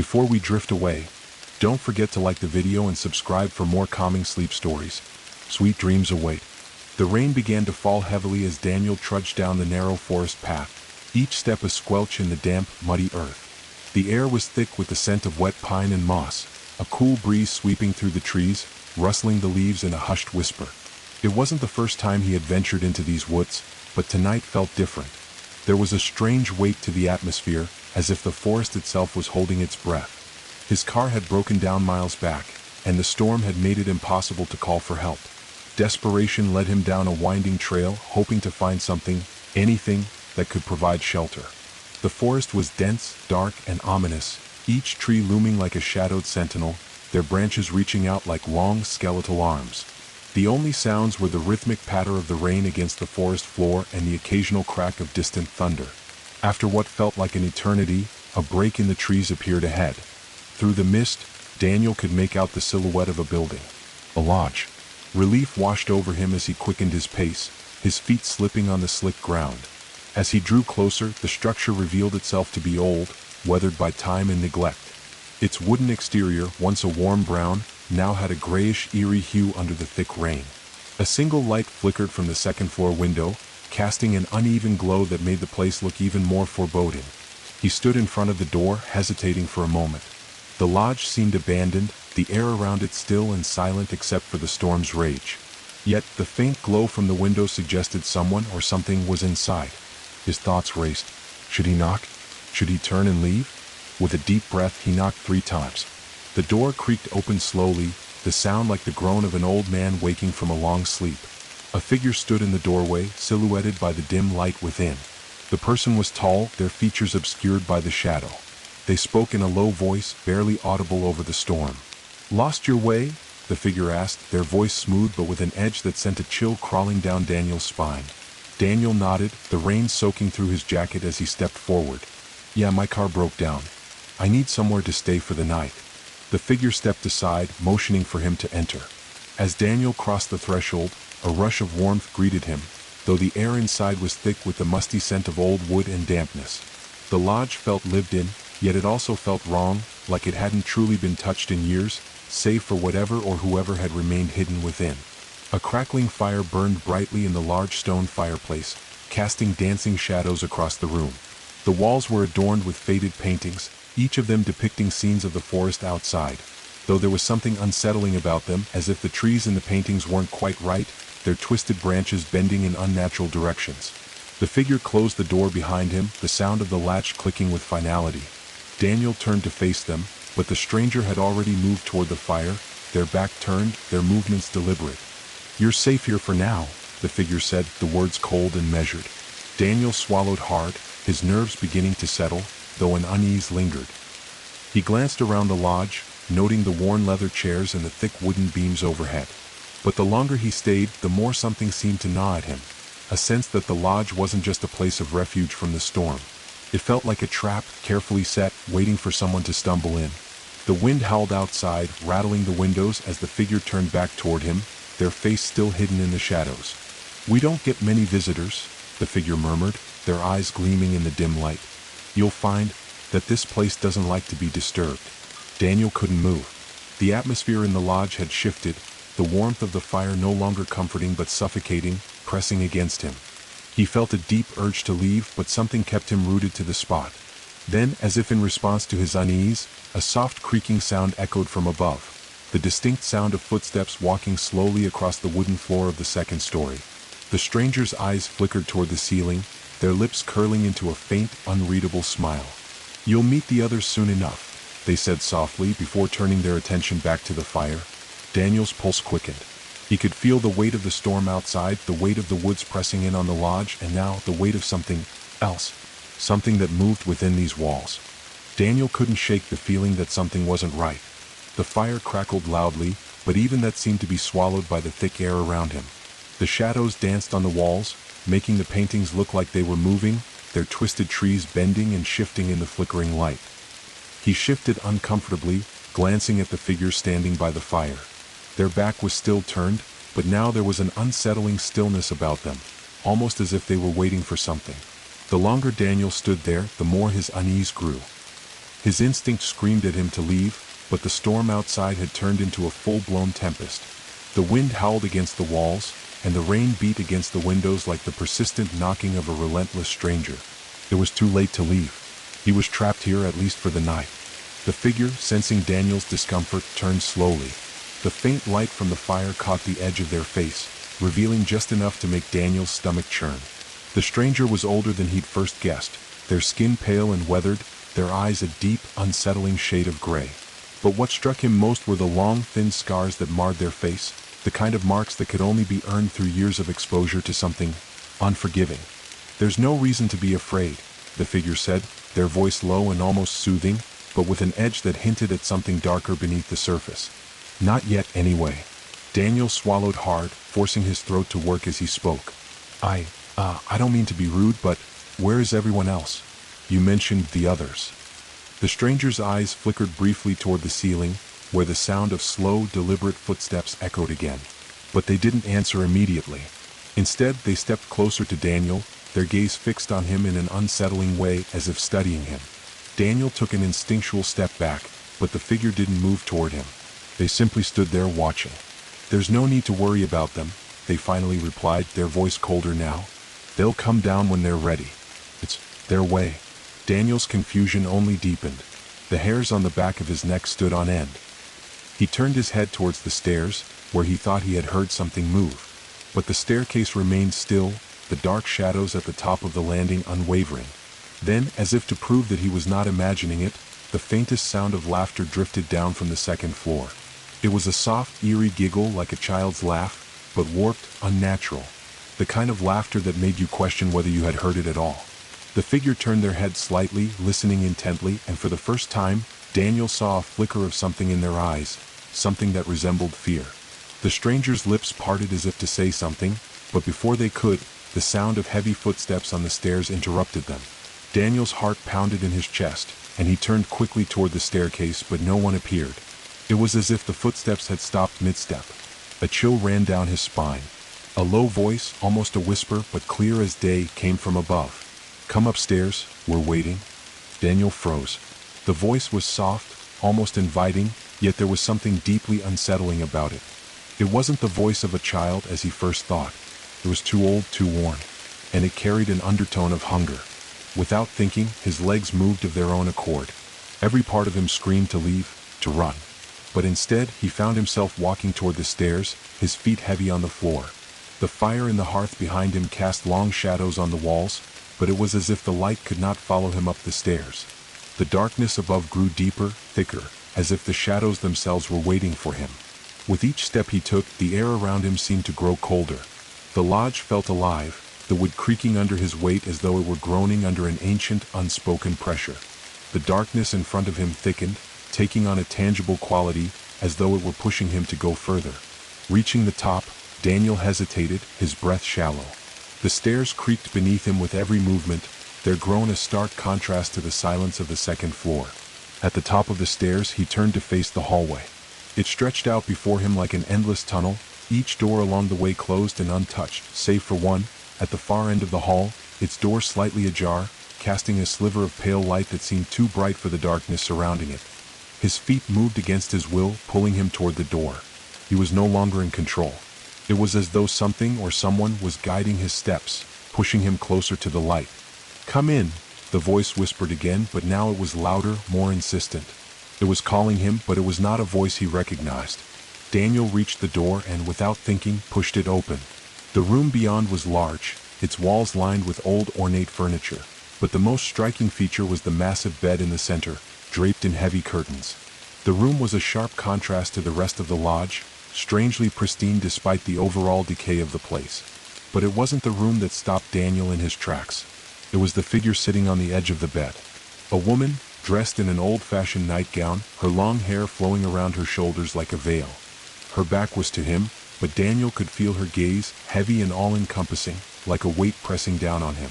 Before we drift away, don't forget to like the video and subscribe for more calming sleep stories. Sweet dreams await. The rain began to fall heavily as Daniel trudged down the narrow forest path, each step a squelch in the damp, muddy earth. The air was thick with the scent of wet pine and moss, a cool breeze sweeping through the trees, rustling the leaves in a hushed whisper. It wasn't the first time he had ventured into these woods, but tonight felt different. There was a strange weight to the atmosphere, as if the forest itself was holding its breath. His car had broken down miles back, and the storm had made it impossible to call for help. Desperation led him down a winding trail, hoping to find something, anything, that could provide shelter. The forest was dense, dark, and ominous, each tree looming like a shadowed sentinel, their branches reaching out like long skeletal arms. The only sounds were the rhythmic patter of the rain against the forest floor and the occasional crack of distant thunder. After what felt like an eternity, a break in the trees appeared ahead. Through the mist, Daniel could make out the silhouette of a building. A lodge. Relief washed over him as he quickened his pace, his feet slipping on the slick ground. As he drew closer, the structure revealed itself to be old, weathered by time and neglect. Its wooden exterior, once a warm brown, now had a grayish, eerie hue under the thick rain. A single light flickered from the second-floor window, casting an uneven glow that made the place look even more foreboding. He stood in front of the door, hesitating for a moment. The lodge seemed abandoned, the air around it still and silent except for the storm's rage. Yet the faint glow from the window suggested someone or something was inside. His thoughts raced. Should he knock? Should he turn and leave? With a deep breath, he knocked 3 times. The door creaked open slowly, the sound like the groan of an old man waking from a long sleep. A figure stood in the doorway, silhouetted by the dim light within. The person was tall, their features obscured by the shadow. They spoke in a low voice, barely audible over the storm. "Lost your way?" the figure asked, their voice smooth but with an edge that sent a chill crawling down Daniel's spine. Daniel nodded, the rain soaking through his jacket as he stepped forward. "Yeah, my car broke down. I need somewhere to stay for the night." The figure stepped aside, motioning for him to enter. As Daniel crossed the threshold, a rush of warmth greeted him, though the air inside was thick with the musty scent of old wood and dampness. The lodge felt lived in, yet it also felt wrong, like it hadn't truly been touched in years, save for whatever or whoever had remained hidden within. A crackling fire burned brightly in the large stone fireplace, casting dancing shadows across the room. The walls were adorned with faded paintings, each of them depicting scenes of the forest outside. Though there was something unsettling about them, as if the trees in the paintings weren't quite right, their twisted branches bending in unnatural directions. The figure closed the door behind him, the sound of the latch clicking with finality. Daniel turned to face them, but the stranger had already moved toward the fire, their back turned, their movements deliberate. "You're safe here for now," the figure said, the words cold and measured. Daniel swallowed hard, his nerves beginning to settle, though an unease lingered. He glanced around the lodge, noting the worn leather chairs and the thick wooden beams overhead. But the longer he stayed, the more something seemed to gnaw at him. A sense that the lodge wasn't just a place of refuge from the storm. It felt like a trap, carefully set, waiting for someone to stumble in. The wind howled outside, rattling the windows as the figure turned back toward him, their face still hidden in the shadows. "We don't get many visitors," the figure murmured, their eyes gleaming in the dim light. "You'll find that this place doesn't like to be disturbed." Daniel couldn't move. The atmosphere in the lodge had shifted, the warmth of the fire no longer comforting but suffocating, pressing against him. He felt a deep urge to leave, but something kept him rooted to the spot. Then, as if in response to his unease, a soft creaking sound echoed from above, the distinct sound of footsteps walking slowly across the wooden floor of the second story. The stranger's eyes flickered toward the ceiling, their lips curling into a faint, unreadable smile. "You'll meet the others soon enough," they said softly before turning their attention back to the fire. Daniel's pulse quickened. He could feel the weight of the storm outside, the weight of the woods pressing in on the lodge, and now the weight of something else. Something that moved within these walls. Daniel couldn't shake the feeling that something wasn't right. The fire crackled loudly, but even that seemed to be swallowed by the thick air around him. The shadows danced on the walls, making the paintings look like they were moving, their twisted trees bending and shifting in the flickering light. He shifted uncomfortably, glancing at the figures standing by the fire. Their back was still turned, but now there was an unsettling stillness about them, almost as if they were waiting for something. The longer Daniel stood there, the more his unease grew. His instinct screamed at him to leave, but the storm outside had turned into a full-blown tempest. The wind howled against the walls, and the rain beat against the windows like the persistent knocking of a relentless stranger. It was too late to leave. He was trapped here at least for the night. The figure, sensing Daniel's discomfort, turned slowly. The faint light from the fire caught the edge of their face, revealing just enough to make Daniel's stomach churn. The stranger was older than he'd first guessed, their skin pale and weathered, their eyes a deep, unsettling shade of gray. But what struck him most were the long, thin scars that marred their face, the kind of marks that could only be earned through years of exposure to something unforgiving. "There's no reason to be afraid," the figure said, their voice low and almost soothing, but with an edge that hinted at something darker beneath the surface. "Not yet, anyway." Daniel swallowed hard, forcing his throat to work as he spoke. I don't mean to be rude, but where is everyone else? You mentioned the others." The stranger's eyes flickered briefly toward the ceiling, where the sound of slow, deliberate footsteps echoed again. But they didn't answer immediately. Instead, they stepped closer to Daniel, their gaze fixed on him in an unsettling way, as if studying him. Daniel took an instinctual step back, but the figure didn't move toward him. They simply stood there watching. "There's no need to worry about them," they finally replied, their voice colder now. "They'll come down when they're ready. It's their way." Daniel's confusion only deepened. The hairs on the back of his neck stood on end. He turned his head towards the stairs, where he thought he had heard something move. But the staircase remained still, the dark shadows at the top of the landing unwavering. Then, as if to prove that he was not imagining it, the faintest sound of laughter drifted down from the second floor. It was a soft, eerie giggle like a child's laugh, but warped, unnatural. The kind of laughter that made you question whether you had heard it at all. The figure turned their head slightly, listening intently, and for the first time, Daniel saw a flicker of something in their eyes, something that resembled fear. The stranger's lips parted as if to say something, but before they could, the sound of heavy footsteps on the stairs interrupted them. Daniel's heart pounded in his chest, and he turned quickly toward the staircase, but no one appeared. It was as if the footsteps had stopped mid-step. A chill ran down his spine. A low voice, almost a whisper, but clear as day, came from above. "Come upstairs, we're waiting." Daniel froze. The voice was soft, almost inviting, yet there was something deeply unsettling about it. It wasn't the voice of a child as he first thought. It was too old, too worn, and it carried an undertone of hunger. Without thinking, his legs moved of their own accord. Every part of him screamed to leave, to run. But instead, he found himself walking toward the stairs, his feet heavy on the floor. The fire in the hearth behind him cast long shadows on the walls, but it was as if the light could not follow him up the stairs. The darkness above grew deeper, thicker, as if the shadows themselves were waiting for him. With each step he took, the air around him seemed to grow colder. The lodge felt alive, the wood creaking under his weight as though it were groaning under an ancient, unspoken pressure. The darkness in front of him thickened, taking on a tangible quality, as though it were pushing him to go further. Reaching the top, Daniel hesitated, his breath shallow. The stairs creaked beneath him with every movement, their groan a stark contrast to the silence of the second floor. At the top of the stairs, he turned to face the hallway. It stretched out before him like an endless tunnel, each door along the way closed and untouched, save for one, at the far end of the hall, its door slightly ajar, casting a sliver of pale light that seemed too bright for the darkness surrounding it. His feet moved against his will, pulling him toward the door. He was no longer in control. It was as though something or someone was guiding his steps, pushing him closer to the light. "Come in," the voice whispered again, but now it was louder, more insistent. It was calling him, but it was not a voice he recognized. Daniel reached the door and, without thinking, pushed it open. The room beyond was large, its walls lined with old ornate furniture, but the most striking feature was the massive bed in the center, draped in heavy curtains. The room was a sharp contrast to the rest of the lodge, strangely pristine despite the overall decay of the place. But it wasn't the room that stopped Daniel in his tracks. It was the figure sitting on the edge of the bed. A woman, dressed in an old-fashioned nightgown, her long hair flowing around her shoulders like a veil. Her back was to him, but Daniel could feel her gaze, heavy and all-encompassing, like a weight pressing down on him.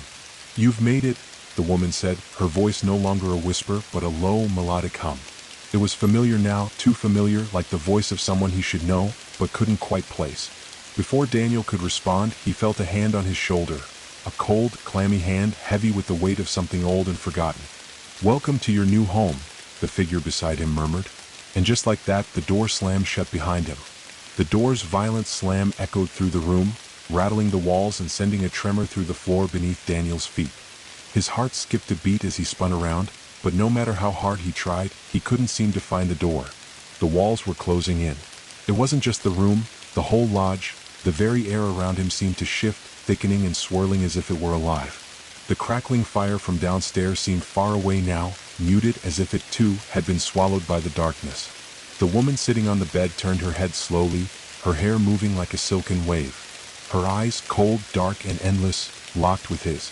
"You've made it," the woman said, her voice no longer a whisper but a low, melodic hum. It was familiar now, too familiar, like the voice of someone he should know, but couldn't quite place. Before Daniel could respond, he felt a hand on his shoulder, a cold, clammy hand, heavy with the weight of something old and forgotten. "Welcome to your new home," the figure beside him murmured. And just like that, the door slammed shut behind him. The door's violent slam echoed through the room, rattling the walls and sending a tremor through the floor beneath Daniel's feet. His heart skipped a beat as he spun around, but no matter how hard he tried, he couldn't seem to find the door. The walls were closing in. It wasn't just the room, the whole lodge. The very air around him seemed to shift, thickening and swirling as if it were alive. The crackling fire from downstairs seemed far away now, muted as if it too had been swallowed by the darkness. The woman sitting on the bed turned her head slowly, her hair moving like a silken wave. Her eyes, cold, dark, and endless, locked with his.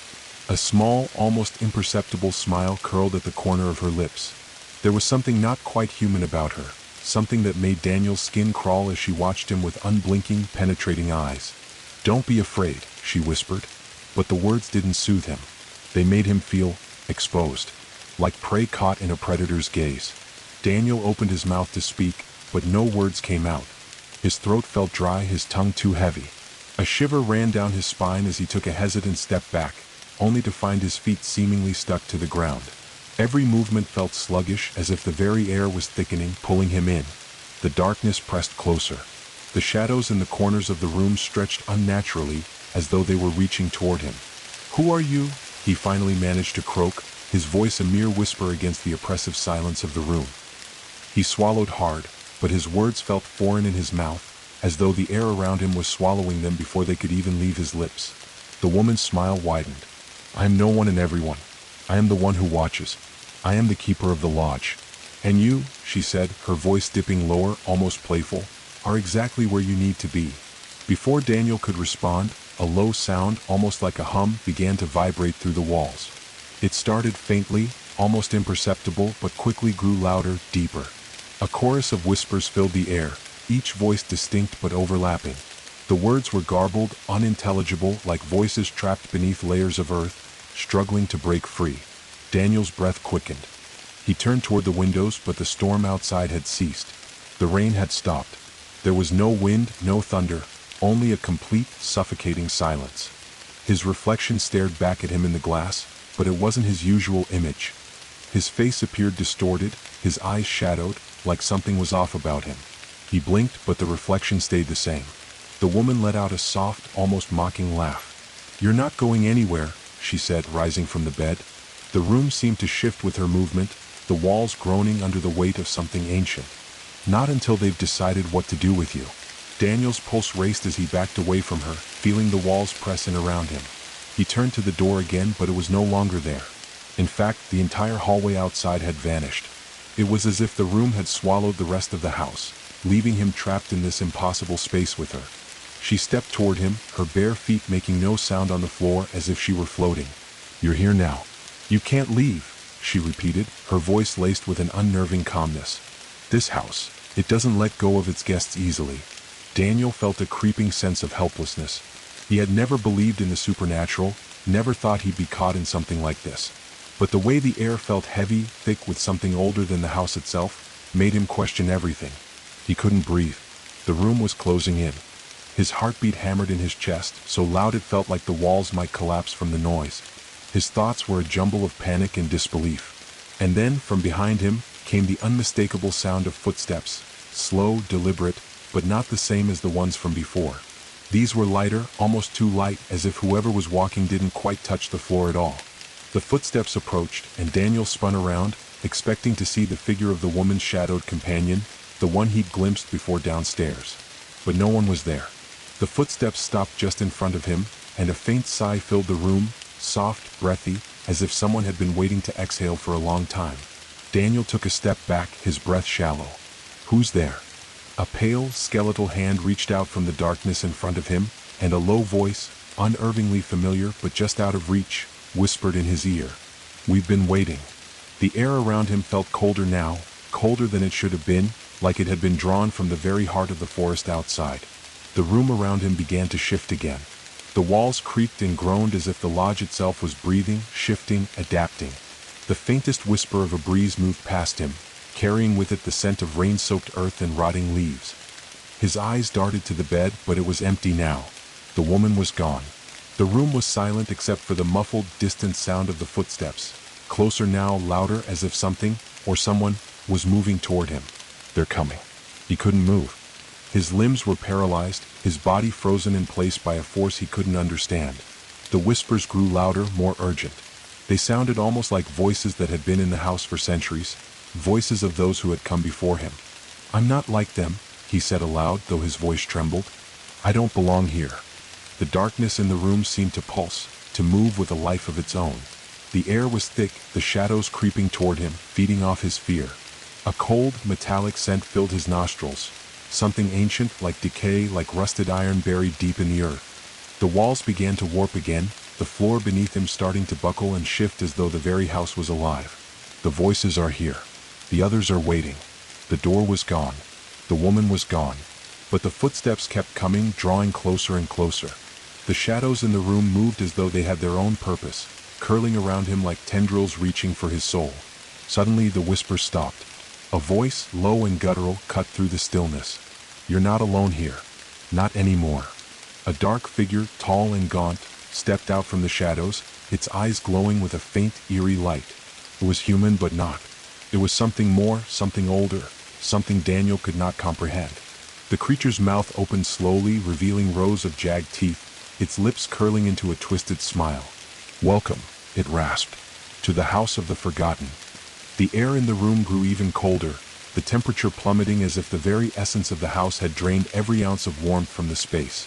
A small, almost imperceptible smile curled at the corner of her lips. There was something not quite human about her, something that made Daniel's skin crawl as she watched him with unblinking, penetrating eyes. "Don't be afraid," she whispered. But the words didn't soothe him. They made him feel exposed, like prey caught in a predator's gaze. Daniel opened his mouth to speak, but no words came out. His throat felt dry, his tongue too heavy. A shiver ran down his spine as he took a hesitant step back, only to find his feet seemingly stuck to the ground. Every movement felt sluggish, as if the very air was thickening, pulling him in. The darkness pressed closer. The shadows in the corners of the room stretched unnaturally, as though they were reaching toward him. "Who are you?" he finally managed to croak, his voice a mere whisper against the oppressive silence of the room. He swallowed hard, but his words felt foreign in his mouth, as though the air around him was swallowing them before they could even leave his lips. The woman's smile widened. "I am no one and everyone. I am the one who watches. I am the keeper of the lodge. And you," she said, her voice dipping lower, almost playful, "are exactly where you need to be." Before Daniel could respond, a low sound, almost like a hum, began to vibrate through the walls. It started faintly, almost imperceptible, but quickly grew louder, deeper. A chorus of whispers filled the air, each voice distinct but overlapping. The words were garbled, unintelligible, like voices trapped beneath layers of earth, struggling to break free. Daniel's breath quickened. He turned toward the windows, but the storm outside had ceased. The rain had stopped. There was no wind, no thunder, only a complete, suffocating silence. His reflection stared back at him in the glass, but it wasn't his usual image. His face appeared distorted, his eyes shadowed, like something was off about him. He blinked, but the reflection stayed the same. The woman let out a soft, almost mocking laugh. "You're not going anywhere," she said, rising from the bed. The room seemed to shift with her movement, the walls groaning under the weight of something ancient. "Not until they've decided what to do with you." Daniel's pulse raced as he backed away from her, feeling the walls press in around him. He turned to the door again, but it was no longer there. In fact, the entire hallway outside had vanished. It was as if the room had swallowed the rest of the house, leaving him trapped in this impossible space with her. She stepped toward him, her bare feet making no sound on the floor, as if she were floating. "You're here now. You can't leave," she repeated, her voice laced with an unnerving calmness. "This house, it doesn't let go of its guests easily." Daniel felt a creeping sense of helplessness. He had never believed in the supernatural, never thought he'd be caught in something like this. But the way the air felt heavy, thick with something older than the house itself, made him question everything. He couldn't breathe. The room was closing in. His heartbeat hammered in his chest, so loud it felt like the walls might collapse from the noise. His thoughts were a jumble of panic and disbelief. And then, from behind him, came the unmistakable sound of footsteps, slow, deliberate, but not the same as the ones from before. These were lighter, almost too light, as if whoever was walking didn't quite touch the floor at all. The footsteps approached, and Daniel spun around, expecting to see the figure of the woman's shadowed companion, the one he'd glimpsed before downstairs. But no one was there. The footsteps stopped just in front of him, and a faint sigh filled the room, soft, breathy, as if someone had been waiting to exhale for a long time. Daniel took a step back, his breath shallow. "Who's there?" A pale, skeletal hand reached out from the darkness in front of him, and a low voice, unnervingly familiar but just out of reach, whispered in his ear. "We've been waiting." The air around him felt colder now, colder than it should have been, like it had been drawn from the very heart of the forest outside. The room around him began to shift again. The walls creaked and groaned as if the lodge itself was breathing, shifting, adapting. The faintest whisper of a breeze moved past him, carrying with it the scent of rain-soaked earth and rotting leaves. His eyes darted to the bed, but it was empty now. The woman was gone. The room was silent except for the muffled, distant sound of the footsteps, closer now, louder, as if something, or someone, was moving toward him. They're coming. He couldn't move. His limbs were paralyzed, his body frozen in place by a force he couldn't understand. The whispers grew louder, more urgent. They sounded almost like voices that had been in the house for centuries, voices of those who had come before him. "I'm not like them," he said aloud, though his voice trembled. "I don't belong here." The darkness in the room seemed to pulse, to move with a life of its own. The air was thick, the shadows creeping toward him, feeding off his fear. A cold, metallic scent filled his nostrils, something ancient, like decay, like rusted iron buried deep in the earth. The walls began to warp again, the floor beneath him starting to buckle and shift as though the very house was alive. The voices are here. The others are waiting. The door was gone. The woman was gone. But the footsteps kept coming, drawing closer and closer. The shadows in the room moved as though they had their own purpose, curling around him like tendrils reaching for his soul. Suddenly the whisper stopped. A voice, low and guttural, cut through the stillness. "You're not alone here. Not anymore." A dark figure, tall and gaunt, stepped out from the shadows, its eyes glowing with a faint, eerie light. It was human but not. It was something more, something older, something Daniel could not comprehend. The creature's mouth opened slowly, revealing rows of jagged teeth, its lips curling into a twisted smile. "Welcome," it rasped, "to the house of the forgotten." The air in the room grew even colder, the temperature plummeting as if the very essence of the house had drained every ounce of warmth from the space.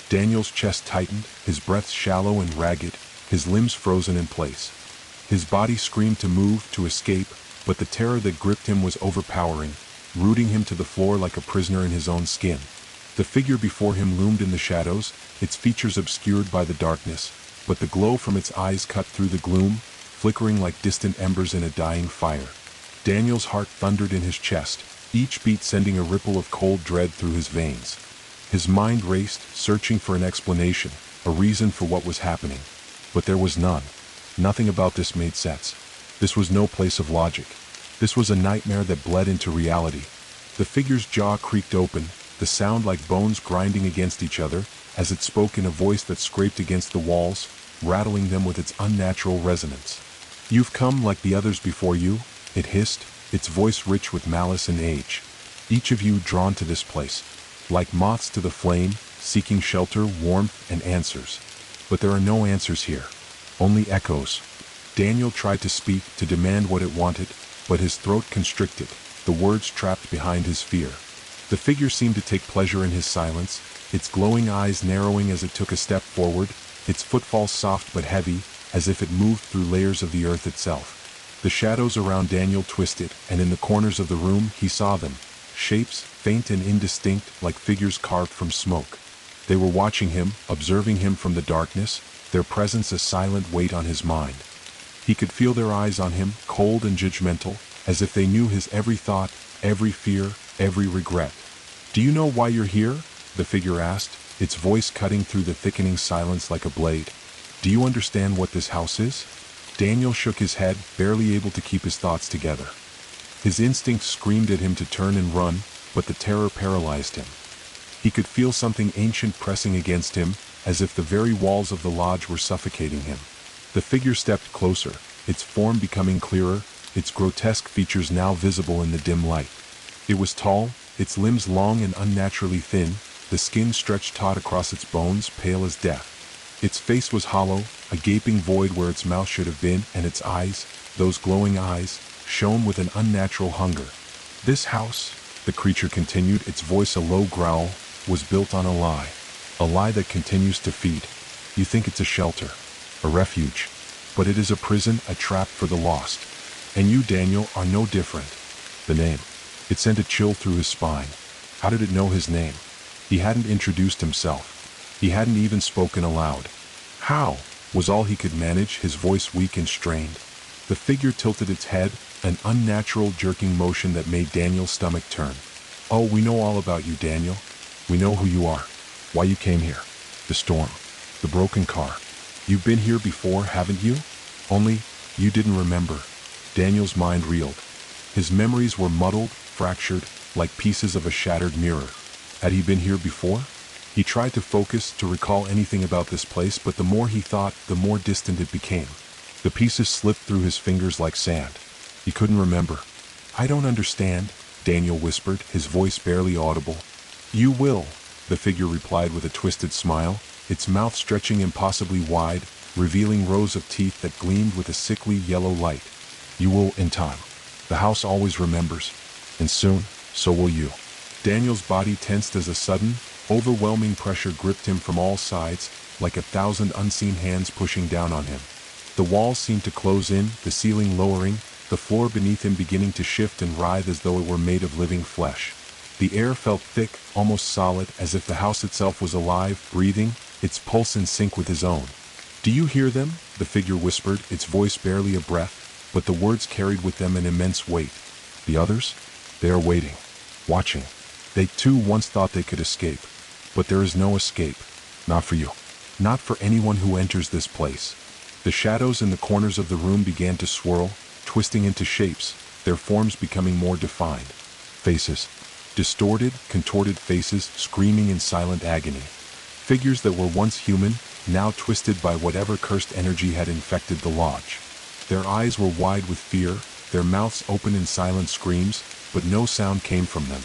Daniel's chest tightened, his breath shallow and ragged, his limbs frozen in place. His body screamed to move, to escape, but the terror that gripped him was overpowering, rooting him to the floor like a prisoner in his own skin. The figure before him loomed in the shadows, its features obscured by the darkness, but the glow from its eyes cut through the gloom, flickering like distant embers in a dying fire. Daniel's heart thundered in his chest, each beat sending a ripple of cold dread through his veins. His mind raced, searching for an explanation, a reason for what was happening. But there was none. Nothing about this made sense. This was no place of logic. This was a nightmare that bled into reality. The figure's jaw creaked open, the sound like bones grinding against each other, as it spoke in a voice that scraped against the walls, rattling them with its unnatural resonance. "You've come like the others before you," it hissed, its voice rich with malice and age. "Each of you drawn to this place, like moths to the flame, seeking shelter, warmth, and answers. But there are no answers here, only echoes." Daniel tried to speak, to demand what it wanted, but his throat constricted, the words trapped behind his fear. The figure seemed to take pleasure in his silence, its glowing eyes narrowing as it took a step forward, its footfall soft but heavy, as if it moved through layers of the earth itself. The shadows around Daniel twisted, and in the corners of the room he saw them, shapes, faint and indistinct, like figures carved from smoke. They were watching him, observing him from the darkness, their presence a silent weight on his mind. He could feel their eyes on him, cold and judgmental, as if they knew his every thought, every fear, every regret. "Do you know why you're here?" the figure asked, its voice cutting through the thickening silence like a blade. "Do you understand what this house is?" Daniel shook his head, barely able to keep his thoughts together. His instincts screamed at him to turn and run, but the terror paralyzed him. He could feel something ancient pressing against him, as if the very walls of the lodge were suffocating him. The figure stepped closer, its form becoming clearer, its grotesque features now visible in the dim light. It was tall, its limbs long and unnaturally thin, the skin stretched taut across its bones, pale as death. Its face was hollow, a gaping void where its mouth should have been, and its eyes, those glowing eyes, shone with an unnatural hunger. "This house," the creature continued, its voice a low growl, "was built on a lie that continues to feed. You think it's a shelter, a refuge, but it is a prison, a trap for the lost. And you, Daniel, are no different." The name. It sent a chill through his spine. How did it know his name? He hadn't introduced himself. He hadn't even spoken aloud. "How?" was all he could manage, his voice weak and strained. The figure tilted its head, an unnatural jerking motion that made Daniel's stomach turn. "Oh, we know all about you, Daniel. We know who you are, why you came here. The storm, the broken car. You've been here before, haven't you? Only, you didn't remember." Daniel's mind reeled. His memories were muddled, fractured, like pieces of a shattered mirror. Had he been here before? He tried to focus, to recall anything about this place, but the more he thought, the more distant it became. The pieces slipped through his fingers like sand. He couldn't remember. I don't understand, Daniel whispered, his voice barely audible. You will, the figure replied with a twisted smile, its mouth stretching impossibly wide, revealing rows of teeth that gleamed with a sickly yellow light. You will in time. The house always remembers. And soon, so will you. Daniel's body tensed as a sudden, overwhelming pressure gripped him from all sides, like 1,000 unseen hands pushing down on him. The walls seemed to close in, the ceiling lowering, the floor beneath him beginning to shift and writhe as though it were made of living flesh. The air felt thick, almost solid, as if the house itself was alive, breathing, its pulse in sync with his own. Do you hear them? The figure whispered, its voice barely a breath, but the words carried with them an immense weight. The others? They are waiting, watching. They too once thought they could escape. But there is no escape. Not for you. Not for anyone who enters this place. The shadows in the corners of the room began to swirl, twisting into shapes, their forms becoming more defined. Faces. Distorted, contorted faces screaming in silent agony. Figures that were once human, now twisted by whatever cursed energy had infected the lodge. Their eyes were wide with fear, their mouths open in silent screams, but no sound came from them.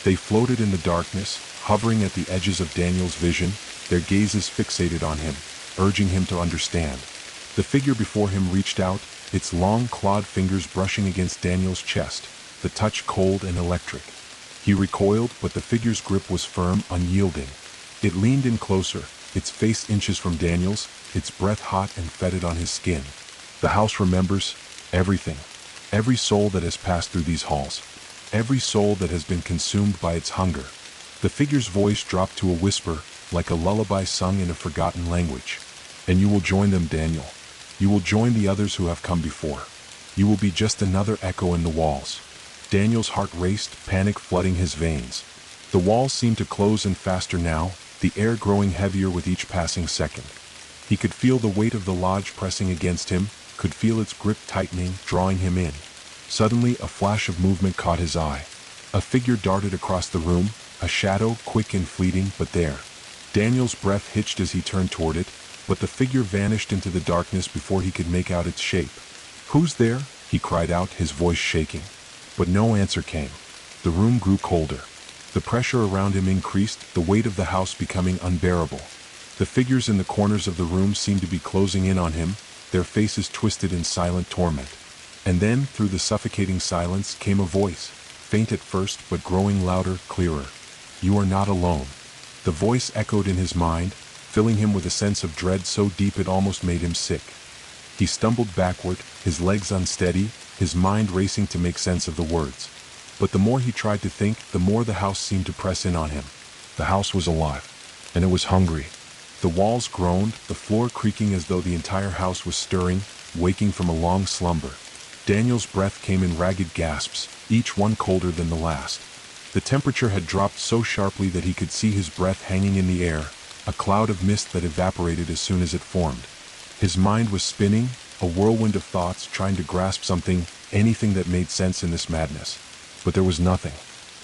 They floated in the darkness, hovering at the edges of Daniel's vision, their gazes fixated on him, urging him to understand. The figure before him reached out, its long clawed fingers brushing against Daniel's chest, the touch cold and electric. He recoiled, but the figure's grip was firm, unyielding. It leaned in closer, its face inches from Daniel's, its breath hot and fetid on his skin. The house remembers everything, every soul that has passed through these halls, every soul that has been consumed by its hunger. The figure's voice dropped to a whisper, like a lullaby sung in a forgotten language. And you will join them, Daniel. You will join the others who have come before. You will be just another echo in the walls. Daniel's heart raced, panic flooding his veins. The walls seemed to close in faster now, the air growing heavier with each passing second. He could feel the weight of the lodge pressing against him, could feel its grip tightening, drawing him in. Suddenly, a flash of movement caught his eye. A figure darted across the room, a shadow, quick and fleeting, but there. Daniel's breath hitched as he turned toward it, but the figure vanished into the darkness before he could make out its shape. Who's there? He cried out, his voice shaking. But no answer came. The room grew colder. The pressure around him increased, the weight of the house becoming unbearable. The figures in the corners of the room seemed to be closing in on him, their faces twisted in silent torment. And then, through the suffocating silence, came a voice, faint at first but growing louder, clearer. You are not alone. The voice echoed in his mind, filling him with a sense of dread so deep it almost made him sick. He stumbled backward, his legs unsteady, his mind racing to make sense of the words. But the more he tried to think, the more the house seemed to press in on him. The house was alive, and it was hungry. The walls groaned, the floor creaking as though the entire house was stirring, waking from a long slumber. Daniel's breath came in ragged gasps, each one colder than the last. The temperature had dropped so sharply that he could see his breath hanging in the air, a cloud of mist that evaporated as soon as it formed. His mind was spinning, a whirlwind of thoughts trying to grasp something, anything that made sense in this madness. But there was nothing.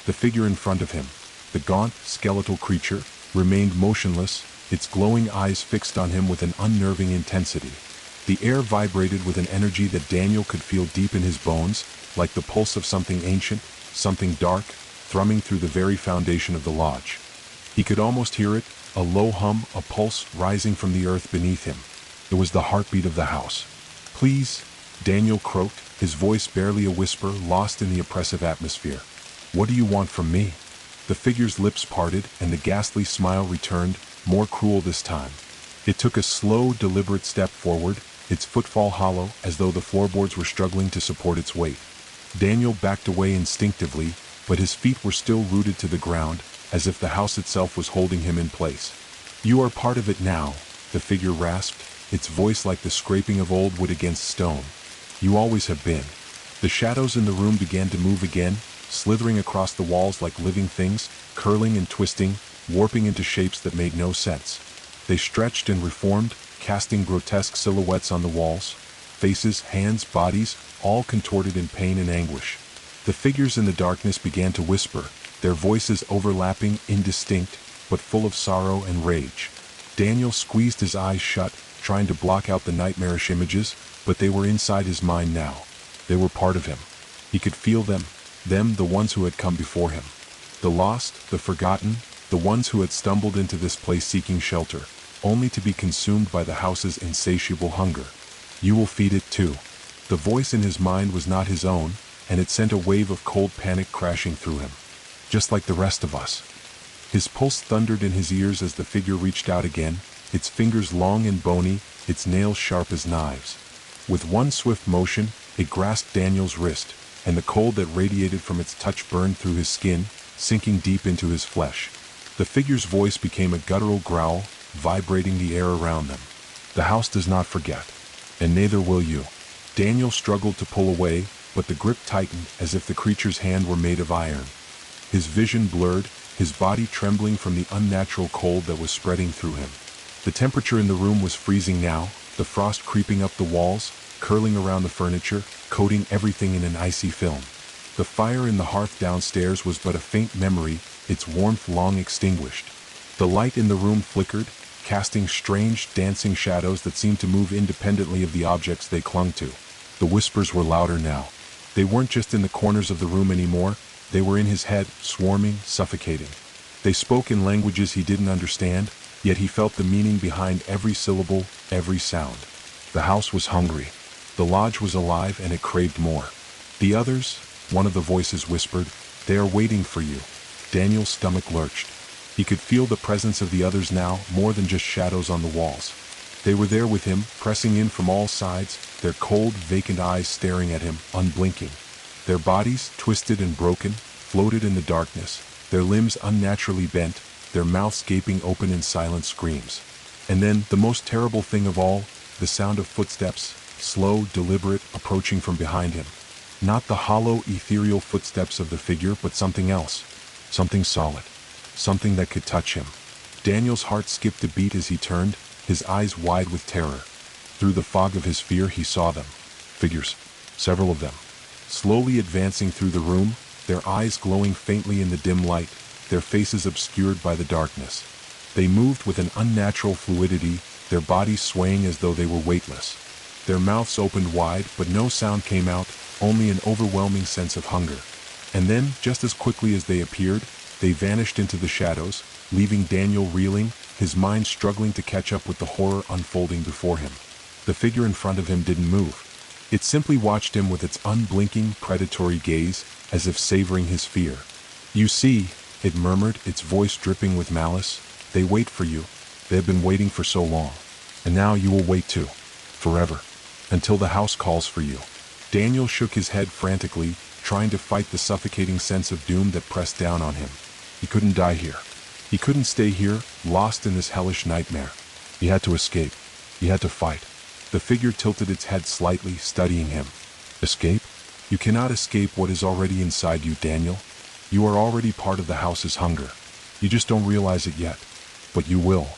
The figure in front of him, the gaunt, skeletal creature, remained motionless, its glowing eyes fixed on him with an unnerving intensity. The air vibrated with an energy that Daniel could feel deep in his bones, like the pulse of something ancient, something dark, thrumming through the very foundation of the lodge. He could almost hear it, a low hum, a pulse rising from the earth beneath him. It was the heartbeat of the house. Please, Daniel croaked, his voice barely a whisper, lost in the oppressive atmosphere. What do you want from me? The figure's lips parted, and the ghastly smile returned, more cruel this time. It took a slow, deliberate step forward, its footfall hollow, as though the floorboards were struggling to support its weight. Daniel backed away instinctively, but his feet were still rooted to the ground, as if the house itself was holding him in place. You are part of it now, the figure rasped, its voice like the scraping of old wood against stone. You always have been. The shadows in the room began to move again, slithering across the walls like living things, curling and twisting, warping into shapes that made no sense. They stretched and reformed, casting grotesque silhouettes on the walls, faces, hands, bodies, all contorted in pain and anguish. The figures in the darkness began to whisper, their voices overlapping, indistinct, but full of sorrow and rage. Daniel squeezed his eyes shut, trying to block out the nightmarish images, but they were inside his mind now. They were part of him. He could feel them, the ones who had come before him. The lost, the forgotten, the ones who had stumbled into this place seeking shelter, only to be consumed by the house's insatiable hunger. You will feed it too. The voice in his mind was not his own, and it sent a wave of cold panic crashing through him. Just like the rest of us. His pulse thundered in his ears as the figure reached out again, its fingers long and bony, its nails sharp as knives. With one swift motion, it grasped Daniel's wrist, and the cold that radiated from its touch burned through his skin, sinking deep into his flesh. The figure's voice became a guttural growl, vibrating the air around them. The house does not forget, and neither will you. Daniel struggled to pull away, but the grip tightened as if the creature's hand were made of iron. His vision blurred, his body trembling from the unnatural cold that was spreading through him. The temperature in the room was freezing now, the frost creeping up the walls, curling around the furniture, coating everything in an icy film. The fire in the hearth downstairs was but a faint memory, its warmth long extinguished. The light in the room flickered, casting strange, dancing shadows that seemed to move independently of the objects they clung to. The whispers were louder now. They weren't just in the corners of the room anymore, they were in his head, swarming, suffocating. They spoke in languages he didn't understand, yet he felt the meaning behind every syllable, every sound. The house was hungry. The lodge was alive and it craved more. The others, one of the voices whispered, they are waiting for you. Daniel's stomach lurched. He could feel the presence of the others now, more than just shadows on the walls. They were there with him, pressing in from all sides, their cold, vacant eyes staring at him, unblinking. Their bodies, twisted and broken, floated in the darkness, their limbs unnaturally bent, their mouths gaping open in silent screams. And then, the most terrible thing of all, the sound of footsteps, slow, deliberate, approaching from behind him. Not the hollow, ethereal footsteps of the figure, but something else. Something solid. Something that could touch him. Daniel's heart skipped a beat as he turned, his eyes wide with terror. Through the fog of his fear he saw them. Figures. Several of them. Slowly advancing through the room, their eyes glowing faintly in the dim light, their faces obscured by the darkness. They moved with an unnatural fluidity, their bodies swaying as though they were weightless. Their mouths opened wide, but no sound came out, only an overwhelming sense of hunger. And then, just as quickly as they appeared, they vanished into the shadows, leaving Daniel reeling, his mind struggling to catch up with the horror unfolding before him. The figure in front of him didn't move. It simply watched him with its unblinking, predatory gaze, as if savoring his fear. You see, it murmured, its voice dripping with malice, they wait for you. They have been waiting for so long. And now you will wait too. Forever. Until the house calls for you. Daniel shook his head frantically, trying to fight the suffocating sense of doom that pressed down on him. He couldn't die here. He couldn't stay here, lost in this hellish nightmare. He had to escape. He had to fight. The figure tilted its head slightly, studying him. Escape? You cannot escape what is already inside you, Daniel. You are already part of the house's hunger. You just don't realize it yet. But you will.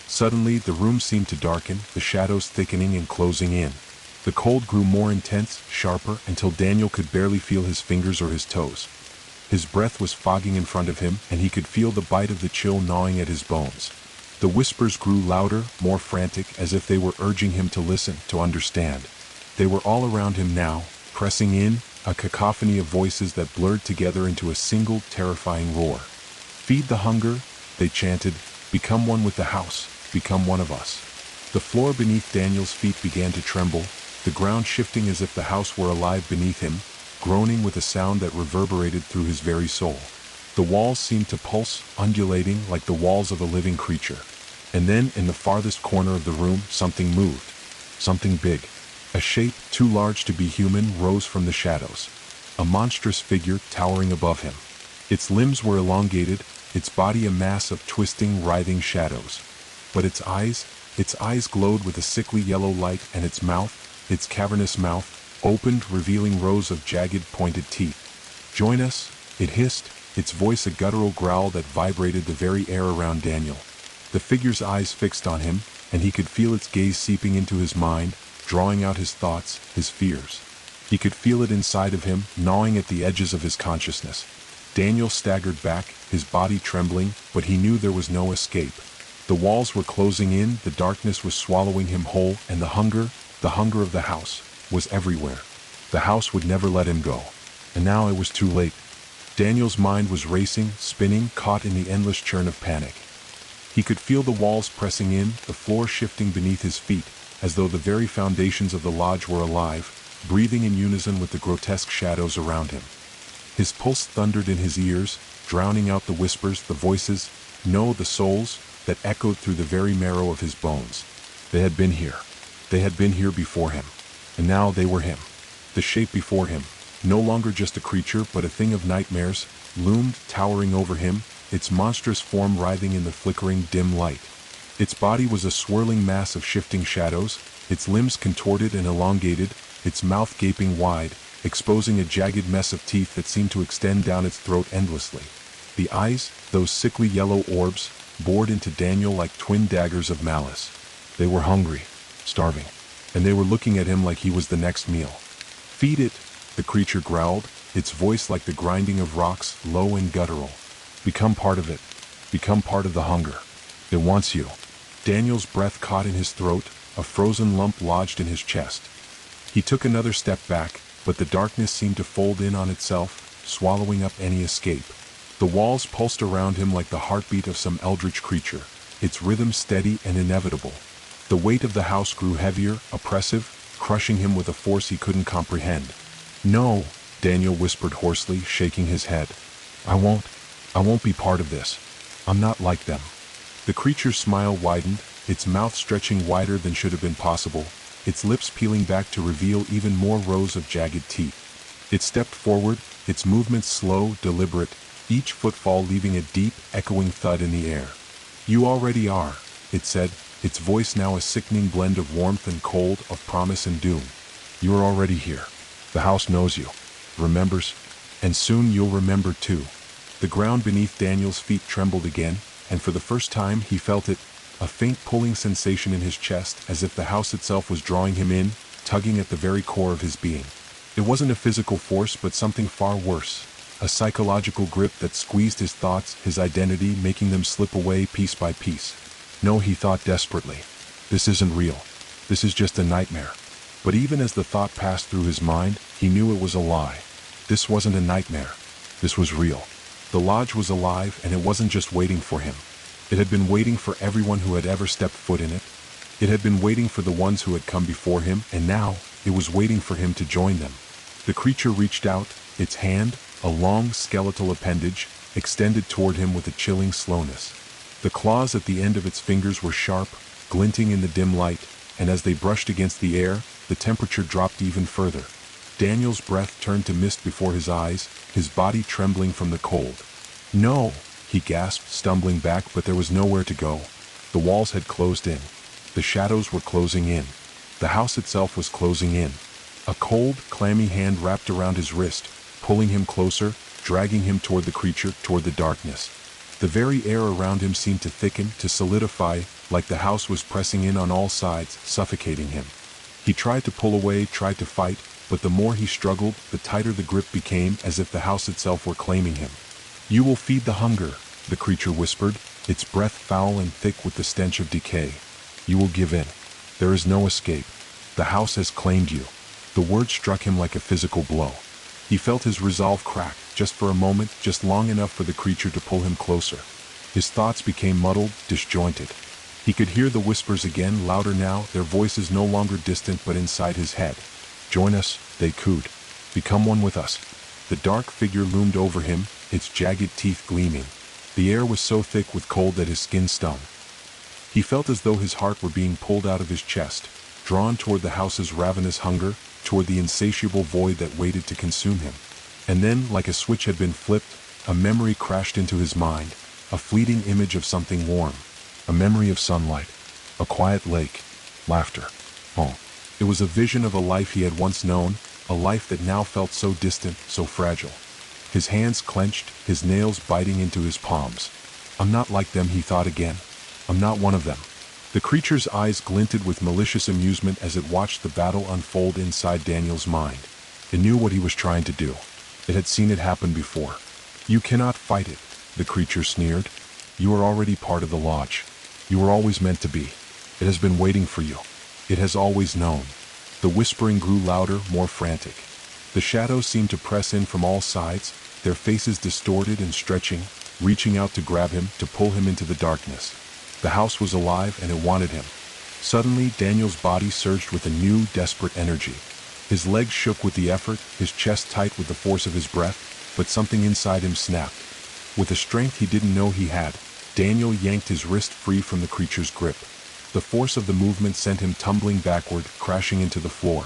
Suddenly, the room seemed to darken, the shadows thickening and closing in. The cold grew more intense, sharper, until Daniel could barely feel his fingers or his toes. His breath was fogging in front of him, and he could feel the bite of the chill gnawing at his bones. The whispers grew louder, more frantic, as if they were urging him to listen, to understand. They were all around him now, pressing in, a cacophony of voices that blurred together into a single, terrifying roar. Feed the hunger, they chanted, become one with the house, become one of us. The floor beneath Daniel's feet began to tremble, the ground shifting as if the house were alive beneath him, groaning with a sound that reverberated through his very soul. The walls seemed to pulse, undulating like the walls of a living creature. And then, in the farthest corner of the room, something moved. Something big. A shape, too large to be human, rose from the shadows. A monstrous figure towering above him. Its limbs were elongated, its body a mass of twisting, writhing shadows. But its eyes glowed with a sickly yellow light, and its cavernous mouth, opened, revealing rows of jagged, pointed teeth. Join us, it hissed, its voice a guttural growl that vibrated the very air around Daniel. The figure's eyes fixed on him, and he could feel its gaze seeping into his mind, drawing out his thoughts, his fears. He could feel it inside of him, gnawing at the edges of his consciousness. Daniel staggered back, his body trembling, but he knew there was no escape. The walls were closing in, the darkness was swallowing him whole, and the hunger of the house, was everywhere. The house would never let him go. And now it was too late. Daniel's mind was racing, spinning, caught in the endless churn of panic. He could feel the walls pressing in, the floor shifting beneath his feet, as though the very foundations of the lodge were alive, breathing in unison with the grotesque shadows around him. His pulse thundered in his ears, drowning out the whispers, the voices, no, the souls, that echoed through the very marrow of his bones. They had been here. They had been here before him. And now they were him. The shape before him, no longer just a creature but a thing of nightmares, loomed, towering over him, its monstrous form writhing in the flickering, dim light. Its body was a swirling mass of shifting shadows, its limbs contorted and elongated, its mouth gaping wide, exposing a jagged mess of teeth that seemed to extend down its throat endlessly. The eyes, those sickly yellow orbs, bored into Daniel like twin daggers of malice. They were hungry, starving, and they were looking at him like he was the next meal. "Feed it," the creature growled, its voice like the grinding of rocks, low and guttural. "Become part of it. Become part of the hunger. It wants you." Daniel's breath caught in his throat, a frozen lump lodged in his chest. He took another step back, but the darkness seemed to fold in on itself, swallowing up any escape. The walls pulsed around him like the heartbeat of some eldritch creature, its rhythm steady and inevitable. The weight of the house grew heavier, oppressive, crushing him with a force he couldn't comprehend. "No," Daniel whispered hoarsely, shaking his head. I won't be part of this. I'm not like them." The creature's smile widened, its mouth stretching wider than should have been possible, its lips peeling back to reveal even more rows of jagged teeth. It stepped forward, its movements slow, deliberate, each footfall leaving a deep, echoing thud in the air. "You already are," it said, its voice now a sickening blend of warmth and cold, of promise and doom. "You are already here. The house knows you, remembers, and soon you'll remember too." The ground beneath Daniel's feet trembled again, and for the first time he felt it, a faint pulling sensation in his chest, as if the house itself was drawing him in, tugging at the very core of his being. It wasn't a physical force but something far worse, a psychological grip that squeezed his thoughts, his identity, making them slip away piece by piece. "No," he thought desperately. "This isn't real. This is just a nightmare." But even as the thought passed through his mind, he knew it was a lie. This wasn't a nightmare. This was real. The lodge was alive, and it wasn't just waiting for him. It had been waiting for everyone who had ever stepped foot in it. It had been waiting for the ones who had come before him, and now, it was waiting for him to join them. The creature reached out, its hand, a long skeletal appendage, extended toward him with a chilling slowness. The claws at the end of its fingers were sharp, glinting in the dim light, and as they brushed against the air, the temperature dropped even further. Daniel's breath turned to mist before his eyes, his body trembling from the cold. "No!" he gasped, stumbling back, but there was nowhere to go. The walls had closed in. The shadows were closing in. The house itself was closing in. A cold, clammy hand wrapped around his wrist, pulling him closer, dragging him toward the creature, toward the darkness. The very air around him seemed to thicken, to solidify, like the house was pressing in on all sides, suffocating him. He tried to pull away, tried to fight, but the more he struggled, the tighter the grip became, as if the house itself were claiming him. "You will feed the hunger," the creature whispered, its breath foul and thick with the stench of decay. "You will give in. There is no escape. The house has claimed you." The word struck him like a physical blow. He felt his resolve crack, just for a moment, just long enough for the creature to pull him closer. His thoughts became muddled, disjointed. He could hear the whispers again, louder now, their voices no longer distant but inside his head. "Join us," they cooed. "Become one with us." The dark figure loomed over him, its jagged teeth gleaming. The air was so thick with cold that his skin stung. He felt as though his heart were being pulled out of his chest, drawn toward the house's ravenous hunger, toward the insatiable void that waited to consume him. And then, like a switch had been flipped, a memory crashed into his mind, a fleeting image of something warm, a memory of sunlight, a quiet lake, laughter, home. It was a vision of a life he had once known, a life that now felt so distant, so fragile. His hands clenched, his nails biting into his palms. "I'm not like them," he thought again. "I'm not one of them." The creature's eyes glinted with malicious amusement as it watched the battle unfold inside Daniel's mind. It knew what he was trying to do. It had seen it happen before. "You cannot fight it," the creature sneered. "You are already part of the lodge. You were always meant to be. It has been waiting for you. It has always known." The whispering grew louder, more frantic. The shadows seemed to press in from all sides, their faces distorted and stretching, reaching out to grab him, to pull him into the darkness. The house was alive and it wanted him. Suddenly, Daniel's body surged with a new, desperate energy. His legs shook with the effort, his chest tight with the force of his breath, but something inside him snapped. With a strength he didn't know he had, Daniel yanked his wrist free from the creature's grip. The force of the movement sent him tumbling backward, crashing into the floor.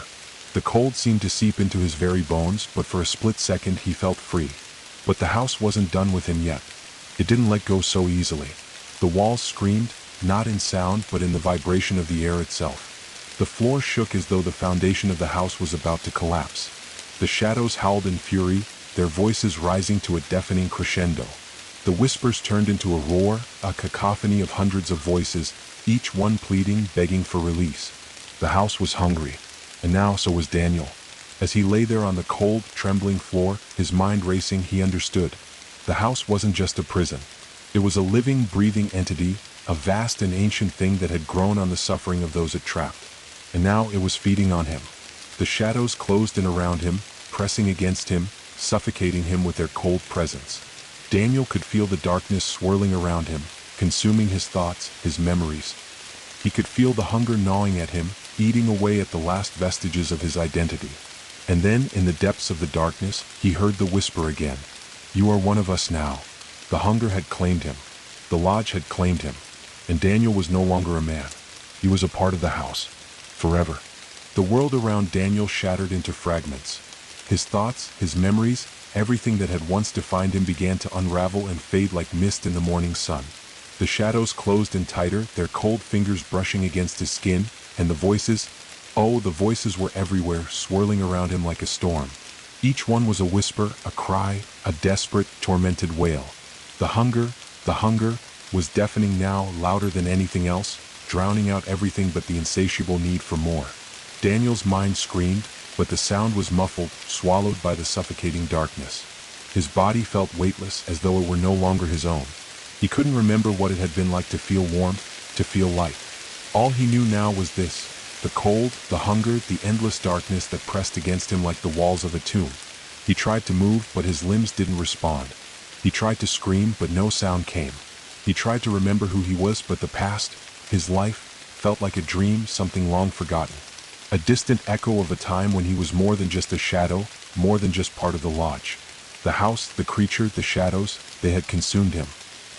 The cold seemed to seep into his very bones, but for a split second he felt free. But the house wasn't done with him yet. It didn't let go so easily. The walls screamed, not in sound but in the vibration of the air itself. The floor shook as though the foundation of the house was about to collapse. The shadows howled in fury, their voices rising to a deafening crescendo. The whispers turned into a roar, a cacophony of hundreds of voices, each one pleading, begging for release. The house was hungry, and now so was Daniel. As he lay there on the cold, trembling floor, his mind racing, he understood. The house wasn't just a prison. It was a living, breathing entity, a vast and ancient thing that had grown on the suffering of those it trapped. And now it was feeding on him. The shadows closed in around him, pressing against him, suffocating him with their cold presence. Daniel could feel the darkness swirling around him, consuming his thoughts, his memories. He could feel the hunger gnawing at him, eating away at the last vestiges of his identity. And then, in the depths of the darkness, he heard the whisper again. "You are one of us now." The hunger had claimed him. The lodge had claimed him. And Daniel was no longer a man. He was a part of the house. Forever. The world around Daniel shattered into fragments. His thoughts, his memories, everything that had once defined him began to unravel and fade like mist in the morning sun. The shadows closed in tighter, their cold fingers brushing against his skin, and the voices, oh, the voices were everywhere, swirling around him like a storm. Each one was a whisper, a cry, a desperate, tormented wail. The hunger, was deafening now, louder than anything else, drowning out everything but the insatiable need for more. Daniel's mind screamed, but the sound was muffled, swallowed by the suffocating darkness. His body felt weightless, as though it were no longer his own. He couldn't remember what it had been like to feel warmth, to feel light. All he knew now was this: the cold, the hunger, the endless darkness that pressed against him like the walls of a tomb. He tried to move, but his limbs didn't respond. He tried to scream, but no sound came. He tried to remember who he was, but the past, his life, felt like a dream, something long forgotten. A distant echo of a time when he was more than just a shadow, more than just part of the lodge. The house, the creature, the shadows, they had consumed him.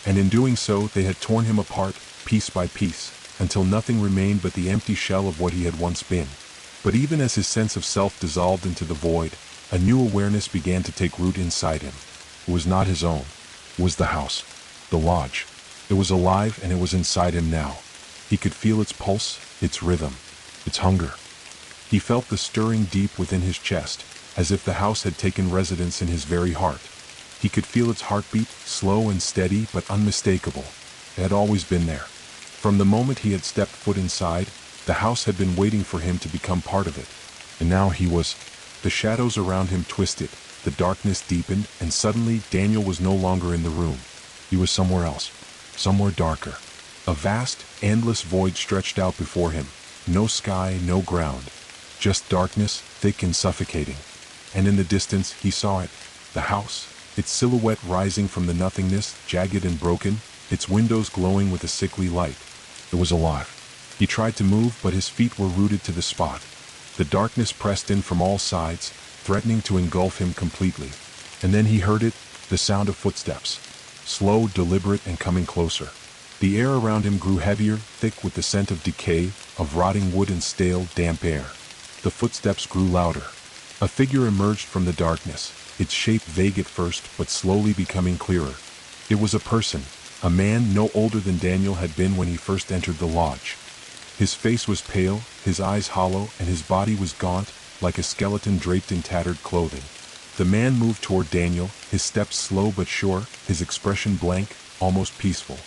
And in doing so, they had torn him apart, piece by piece, until nothing remained but the empty shell of what he had once been. But even as his sense of self dissolved into the void, a new awareness began to take root inside him. It was not his own. It was the house, the lodge. It was alive and it was inside him now. He could feel its pulse, its rhythm, its hunger. He felt the stirring deep within his chest, as if the house had taken residence in his very heart. He could feel its heartbeat, slow and steady but unmistakable. It had always been there. From the moment he had stepped foot inside, the house had been waiting for him to become part of it. And now he was. The shadows around him twisted, the darkness deepened, and suddenly Daniel was no longer in the room. He was somewhere else, somewhere darker. A vast, endless void stretched out before him. No sky, no ground. Just darkness, thick and suffocating. And in the distance, he saw it. The house, its silhouette rising from the nothingness, jagged and broken, its windows glowing with a sickly light. It was alive. He tried to move, but his feet were rooted to the spot. The darkness pressed in from all sides, threatening to engulf him completely. And then he heard it, the sound of footsteps. Slow, deliberate, and coming closer. The air around him grew heavier, thick with the scent of decay, of rotting wood and stale, damp air. The footsteps grew louder. A figure emerged from the darkness, its shape vague at first, but slowly becoming clearer. It was a person, a man no older than Daniel had been when he first entered the lodge. His face was pale, his eyes hollow, and his body was gaunt, like a skeleton draped in tattered clothing. The man moved toward Daniel, his steps slow but sure, his expression blank, almost peaceful.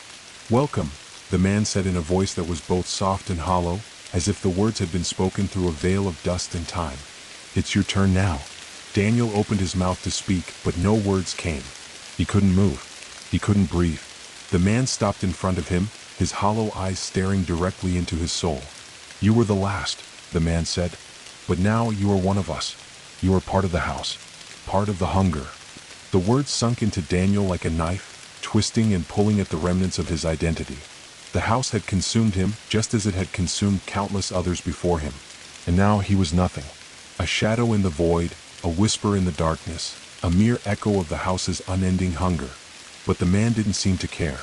"Welcome," the man said in a voice that was both soft and hollow, as if the words had been spoken through a veil of dust and time. "It's your turn now." Daniel opened his mouth to speak, but no words came. He couldn't move. He couldn't breathe. The man stopped in front of him, his hollow eyes staring directly into his soul. "You were the last," the man said. "But now you are one of us. You are part of the house. Part of the hunger. The words sunk into Daniel like a knife, twisting and pulling at the remnants of his identity. The house had consumed him just as it had consumed countless others before him. And now he was nothing. A shadow in the void, a whisper in the darkness, a mere echo of the house's unending hunger. But the man didn't seem to care.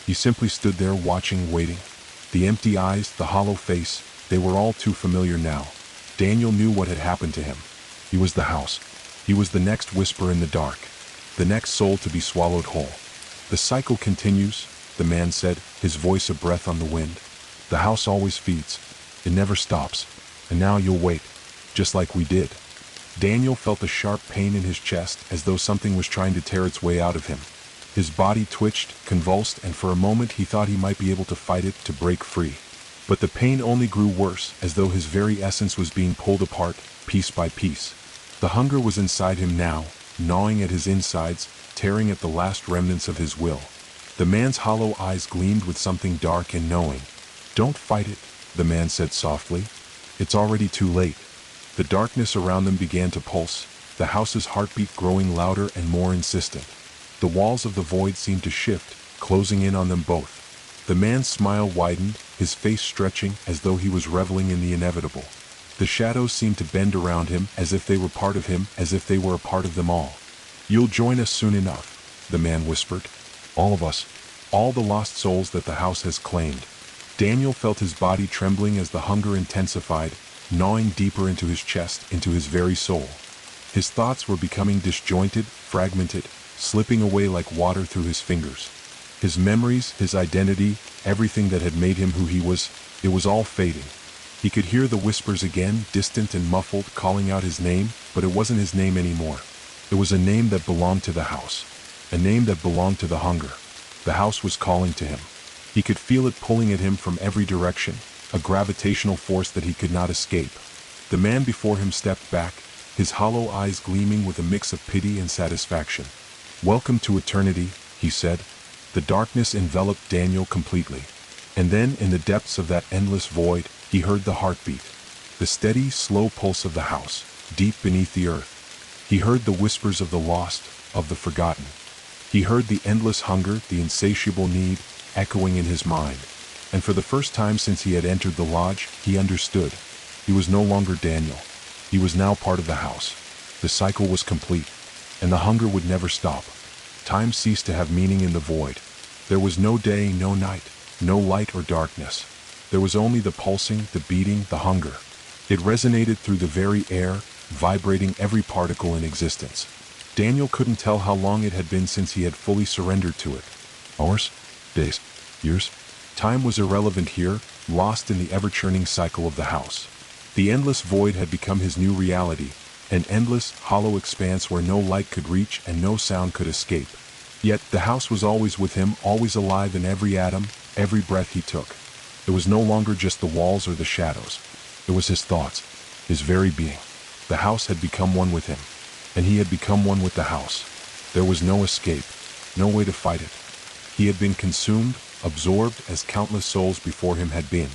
He simply stood there watching, waiting. The empty eyes, the hollow face, they were all too familiar now. Daniel knew what had happened to him. He was the house. He was the next whisper in the dark. The next soul to be swallowed whole. The cycle continues, the man said, his voice a breath on the wind. The house always feeds. It never stops. And now you'll wait. Just like we did. Daniel felt a sharp pain in his chest as though something was trying to tear its way out of him. His body twitched, convulsed, and for a moment he thought he might be able to fight it, to break free. But the pain only grew worse, as though his very essence was being pulled apart, piece by piece. The hunger was inside him now, gnawing at his insides, tearing at the last remnants of his will. The man's hollow eyes gleamed with something dark and knowing. "Don't fight it," the man said softly. "It's already too late." The darkness around them began to pulse, the house's heartbeat growing louder and more insistent. The walls of the void seemed to shift, closing in on them both. The man's smile widened, his face stretching as though he was reveling in the inevitable. The shadows seemed to bend around him as if they were part of him, as if they were a part of them all. "You'll join us soon enough," the man whispered. "All of us. All the lost souls that the house has claimed." Daniel felt his body trembling as the hunger intensified, gnawing deeper into his chest, into his very soul. His thoughts were becoming disjointed, fragmented, slipping away like water through his fingers. His memories, his identity, everything that had made him who he was, it was all fading. He could hear the whispers again, distant and muffled, calling out his name, but it wasn't his name anymore. It was a name that belonged to the house. A name that belonged to the hunger. The house was calling to him. He could feel it pulling at him from every direction, a gravitational force that he could not escape. The man before him stepped back, his hollow eyes gleaming with a mix of pity and satisfaction. "Welcome to eternity," he said. The darkness enveloped Daniel completely. And then, in the depths of that endless void, he heard the heartbeat. The steady, slow pulse of the house, deep beneath the earth. He heard the whispers of the lost, of the forgotten. He heard the endless hunger, the insatiable need, echoing in his mind. And for the first time since he had entered the lodge, he understood. He was no longer Daniel. He was now part of the house. The cycle was complete, and the hunger would never stop. Time ceased to have meaning in the void. There was no day, no night, no light or darkness. There was only the pulsing, the beating, the hunger. It resonated through the very air, vibrating every particle in existence. Daniel couldn't tell how long it had been since he had fully surrendered to it. Hours? Days? Years? Time was irrelevant here, lost in the ever-churning cycle of the house. The endless void had become his new reality, an endless, hollow expanse where no light could reach and no sound could escape. Yet the house was always with him, always alive in every atom, every breath he took. It was no longer just the walls or the shadows. It was his thoughts, his very being. The house had become one with him, and he had become one with the house. There was no escape, no way to fight it. He had been consumed, absorbed as countless souls before him had been.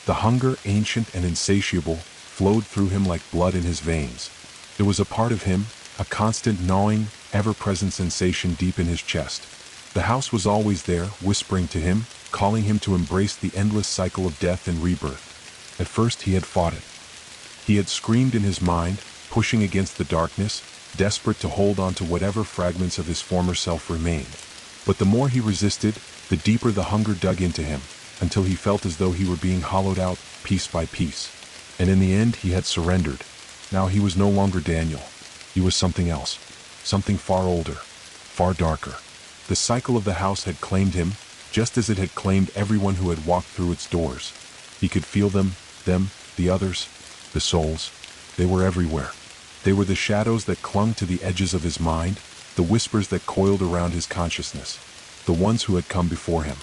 The hunger, ancient and insatiable, flowed through him like blood in his veins. It was a part of him, a constant gnawing, ever-present sensation deep in his chest. The house was always there, whispering to him, calling him to embrace the endless cycle of death and rebirth. At first he had fought it. He had screamed in his mind, pushing against the darkness, desperate to hold on to whatever fragments of his former self remained. But the more he resisted, the deeper the hunger dug into him, until he felt as though he were being hollowed out, piece by piece. And in the end he had surrendered. Now he was no longer Daniel. He was something else. Something far older. Far darker. The cycle of the house had claimed him, just as it had claimed everyone who had walked through its doors. He could feel them, the others, the souls. They were everywhere. They were the shadows that clung to the edges of his mind, the whispers that coiled around his consciousness, the ones who had come before him.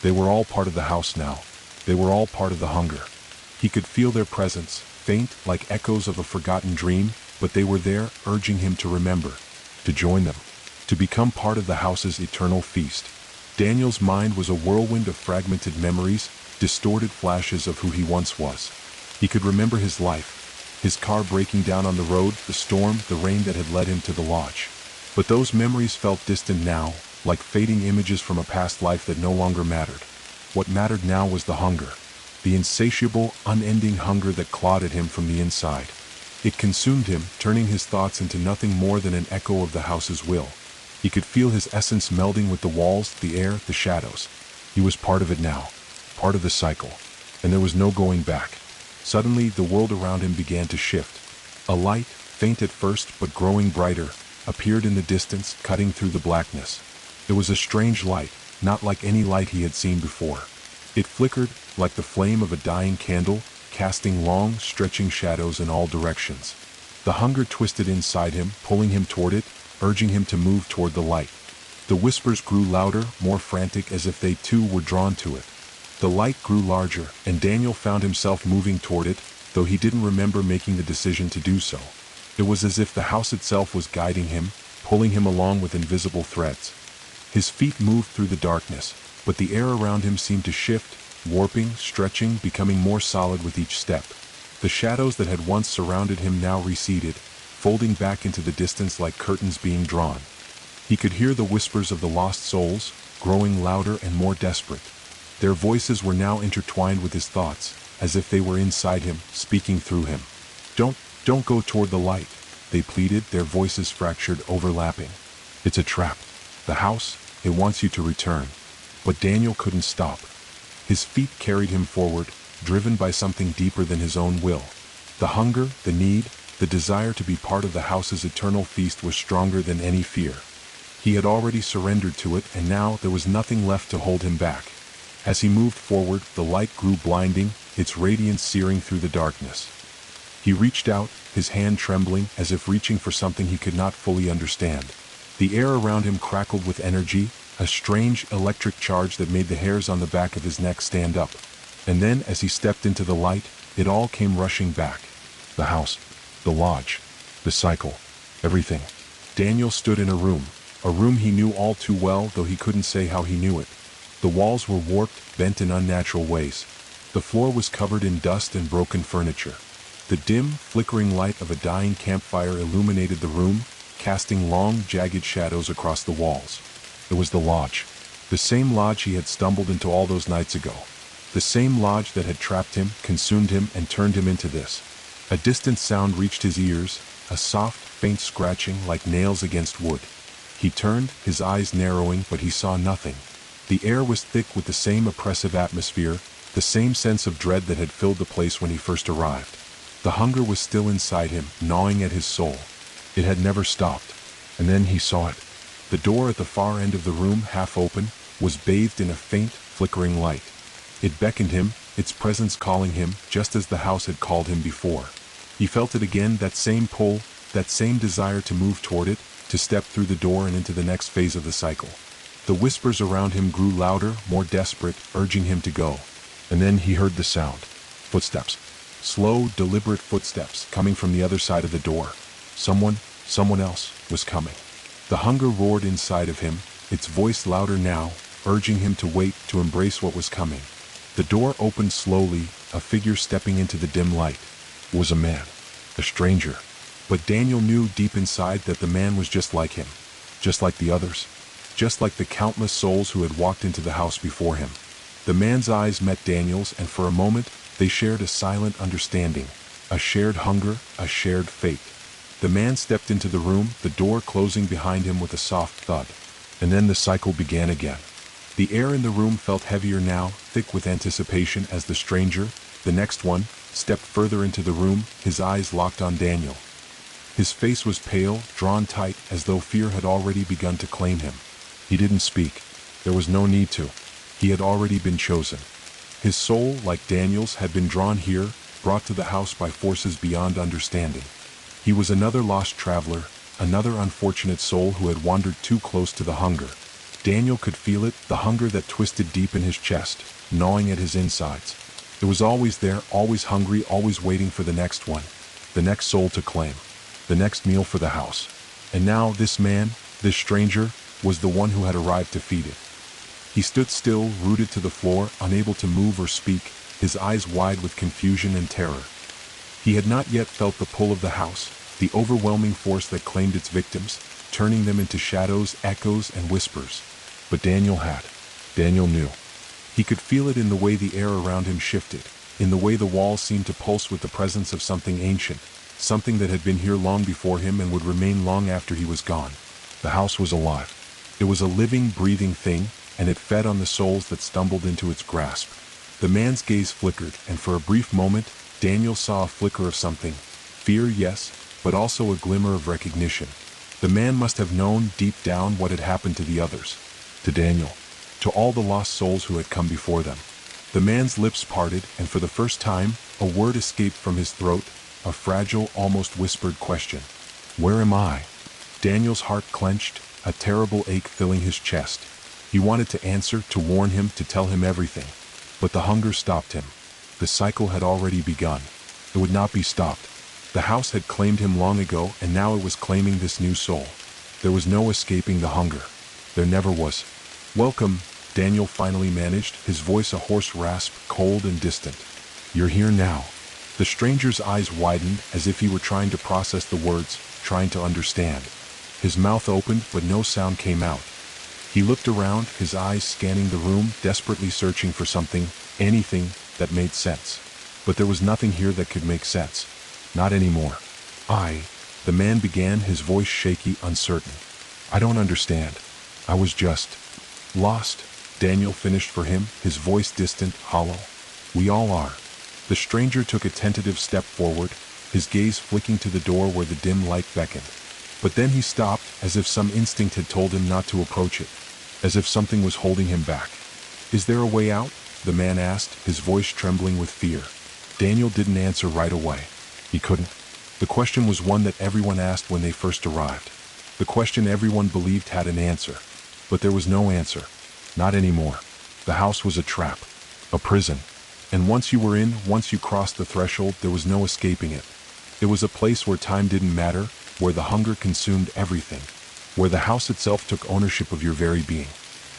They were all part of the house now. They were all part of the hunger. He could feel their presence, faint like echoes of a forgotten dream, but they were there, urging him to remember, to join them, to become part of the house's eternal feast. Daniel's mind was a whirlwind of fragmented memories, distorted flashes of who he once was. He could remember his life, His car breaking down on the road, the storm, the rain that had led him to the lodge. But those memories felt distant now, like fading images from a past life that no longer mattered. What mattered now was the hunger. The insatiable, unending hunger that clawed at him from the inside. It consumed him, turning his thoughts into nothing more than an echo of the house's will. He could feel his essence melding with the walls, the air, the shadows. He was part of it now, part of the cycle, and there was no going back. Suddenly, the world around him began to shift. A light, faint at first but growing brighter, appeared in the distance, cutting through the blackness. It was a strange light, not like any light he had seen before. It flickered, like the flame of a dying candle, casting long, stretching shadows in all directions. The hunger twisted inside him, pulling him toward it, urging him to move toward the light. The whispers grew louder, more frantic, as if they too were drawn to it. The light grew larger, and Daniel found himself moving toward it, though he didn't remember making the decision to do so. It was as if the house itself was guiding him, pulling him along with invisible threads. His feet moved through the darkness, but the air around him seemed to shift, warping, stretching, becoming more solid with each step. The shadows that had once surrounded him now receded, folding back into the distance like curtains being drawn. He could hear the whispers of the lost souls, growing louder and more desperate. Their voices were now intertwined with his thoughts, as if they were inside him, speaking through him. Don't go toward the light, they pleaded, their voices fractured, overlapping. It's a trap. The house, it wants you to return. But Daniel couldn't stop. His feet carried him forward, driven by something deeper than his own will. The hunger, the need, the desire to be part of the house's eternal feast was stronger than any fear. He had already surrendered to it, and now there was nothing left to hold him back. As he moved forward, the light grew blinding, its radiance searing through the darkness. He reached out, his hand trembling, as if reaching for something he could not fully understand. The air around him crackled with energy, a strange electric charge that made the hairs on the back of his neck stand up. And then, as he stepped into the light, it all came rushing back. The house, the lodge, the cycle, everything. Daniel stood in a room he knew all too well, though he couldn't say how he knew it. The walls were warped, bent in unnatural ways. The floor was covered in dust and broken furniture. The dim, flickering light of a dying campfire illuminated the room, casting long, jagged shadows across the walls. It was the lodge. The same lodge he had stumbled into all those nights ago. The same lodge that had trapped him, consumed him, and turned him into this. A distant sound reached his ears, a soft, faint scratching like nails against wood. He turned, his eyes narrowing, but he saw nothing. The air was thick with the same oppressive atmosphere, the same sense of dread that had filled the place when he first arrived. The hunger was still inside him, gnawing at his soul. It had never stopped. And then he saw it. The door at the far end of the room, half open, was bathed in a faint, flickering light. It beckoned him, its presence calling him, just as the house had called him before. He felt it again, that same pull, that same desire to move toward it, to step through the door and into the next phase of the cycle. The whispers around him grew louder, more desperate, urging him to go. And then he heard the sound. Footsteps. Slow, deliberate footsteps, coming from the other side of the door. Someone else, was coming. The hunger roared inside of him, its voice louder now, urging him to wait, to embrace what was coming. The door opened slowly, a figure stepping into the dim light. It was a man. A stranger. But Daniel knew deep inside that the man was just like him. Just like the others. Just like the countless souls who had walked into the house before him. The man's eyes met Daniel's, and for a moment, they shared a silent understanding. A shared hunger, a shared fate. The man stepped into the room, the door closing behind him with a soft thud. And then the cycle began again. The air in the room felt heavier now, thick with anticipation as the stranger, the next one, stepped further into the room, his eyes locked on Daniel. His face was pale, drawn tight, as though fear had already begun to claim him. He didn't speak. There was no need to. He had already been chosen. His soul, like Daniel's, had been drawn here, brought to the house by forces beyond understanding. He was another lost traveler, another unfortunate soul who had wandered too close to the hunger. Daniel could feel it, the hunger that twisted deep in his chest, gnawing at his insides. It was always there, always hungry, always waiting for the next one, the next soul to claim, the next meal for the house. And now this man, this stranger, was the one who had arrived to feed it. He stood still, rooted to the floor, unable to move or speak, his eyes wide with confusion and terror. He had not yet felt the pull of the house, the overwhelming force that claimed its victims, turning them into shadows, echoes, and whispers. But Daniel had. Daniel knew. He could feel it in the way the air around him shifted, in the way the walls seemed to pulse with the presence of something ancient, something that had been here long before him and would remain long after he was gone. The house was alive. It was a living, breathing thing, and it fed on the souls that stumbled into its grasp. The man's gaze flickered, and for a brief moment, Daniel saw a flicker of something. Fear, yes, but also a glimmer of recognition. The man must have known deep down what had happened to the others. To Daniel. To all the lost souls who had come before them. The man's lips parted, and for the first time, a word escaped from his throat, a fragile, almost whispered question. Where am I? Daniel's heart clenched, a terrible ache filling his chest. He wanted to answer, to warn him, to tell him everything. But the hunger stopped him. The cycle had already begun. It would not be stopped. The house had claimed him long ago, and now it was claiming this new soul. There was no escaping the hunger. There never was. Welcome, Daniel finally managed, his voice a hoarse rasp, cold and distant. You're here now. The stranger's eyes widened, as if he were trying to process the words, trying to understand. His mouth opened, but no sound came out. He looked around, his eyes scanning the room, desperately searching for something, anything, that made sense. But there was nothing here that could make sense. Not anymore. The man began, his voice shaky, uncertain. I don't understand. I was just lost, Daniel finished for him, his voice distant, hollow. We all are. The stranger took a tentative step forward, his gaze flicking to the door where the dim light beckoned. But then he stopped, as if some instinct had told him not to approach it, as if something was holding him back. Is there a way out? The man asked, his voice trembling with fear. Daniel didn't answer right away. He couldn't. The question was one that everyone asked when they first arrived. The question everyone believed had an answer. But there was no answer. Not anymore. The house was a trap. A prison. And once you were in, once you crossed the threshold, there was no escaping it. It was a place where time didn't matter, where the hunger consumed everything, where the house itself took ownership of your very being.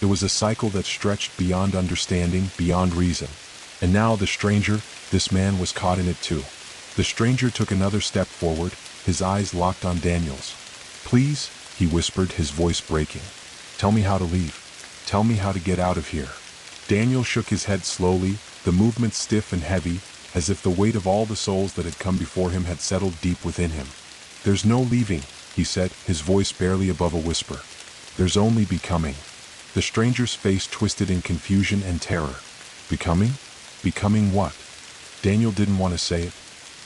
It was a cycle that stretched beyond understanding, beyond reason. And now the stranger, this man, was caught in it too. The stranger took another step forward, his eyes locked on Daniel's. Please, he whispered, his voice breaking. Tell me how to leave. Tell me how to get out of here. Daniel shook his head slowly, the movement stiff and heavy, as if the weight of all the souls that had come before him had settled deep within him. There's no leaving, he said, his voice barely above a whisper. There's only becoming. The stranger's face twisted in confusion and terror. Becoming? Becoming what? Daniel didn't want to say it.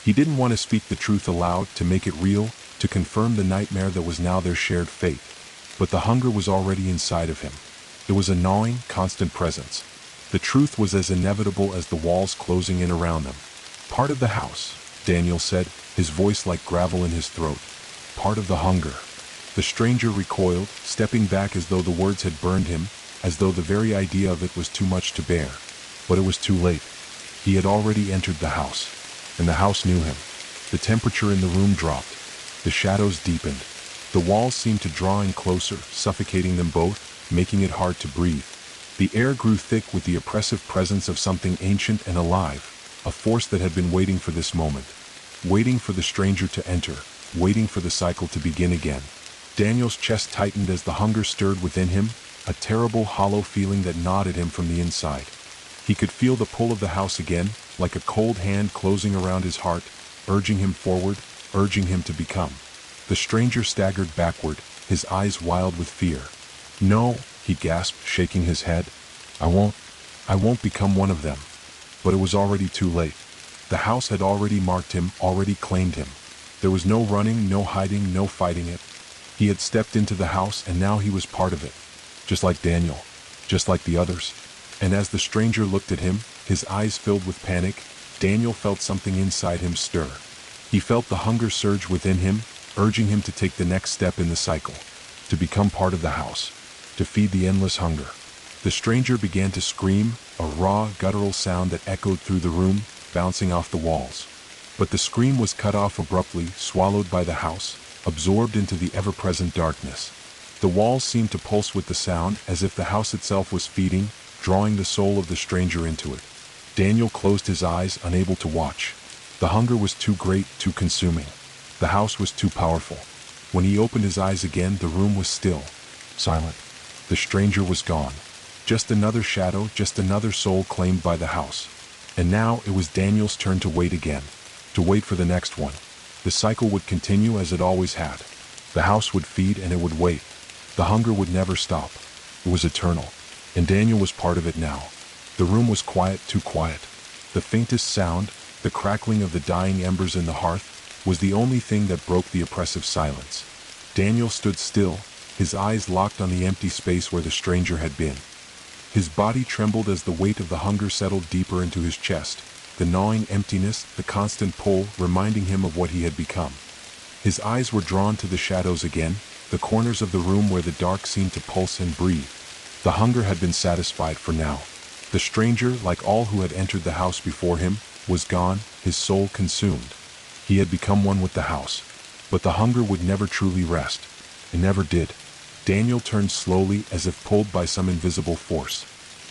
He didn't want to speak the truth aloud, to make it real, to confirm the nightmare that was now their shared fate. But the hunger was already inside of him. It was a gnawing, constant presence. The truth was as inevitable as the walls closing in around them. Part of the house, Daniel said, his voice like gravel in his throat. Part of the hunger. The stranger recoiled, stepping back as though the words had burned him, as though the very idea of it was too much to bear. But it was too late. He had already entered the house. And the house knew him. The temperature in the room dropped. The shadows deepened. The walls seemed to draw in closer, suffocating them both, making it hard to breathe. The air grew thick with the oppressive presence of something ancient and alive, a force that had been waiting for this moment. Waiting for the stranger to enter, waiting for the cycle to begin again. Daniel's chest tightened as the hunger stirred within him, a terrible hollow feeling that gnawed at him from the inside. He could feel the pull of the house again, like a cold hand closing around his heart, urging him forward, urging him to become. The stranger staggered backward, his eyes wild with fear. No, he gasped, shaking his head. I won't become one of them. But it was already too late. The house had already marked him, already claimed him. There was no running, no hiding, no fighting it. He had stepped into the house, and now he was part of it. Just like Daniel. Just like the others. And as the stranger looked at him, his eyes filled with panic, Daniel felt something inside him stir. He felt the hunger surge within him, urging him to take the next step in the cycle. To become part of the house. To feed the endless hunger. The stranger began to scream, a raw, guttural sound that echoed through the room, bouncing off the walls. But the scream was cut off abruptly, swallowed by the house, absorbed into the ever-present darkness. The walls seemed to pulse with the sound, as if the house itself was feeding, drawing the soul of the stranger into it. Daniel closed his eyes, unable to watch. The hunger was too great, too consuming. The house was too powerful. When he opened his eyes again, the room was still, silent. The stranger was gone. Just another shadow, just another soul claimed by the house. And now it was Daniel's turn to wait again. To wait for the next one. The cycle would continue as it always had. The house would feed and it would wait. The hunger would never stop. It was eternal. And Daniel was part of it now. The room was quiet, too quiet. The faintest sound, the crackling of the dying embers in the hearth, was the only thing that broke the oppressive silence. Daniel stood still, his eyes locked on the empty space where the stranger had been. His body trembled as the weight of the hunger settled deeper into his chest, the gnawing emptiness, the constant pull, reminding him of what he had become. His eyes were drawn to the shadows again, the corners of the room where the dark seemed to pulse and breathe. The hunger had been satisfied for now. The stranger, like all who had entered the house before him, was gone, his soul consumed. He had become one with the house. But the hunger would never truly rest. It never did. Daniel turned slowly as if pulled by some invisible force.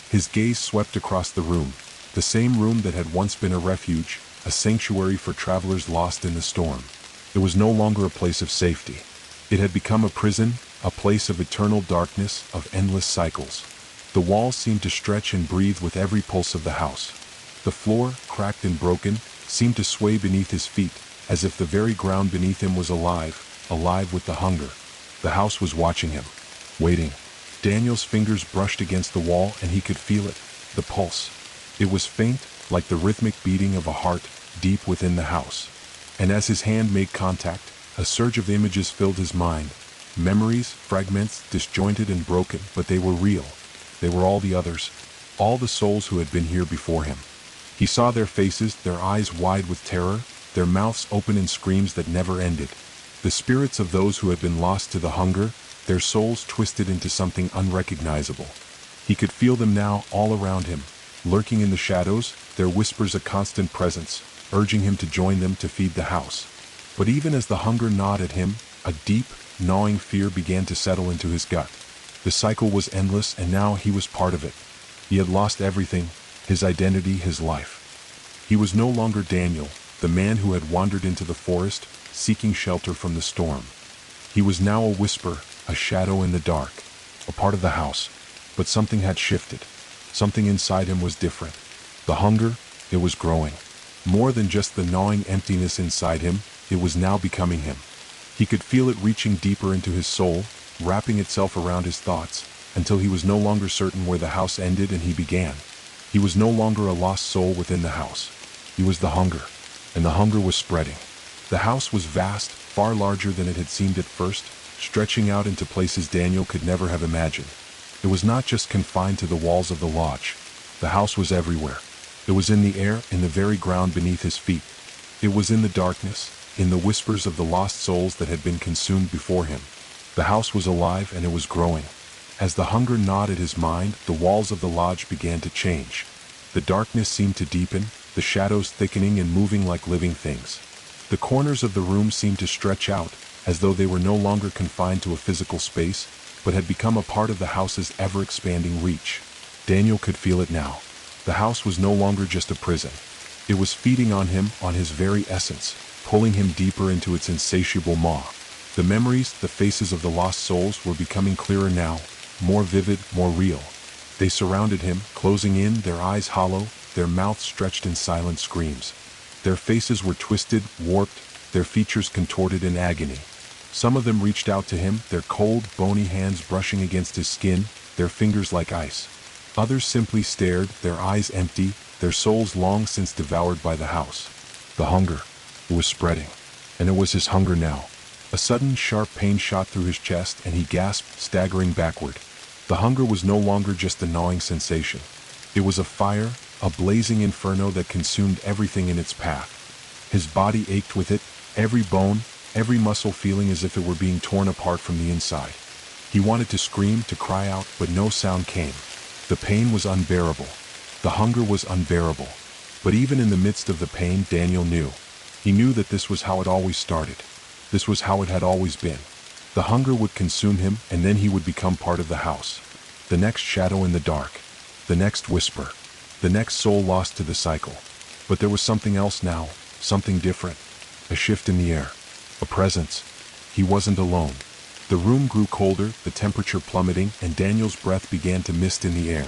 His gaze swept across the room, the same room that had once been a refuge, a sanctuary for travelers lost in the storm. It was no longer a place of safety. It had become a prison, a place of eternal darkness, of endless cycles. The walls seemed to stretch and breathe with every pulse of the house. The floor, cracked and broken, seemed to sway beneath his feet, as if the very ground beneath him was alive, alive with the hunger. The house was watching him, waiting. Daniel's fingers brushed against the wall and he could feel it, the pulse. It was faint, like the rhythmic beating of a heart, deep within the house. And as his hand made contact, a surge of images filled his mind. Memories, fragments, disjointed and broken, but they were real. They were all the others, all the souls who had been here before him. He saw their faces, their eyes wide with terror, their mouths open in screams that never ended. The spirits of those who had been lost to the hunger, their souls twisted into something unrecognizable. He could feel them now all around him, lurking in the shadows, their whispers a constant presence, urging him to join them to feed the house. But even as the hunger gnawed at him, a deep, gnawing fear began to settle into his gut. The cycle was endless and now he was part of it. He had lost everything, his identity, his life. He was no longer Daniel, the man who had wandered into the forest, seeking shelter from the storm. He was now a whisper, a shadow in the dark, a part of the house. But something had shifted. Something inside him was different. The hunger, it was growing. More than just the gnawing emptiness inside him, it was now becoming him. He could feel it reaching deeper into his soul, wrapping itself around his thoughts, until he was no longer certain where the house ended and he began. He was no longer a lost soul within the house. He was the hunger, and the hunger was spreading. The house was vast, far larger than it had seemed at first, stretching out into places Daniel could never have imagined. It was not just confined to the walls of the lodge. The house was everywhere. It was in the air, in the very ground beneath his feet. It was in the darkness, in the whispers of the lost souls that had been consumed before him. The house was alive and it was growing. As the hunger gnawed at his mind, the walls of the lodge began to change. The darkness seemed to deepen, the shadows thickening and moving like living things. The corners of the room seemed to stretch out, as though they were no longer confined to a physical space, but had become a part of the house's ever-expanding reach. Daniel could feel it now. The house was no longer just a prison. It was feeding on him, on his very essence, pulling him deeper into its insatiable maw. The memories, the faces of the lost souls were becoming clearer now, more vivid, more real. They surrounded him, closing in, their eyes hollow, their mouths stretched in silent screams. Their faces were twisted, warped, their features contorted in agony. Some of them reached out to him, their cold, bony hands brushing against his skin, their fingers like ice. Others simply stared, their eyes empty, their souls long since devoured by the house. The hunger, it was spreading. And it was his hunger now. A sudden, sharp pain shot through his chest and he gasped, staggering backward. The hunger was no longer just a gnawing sensation. It was a fire, a blazing inferno that consumed everything in its path. His body ached with it, every bone, every muscle feeling as if it were being torn apart from the inside. He wanted to scream, to cry out, but no sound came. The pain was unbearable. The hunger was unbearable. But even in the midst of the pain, Daniel knew. He knew that this was how it always started. This was how it had always been. The hunger would consume him, and then he would become part of the house. The next shadow in the dark. The next whisper. The next soul lost to the cycle. But there was something else now. something different. A shift in the air. A presence. He wasn't alone. The room grew colder, the temperature plummeting, and Daniel's breath began to mist in the air.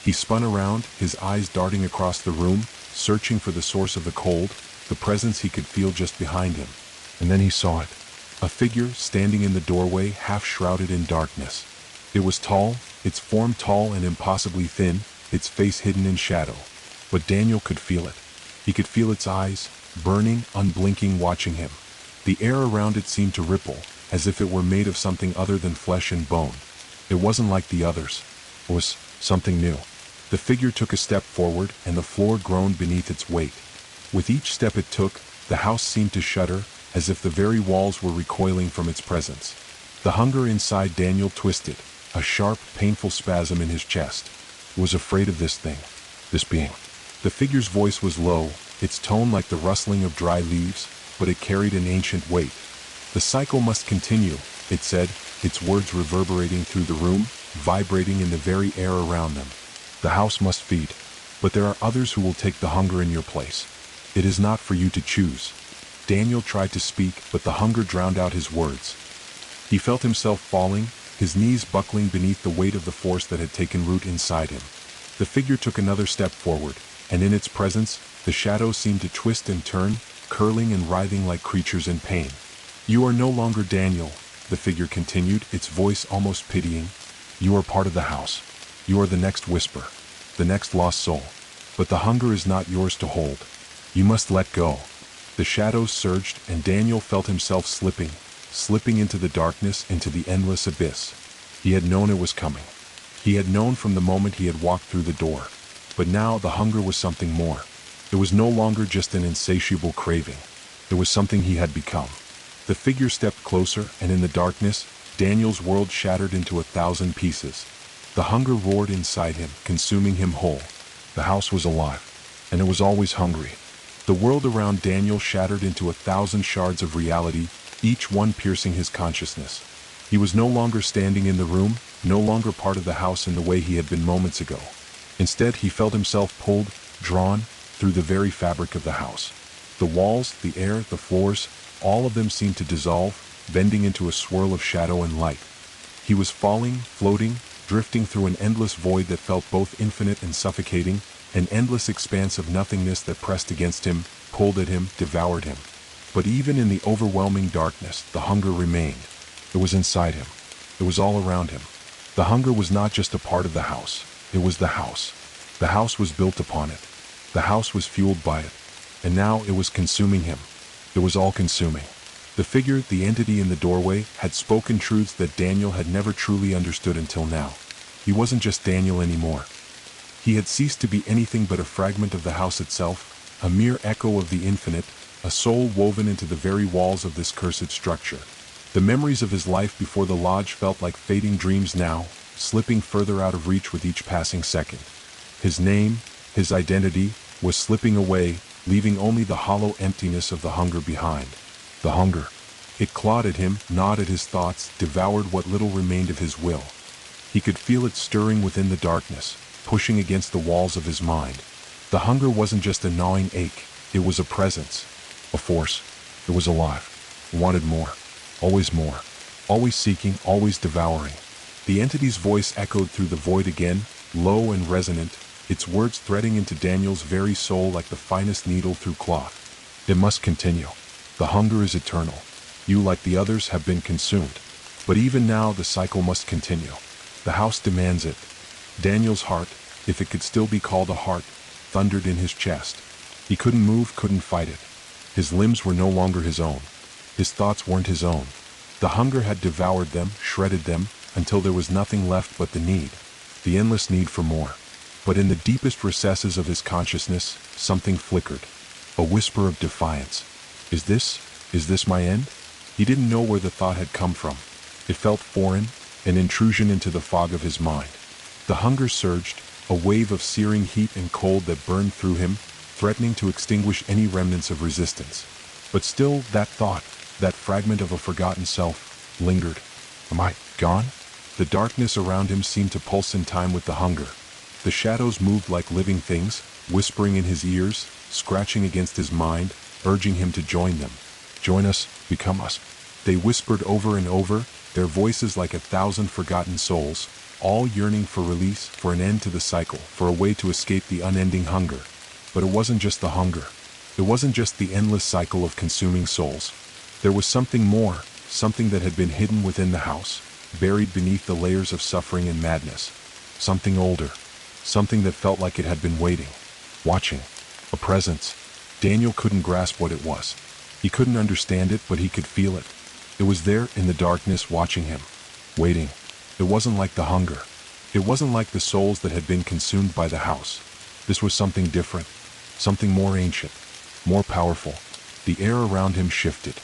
He spun around, his eyes darting across the room, searching for the source of the cold, the presence he could feel just behind him. And then he saw it. A figure standing in the doorway, half shrouded in darkness. It was tall, its form tall and impossibly thin, its face hidden in shadow. But Daniel could feel it. He could feel its eyes, burning, unblinking, watching him. The air around it seemed to ripple, as if it were made of something other than flesh and bone. It wasn't like the others. It was something new. The figure took a step forward, and the floor groaned beneath its weight. With each step it took, the house seemed to shudder, as if the very walls were recoiling from its presence. The hunger inside Daniel twisted, a sharp, painful spasm in his chest. He was afraid of this thing, this being. The figure's voice was low, its tone like the rustling of dry leaves, but it carried an ancient weight. The cycle must continue, it said, its words reverberating through the room, vibrating in the very air around them. The house must feed, but there are others who will take the hunger in your place. It is not for you to choose. Daniel tried to speak, but the hunger drowned out his words. He felt himself falling, his knees buckling beneath the weight of the force that had taken root inside him. The figure took another step forward, and in its presence, the shadows seemed to twist and turn, curling and writhing like creatures in pain. You are no longer Daniel, the figure continued, its voice almost pitying. You are part of the house. You are the next whisper, the next lost soul. But the hunger is not yours to hold. You must let go. The shadows surged, and Daniel felt himself slipping into the darkness, into the endless abyss. He had known it was coming. He had known from the moment he had walked through the door. But now the hunger was something more. It was no longer just an insatiable craving. It was something he had become. The figure stepped closer, and in the darkness, Daniel's world shattered into 1,000 pieces. The hunger roared inside him, consuming him whole. The house was alive, and it was always hungry. The world around Daniel shattered into 1,000 shards of reality, each one piercing his consciousness. He was no longer standing in the room, no longer part of the house in the way he had been moments ago. Instead, he felt himself pulled, drawn, through the very fabric of the house. The walls, the air, the floors, all of them seemed to dissolve, bending into a swirl of shadow and light. He was falling, floating, drifting through an endless void that felt both infinite and suffocating, an endless expanse of nothingness that pressed against him, pulled at him, devoured him. But even in the overwhelming darkness, the hunger remained. It was inside him. It was all around him. The hunger was not just a part of the house. It was the house. The house was built upon it. The house was fueled by it. And now it was consuming him. It was all-consuming. The figure, the entity in the doorway, had spoken truths that Daniel had never truly understood until now. He wasn't just Daniel anymore. He had ceased to be anything but a fragment of the house itself, a mere echo of the infinite, a soul woven into the very walls of this cursed structure. The memories of his life before the lodge felt like fading dreams now, slipping further out of reach with each passing second. His name, his identity, was slipping away, leaving only the hollow emptiness of the hunger behind. The hunger. It clawed at him, gnawed at his thoughts, devoured what little remained of his will. He could feel it stirring within the darkness, pushing against the walls of his mind. The hunger wasn't just a gnawing ache, it was a presence, a force. It was alive. It wanted more, always seeking, always devouring. The entity's voice echoed through the void again, low and resonant, its words threading into Daniel's very soul like the finest needle through cloth. It must continue. The hunger is eternal. You, like the others, have been consumed. But even now the cycle must continue. The house demands it. Daniel's heart, if it could still be called a heart, thundered in his chest. He couldn't move, couldn't fight it. His limbs were no longer his own. His thoughts weren't his own. The hunger had devoured them, shredded them, until there was nothing left but the need. The endless need for more. But in the deepest recesses of his consciousness, something flickered. A whisper of defiance. Is this my end? He didn't know where the thought had come from. It felt foreign, an intrusion into the fog of his mind. The hunger surged, a wave of searing heat and cold that burned through him, threatening to extinguish any remnants of resistance. But still, that thought, that fragment of a forgotten self, lingered. Am I gone? The darkness around him seemed to pulse in time with the hunger. The shadows moved like living things, whispering in his ears, scratching against his mind, urging him to join them. Join us, become us. They whispered over and over, their voices like 1,000 forgotten souls, all yearning for release, for an end to the cycle, for a way to escape the unending hunger. But it wasn't just the hunger. It wasn't just the endless cycle of consuming souls. There was something more, something that had been hidden within the house, buried beneath the layers of suffering and madness. Something older, something that felt like it had been waiting, watching. A presence. Daniel couldn't grasp what it was. He couldn't understand it, but he could feel it. It was there in the darkness, watching him, waiting. It wasn't like the hunger. It wasn't like the souls that had been consumed by the house. This was something different, something more ancient, more powerful. The air around him shifted.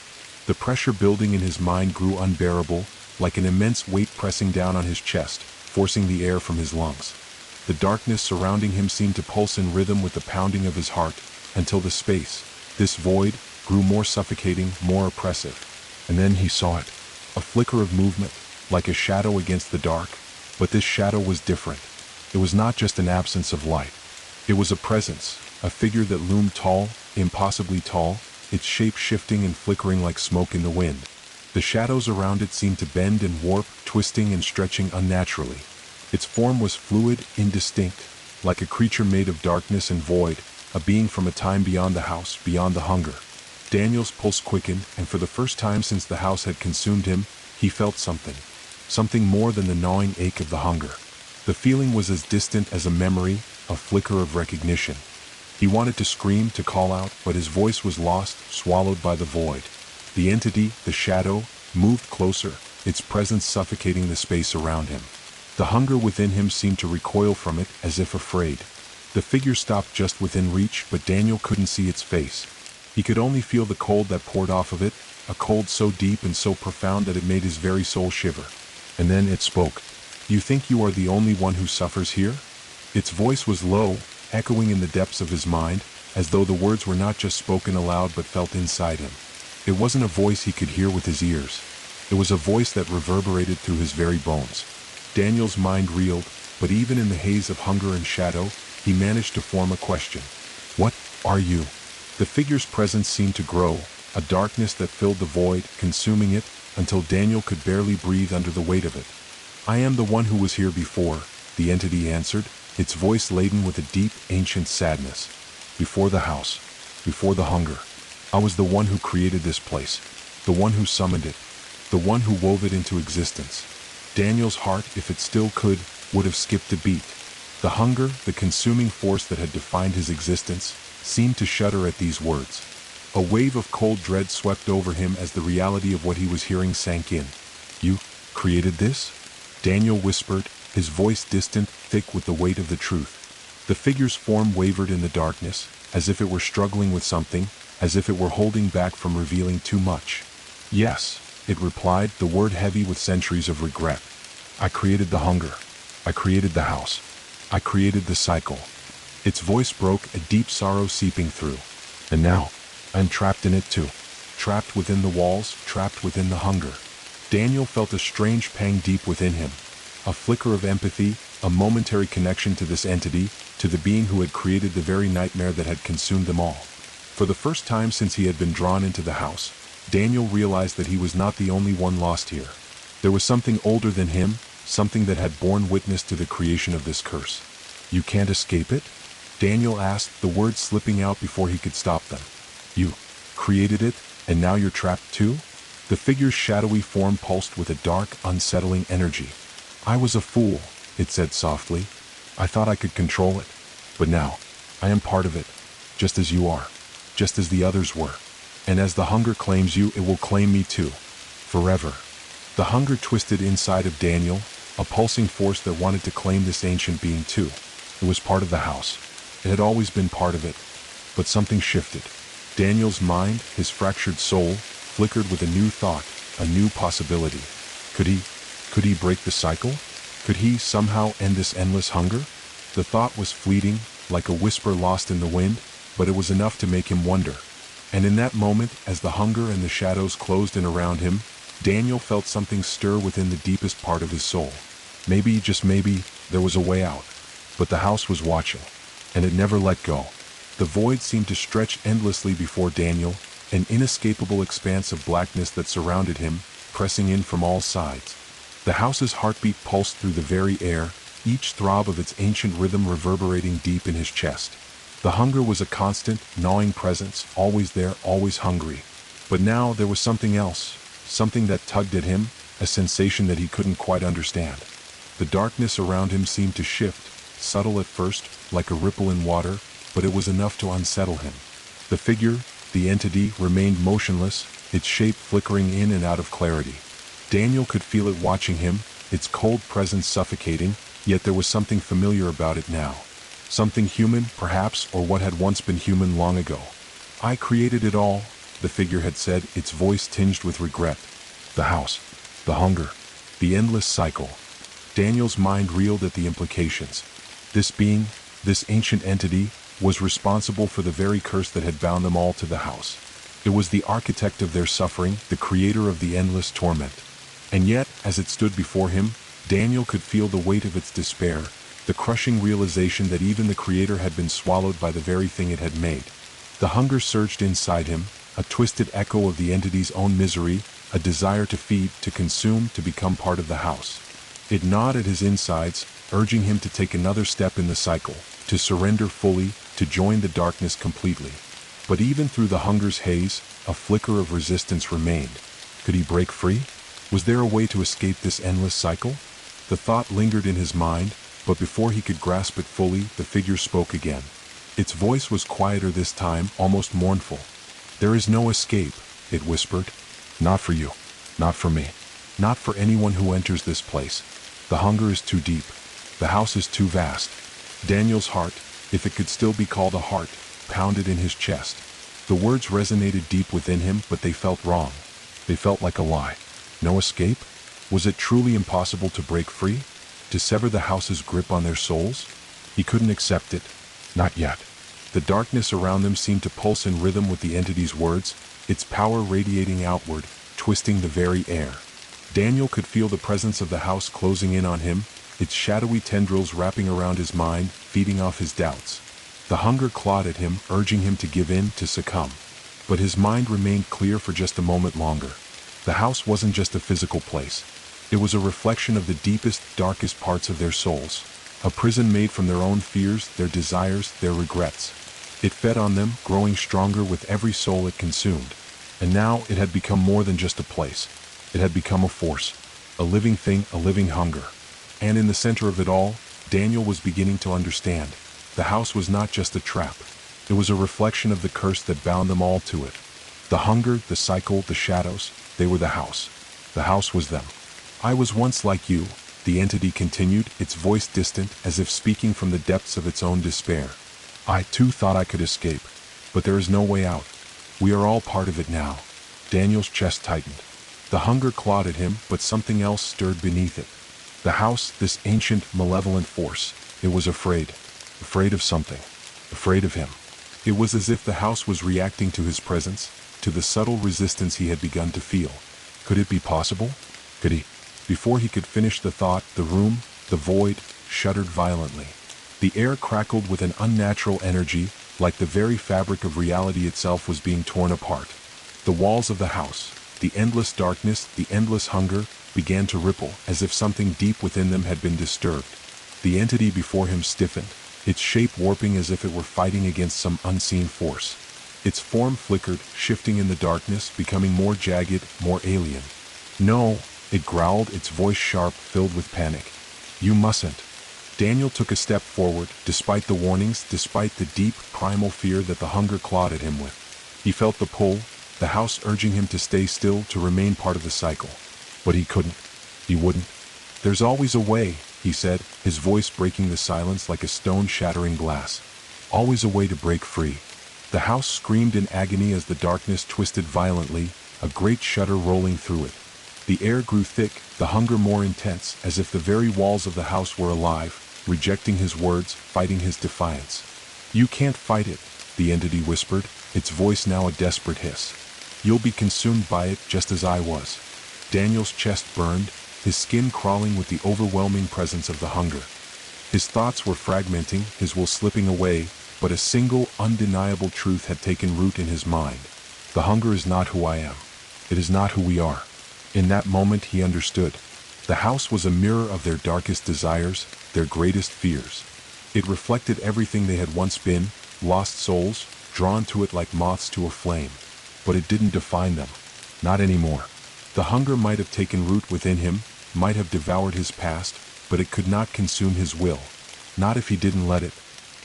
The pressure building in his mind grew unbearable, like an immense weight pressing down on his chest, forcing the air from his lungs. The darkness surrounding him seemed to pulse in rhythm with the pounding of his heart, until the space, this void, grew more suffocating, more oppressive. And then he saw it. A flicker of movement, like a shadow against the dark. But this shadow was different. It was not just an absence of light. It was a presence, a figure that loomed tall, impossibly tall, its shape shifting and flickering like smoke in the wind. The shadows around it seemed to bend and warp, twisting and stretching unnaturally. Its form was fluid, indistinct, like a creature made of darkness and void, a being from a time beyond the house, beyond the hunger. Daniel's pulse quickened, and for the first time since the house had consumed him, he felt something. Something more than the gnawing ache of the hunger. The feeling was as distant as a memory, a flicker of recognition. He wanted to scream, to call out, but his voice was lost, swallowed by the void. The entity, the shadow, moved closer, its presence suffocating the space around him. The hunger within him seemed to recoil from it, as if afraid. The figure stopped just within reach, but Daniel couldn't see its face. He could only feel the cold that poured off of it, a cold so deep and so profound that it made his very soul shiver. And then it spoke. "You think you are the only one who suffers here?" Its voice was low, echoing in the depths of his mind, as though the words were not just spoken aloud but felt inside him. It wasn't a voice he could hear with his ears. It was a voice that reverberated through his very bones. Daniel's mind reeled, but even in the haze of hunger and shadow, he managed to form a question. "What are you?" The figure's presence seemed to grow, a darkness that filled the void, consuming it, until Daniel could barely breathe under the weight of it. "I am the one who was here before," the entity answered, its voice laden with a deep, ancient sadness. "Before the house, before the hunger. I was the one who created this place, the one who summoned it, the one who wove it into existence." Daniel's heart, if it still could, would have skipped a beat. The hunger, the consuming force that had defined his existence, seemed to shudder at these words. A wave of cold dread swept over him as the reality of what he was hearing sank in. "You created this?" Daniel whispered, his voice distant, thick with the weight of the truth. The figure's form wavered in the darkness, as if it were struggling with something, as if it were holding back from revealing too much. "Yes," it replied, the word heavy with centuries of regret. "I created the hunger. I created the house. I created the cycle." Its voice broke, a deep sorrow seeping through. "And now, I'm trapped in it too. Trapped within the walls, trapped within the hunger." Daniel felt a strange pang deep within him. A flicker of empathy, a momentary connection to this entity, to the being who had created the very nightmare that had consumed them all. For the first time since he had been drawn into the house, Daniel realized that he was not the only one lost here. There was something older than him, something that had borne witness to the creation of this curse. "You can't escape it?" Daniel asked, the words slipping out before he could stop them. "You created it, and now you're trapped too?" The figure's shadowy form pulsed with a dark, unsettling energy. "I was a fool," it said softly. "I thought I could control it. But now, I am part of it, just as you are, just as the others were. And as the hunger claims you, it will claim me too. Forever." The hunger twisted inside of Daniel, a pulsing force that wanted to claim this ancient being too. It was part of the house. It had always been part of it. But something shifted. Daniel's mind, his fractured soul, flickered with a new thought, a new possibility. Could he break the cycle? Could he somehow end this endless hunger? The thought was fleeting, like a whisper lost in the wind, but it was enough to make him wonder. And in that moment, as the hunger and the shadows closed in around him, Daniel felt something stir within the deepest part of his soul. Maybe, just maybe, there was a way out. But the house was watching, and it never let go. The void seemed to stretch endlessly before Daniel, an inescapable expanse of blackness that surrounded him, pressing in from all sides. The house's heartbeat pulsed through the very air, each throb of its ancient rhythm reverberating deep in his chest. The hunger was a constant, gnawing presence, always there, always hungry. But now there was something else, something that tugged at him, a sensation that he couldn't quite understand. The darkness around him seemed to shift, subtle at first, like a ripple in water, but it was enough to unsettle him. The figure, the entity, remained motionless, its shape flickering in and out of clarity. Daniel could feel it watching him, its cold presence suffocating, yet there was something familiar about it now. Something human, perhaps, or what had once been human long ago. "I created it all," the figure had said, its voice tinged with regret. The house, the hunger, the endless cycle. Daniel's mind reeled at the implications. This being, this ancient entity, was responsible for the very curse that had bound them all to the house. It was the architect of their suffering, the creator of the endless torment. And yet, as it stood before him, Daniel could feel the weight of its despair, the crushing realization that even the creator had been swallowed by the very thing it had made. The hunger surged inside him, a twisted echo of the entity's own misery, a desire to feed, to consume, to become part of the house. It gnawed at his insides, urging him to take another step in the cycle, to surrender fully, to join the darkness completely. But even through the hunger's haze, a flicker of resistance remained. Could he break free? Was there a way to escape this endless cycle? The thought lingered in his mind, but before he could grasp it fully, the figure spoke again. Its voice was quieter this time, almost mournful. "There is no escape," it whispered. "Not for you. Not for me. Not for anyone who enters this place. The hunger is too deep. The house is too vast." Daniel's heart, if it could still be called a heart, pounded in his chest. The words resonated deep within him, but they felt wrong. They felt like a lie. No escape? Was it truly impossible to break free? To sever the house's grip on their souls? He couldn't accept it. Not yet. The darkness around them seemed to pulse in rhythm with the entity's words, its power radiating outward, twisting the very air. Daniel could feel the presence of the house closing in on him, its shadowy tendrils wrapping around his mind, feeding off his doubts. The hunger clawed at him, urging him to give in, to succumb. But his mind remained clear for just a moment longer. The house wasn't just a physical place. It was a reflection of the deepest, darkest parts of their souls. A prison made from their own fears, their desires, their regrets. It fed on them, growing stronger with every soul it consumed. And now it had become more than just a place. It had become a force, a living thing, a living hunger. And in the center of it all, Daniel was beginning to understand. The house was not just a trap. It was a reflection of the curse that bound them all to it. The hunger, the cycle, the shadows, they were the house. The house was them. "I was once like you," the entity continued, its voice distant, as if speaking from the depths of its own despair. "I too thought I could escape, but there is no way out. We are all part of it now." Daniel's chest tightened. The hunger clawed at him, but something else stirred beneath it. The house, this ancient, malevolent force, it was afraid. Afraid of something. Afraid of him. It was as if the house was reacting to his presence, to the subtle resistance he had begun to feel. Could it be possible? Could he? Before he could finish the thought, the room, the void, shuddered violently. The air crackled with an unnatural energy, like the very fabric of reality itself was being torn apart. The walls of the house, the endless darkness, the endless hunger, began to ripple, as if something deep within them had been disturbed. The entity before him stiffened, its shape warping as if it were fighting against some unseen force. Its form flickered, shifting in the darkness, becoming more jagged, more alien. "No," it growled, its voice sharp, filled with panic. "You mustn't." Daniel took a step forward, despite the warnings, despite the deep, primal fear that the hunger clawed at him with. He felt the pull, the house urging him to stay still, to remain part of the cycle. But he couldn't. He wouldn't. "There's always a way," he said, his voice breaking the silence like a stone shattering glass. "Always a way to break free." The house screamed in agony as the darkness twisted violently, a great shudder rolling through it. The air grew thick, the hunger more intense, as if the very walls of the house were alive, rejecting his words, fighting his defiance. "You can't fight it," the entity whispered, its voice now a desperate hiss. "You'll be consumed by it, just as I was." Daniel's chest burned, his skin crawling with the overwhelming presence of the hunger. His thoughts were fragmenting, his will slipping away, but a single, undeniable truth had taken root in his mind. The hunger is not who I am. It is not who we are. In that moment he understood. The house was a mirror of their darkest desires, their greatest fears. It reflected everything they had once been, lost souls, drawn to it like moths to a flame. But it didn't define them. Not anymore. The hunger might have taken root within him, might have devoured his past, but it could not consume his will. Not if he didn't let it.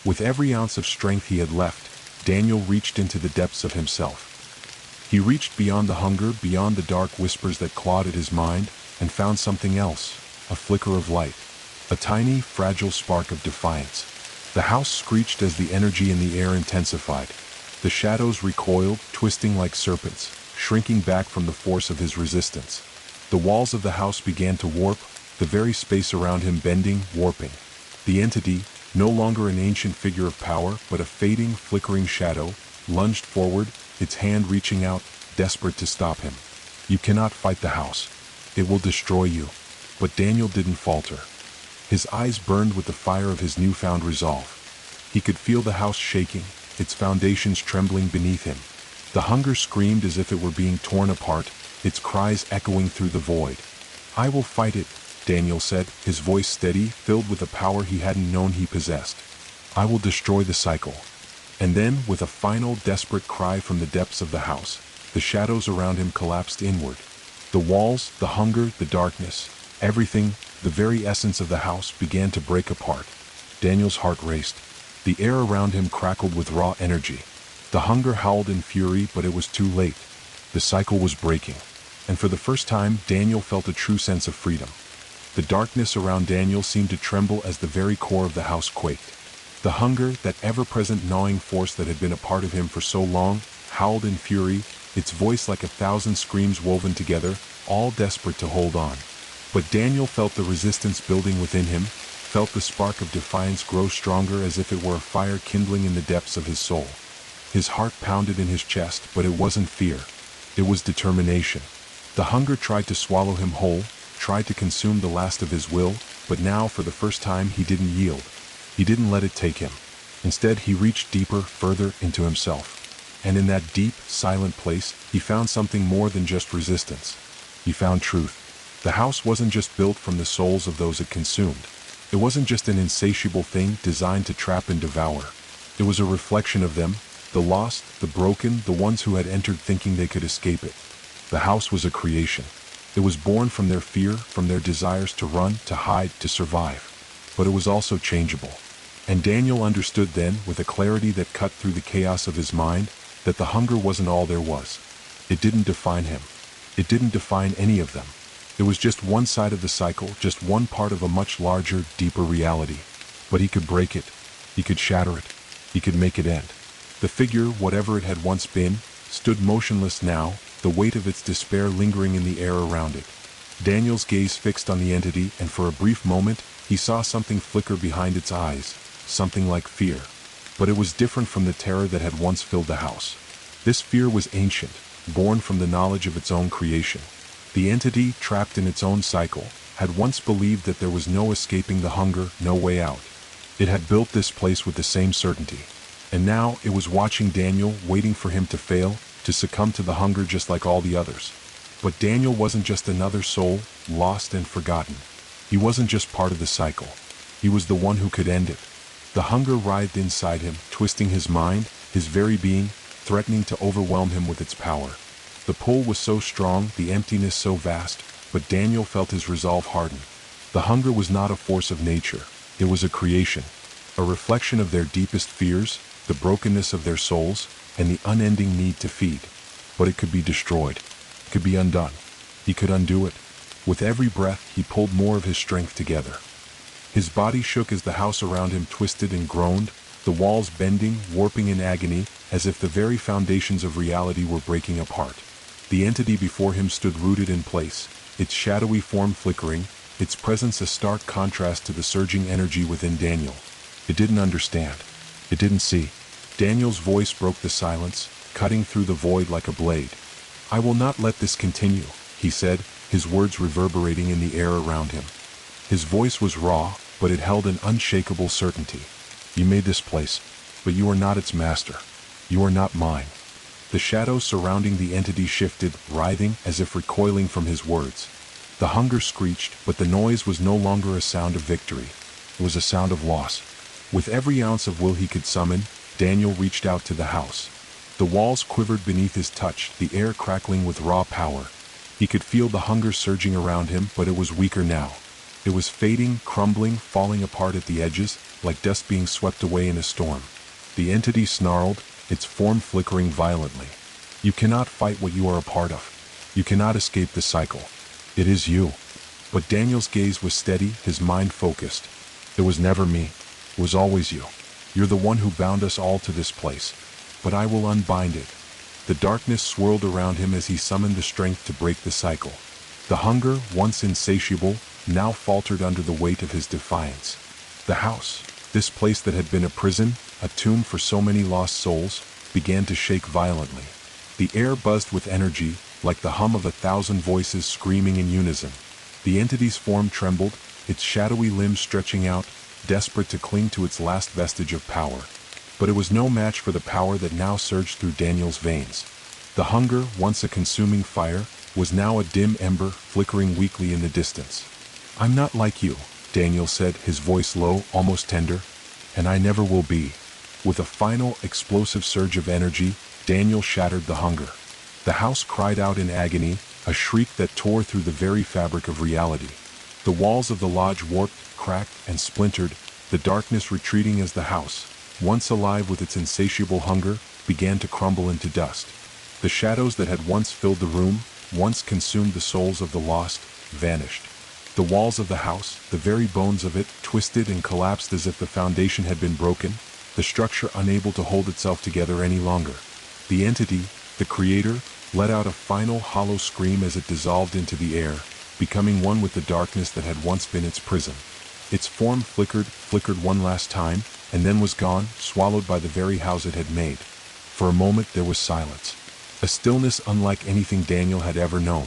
With every ounce of strength he had left, Daniel reached into the depths of himself. He reached beyond the hunger, beyond the dark whispers that clawed at his mind, and found something else, a flicker of light. A tiny, fragile spark of defiance. The house screeched as the energy in the air intensified. The shadows recoiled, twisting like serpents, shrinking back from the force of his resistance. The walls of the house began to warp, the very space around him bending, warping. The entity, no longer an ancient figure of power, but a fading, flickering shadow, lunged forward, its hand reaching out, desperate to stop him. You cannot fight the house. It will destroy you. But Daniel didn't falter. His eyes burned with the fire of his newfound resolve. He could feel the house shaking, its foundations trembling beneath him. The hunger screamed as if it were being torn apart, its cries echoing through the void. I will fight it, Daniel said, his voice steady, filled with a power he hadn't known he possessed. I will destroy the cycle. And then, with a final desperate cry from the depths of the house, the shadows around him collapsed inward. The walls, the hunger, the darkness, everything, the very essence of the house began to break apart. Daniel's heart raced. The air around him crackled with raw energy. The hunger howled in fury, but it was too late. The cycle was breaking. And for the first time, Daniel felt a true sense of freedom. The darkness around Daniel seemed to tremble as the very core of the house quaked. The hunger, that ever-present gnawing force that had been a part of him for so long, howled in fury, its voice like 1,000 screams woven together, all desperate to hold on. But Daniel felt the resistance building within him, felt the spark of defiance grow stronger as if it were a fire kindling in the depths of his soul. His heart pounded in his chest, but it wasn't fear. It was determination. The hunger tried to swallow him whole, tried to consume the last of his will, but now, for the first time, he didn't yield. He didn't let it take him. Instead, he reached deeper, further into himself. And in that deep, silent place, he found something more than just resistance. He found truth. The house wasn't just built from the souls of those it consumed. It wasn't just an insatiable thing designed to trap and devour. It was a reflection of them, the lost, the broken, the ones who had entered thinking they could escape it. The house was a creation. It was born from their fear, from their desires to run, to hide, to survive. But it was also changeable. And Daniel understood then, with a clarity that cut through the chaos of his mind, that the hunger wasn't all there was. It didn't define him. It didn't define any of them. It was just one side of the cycle, just one part of a much larger, deeper reality. But he could break it. He could shatter it. He could make it end. The figure, whatever it had once been, stood motionless now, the weight of its despair lingering in the air around it. Daniel's gaze fixed on the entity, and for a brief moment, he saw something flicker behind its eyes, something like fear. But it was different from the terror that had once filled the house. This fear was ancient, born from the knowledge of its own creation. The entity, trapped in its own cycle, had once believed that there was no escaping the hunger, no way out. It had built this place with the same certainty. And now it was watching Daniel, waiting for him to fail, to succumb to the hunger just like all the others. But Daniel wasn't just another soul, lost and forgotten. He wasn't just part of the cycle. He was the one who could end it. The hunger writhed inside him, twisting his mind, his very being, threatening to overwhelm him with its power. The pull was so strong, the emptiness so vast, but Daniel felt his resolve harden. The hunger was not a force of nature. It was a creation, a reflection of their deepest fears, the brokenness of their souls, and the unending need to feed. But it could be destroyed. It could be undone. He could undo it. With every breath, he pulled more of his strength together. His body shook as the house around him twisted and groaned, the walls bending, warping in agony, as if the very foundations of reality were breaking apart. The entity before him stood rooted in place, its shadowy form flickering, its presence a stark contrast to the surging energy within Daniel. It didn't understand. It didn't see. Daniel's voice broke the silence, cutting through the void like a blade. I will not let this continue, he said, his words reverberating in the air around him. His voice was raw, but it held an unshakable certainty. You made this place, but you are not its master. You are not mine. The shadows surrounding the entity shifted, writhing as if recoiling from his words. The hunger screeched, but the noise was no longer a sound of victory. It was a sound of loss. With every ounce of will he could summon, Daniel reached out to the house. The walls quivered beneath his touch, the air crackling with raw power. He could feel the hunger surging around him, but it was weaker now. It was fading, crumbling, falling apart at the edges, like dust being swept away in a storm. The entity snarled, its form flickering violently. You cannot fight what you are a part of. You cannot escape the cycle. It is you. But Daniel's gaze was steady, his mind focused. It was never me. It was always you. You're the one who bound us all to this place. But I will unbind it. The darkness swirled around him as he summoned the strength to break the cycle. The hunger, once insatiable, now faltered under the weight of his defiance. The house, this place that had been a prison, a tomb for so many lost souls, began to shake violently. The air buzzed with energy, like the hum of 1,000 voices screaming in unison. The entity's form trembled, its shadowy limbs stretching out, desperate to cling to its last vestige of power. But it was no match for the power that now surged through Daniel's veins. The hunger, once a consuming fire, was now a dim ember flickering weakly in the distance. I'm not like you, Daniel said, his voice low, almost tender. And I never will be. With a final, explosive surge of energy, Daniel shattered the hunger. The house cried out in agony, a shriek that tore through the very fabric of reality. The walls of the lodge warped, cracked, and splintered, the darkness retreating as the house, once alive with its insatiable hunger, began to crumble into dust. The shadows that had once filled the room, once consumed the souls of the lost, vanished. The walls of the house, the very bones of it, twisted and collapsed as if the foundation had been broken, the structure unable to hold itself together any longer. The entity, the creator, let out a final hollow scream as it dissolved into the air, becoming one with the darkness that had once been its prison. Its form flickered one last time, and then was gone, swallowed by the very house it had made. For a moment there was silence. A stillness unlike anything Daniel had ever known.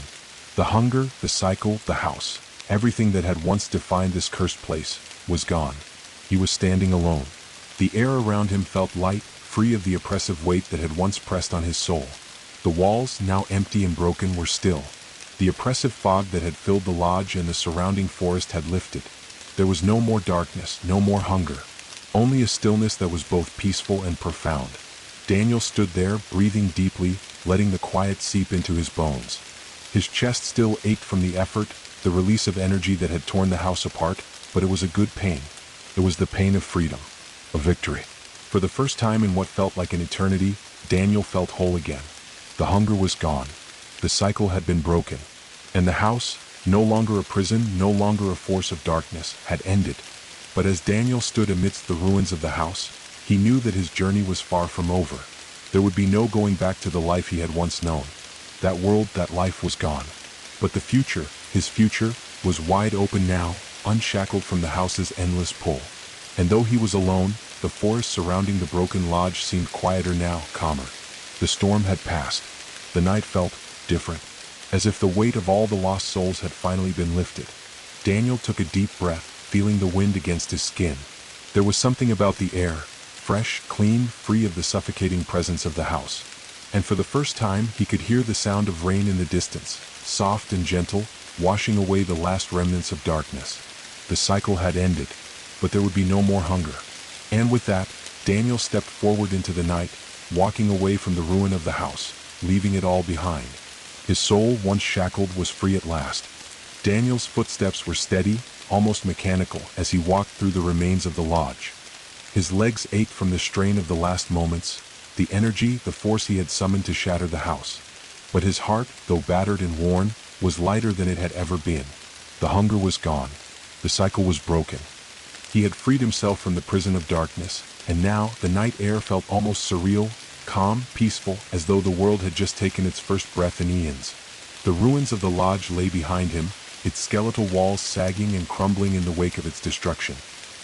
The hunger, the cycle, the house, everything that had once defined this cursed place, was gone. He was standing alone. The air around him felt light, free of the oppressive weight that had once pressed on his soul. The walls, now empty and broken, were still. The oppressive fog that had filled the lodge and the surrounding forest had lifted. There was no more darkness, no more hunger. Only a stillness that was both peaceful and profound. Daniel stood there, breathing deeply, letting the quiet seep into his bones. His chest still ached from the effort, the release of energy that had torn the house apart, but it was a good pain. It was the pain of freedom, of victory. For the first time in what felt like an eternity, Daniel felt whole again. The hunger was gone. The cycle had been broken. And the house, no longer a prison, no longer a force of darkness, had ended. But as Daniel stood amidst the ruins of the house, he knew that his journey was far from over. There would be no going back to the life he had once known. That world, that life was gone. But the future, his future, was wide open now, unshackled from the house's endless pull. And though he was alone, the forest surrounding the broken lodge seemed quieter now, calmer. The storm had passed. The night felt different, as if the weight of all the lost souls had finally been lifted. Daniel took a deep breath, feeling the wind against his skin. There was something about the air, fresh, clean, free of the suffocating presence of the house. And for the first time, he could hear the sound of rain in the distance, soft and gentle, washing away the last remnants of darkness. The cycle had ended, but there would be no more hunger. And with that, Daniel stepped forward into the night, walking away from the ruin of the house, leaving it all behind. His soul, once shackled, was free at last. Daniel's footsteps were steady, almost mechanical, as he walked through the remains of the lodge. His legs ached from the strain of the last moments, the energy, the force he had summoned to shatter the house. But his heart, though battered and worn, was lighter than it had ever been. The hunger was gone. The cycle was broken. He had freed himself from the prison of darkness, and now the night air felt almost surreal, calm, peaceful, as though the world had just taken its first breath in eons. The ruins of the lodge lay behind him, its skeletal walls sagging and crumbling in the wake of its destruction.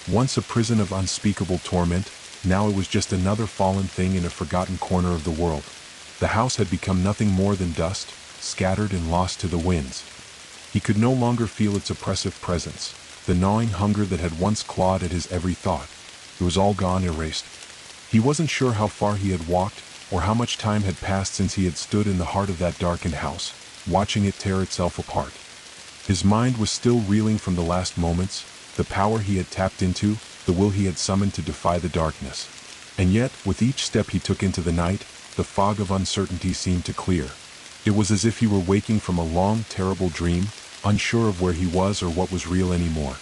Once a prison of unspeakable torment, now it was just another fallen thing in a forgotten corner of the world. The house had become nothing more than dust, scattered and lost to the winds. He could no longer feel its oppressive presence, the gnawing hunger that had once clawed at his every thought. It was all gone, erased. He wasn't sure how far he had walked, or how much time had passed since he had stood in the heart of that darkened house, watching it tear itself apart. His mind was still reeling from the last moments, the power he had tapped into, the will he had summoned to defy the darkness. And yet, with each step he took into the night, the fog of uncertainty seemed to clear. It was as if he were waking from a long, terrible dream, unsure of where he was or what was real anymore.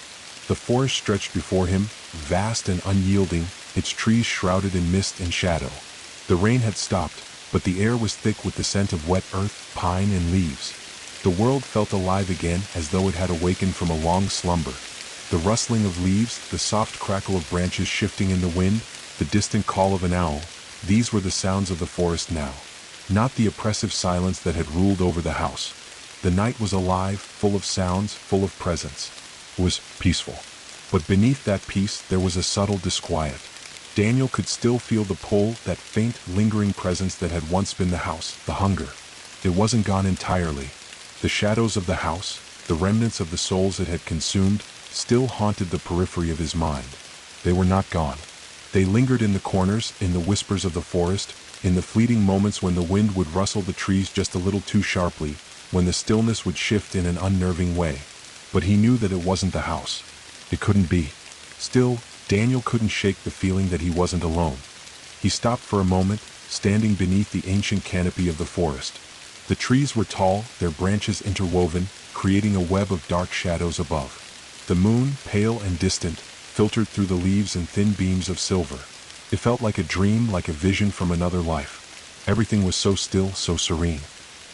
The forest stretched before him, vast and unyielding, its trees shrouded in mist and shadow. The rain had stopped, but the air was thick with the scent of wet earth, pine, and leaves. The world felt alive again, as though it had awakened from a long slumber. The rustling of leaves, the soft crackle of branches shifting in the wind, the distant call of an owl, these were the sounds of the forest now. Not the oppressive silence that had ruled over the house. The night was alive, full of sounds, full of presence. It was peaceful. But beneath that peace there was a subtle disquiet. Daniel could still feel the pull, that faint, lingering presence that had once been the house, the hunger. It wasn't gone entirely. The shadows of the house, the remnants of the souls it had consumed, still haunted the periphery of his mind. They were not gone. They lingered in the corners, in the whispers of the forest, in the fleeting moments when the wind would rustle the trees just a little too sharply, when the stillness would shift in an unnerving way. But he knew that it wasn't the house. It couldn't be. Still, Daniel couldn't shake the feeling that he wasn't alone. He stopped for a moment, standing beneath the ancient canopy of the forest. The trees were tall, their branches interwoven, creating a web of dark shadows above. The moon, pale and distant, filtered through the leaves in thin beams of silver. It felt like a dream, like a vision from another life. Everything was so still, so serene.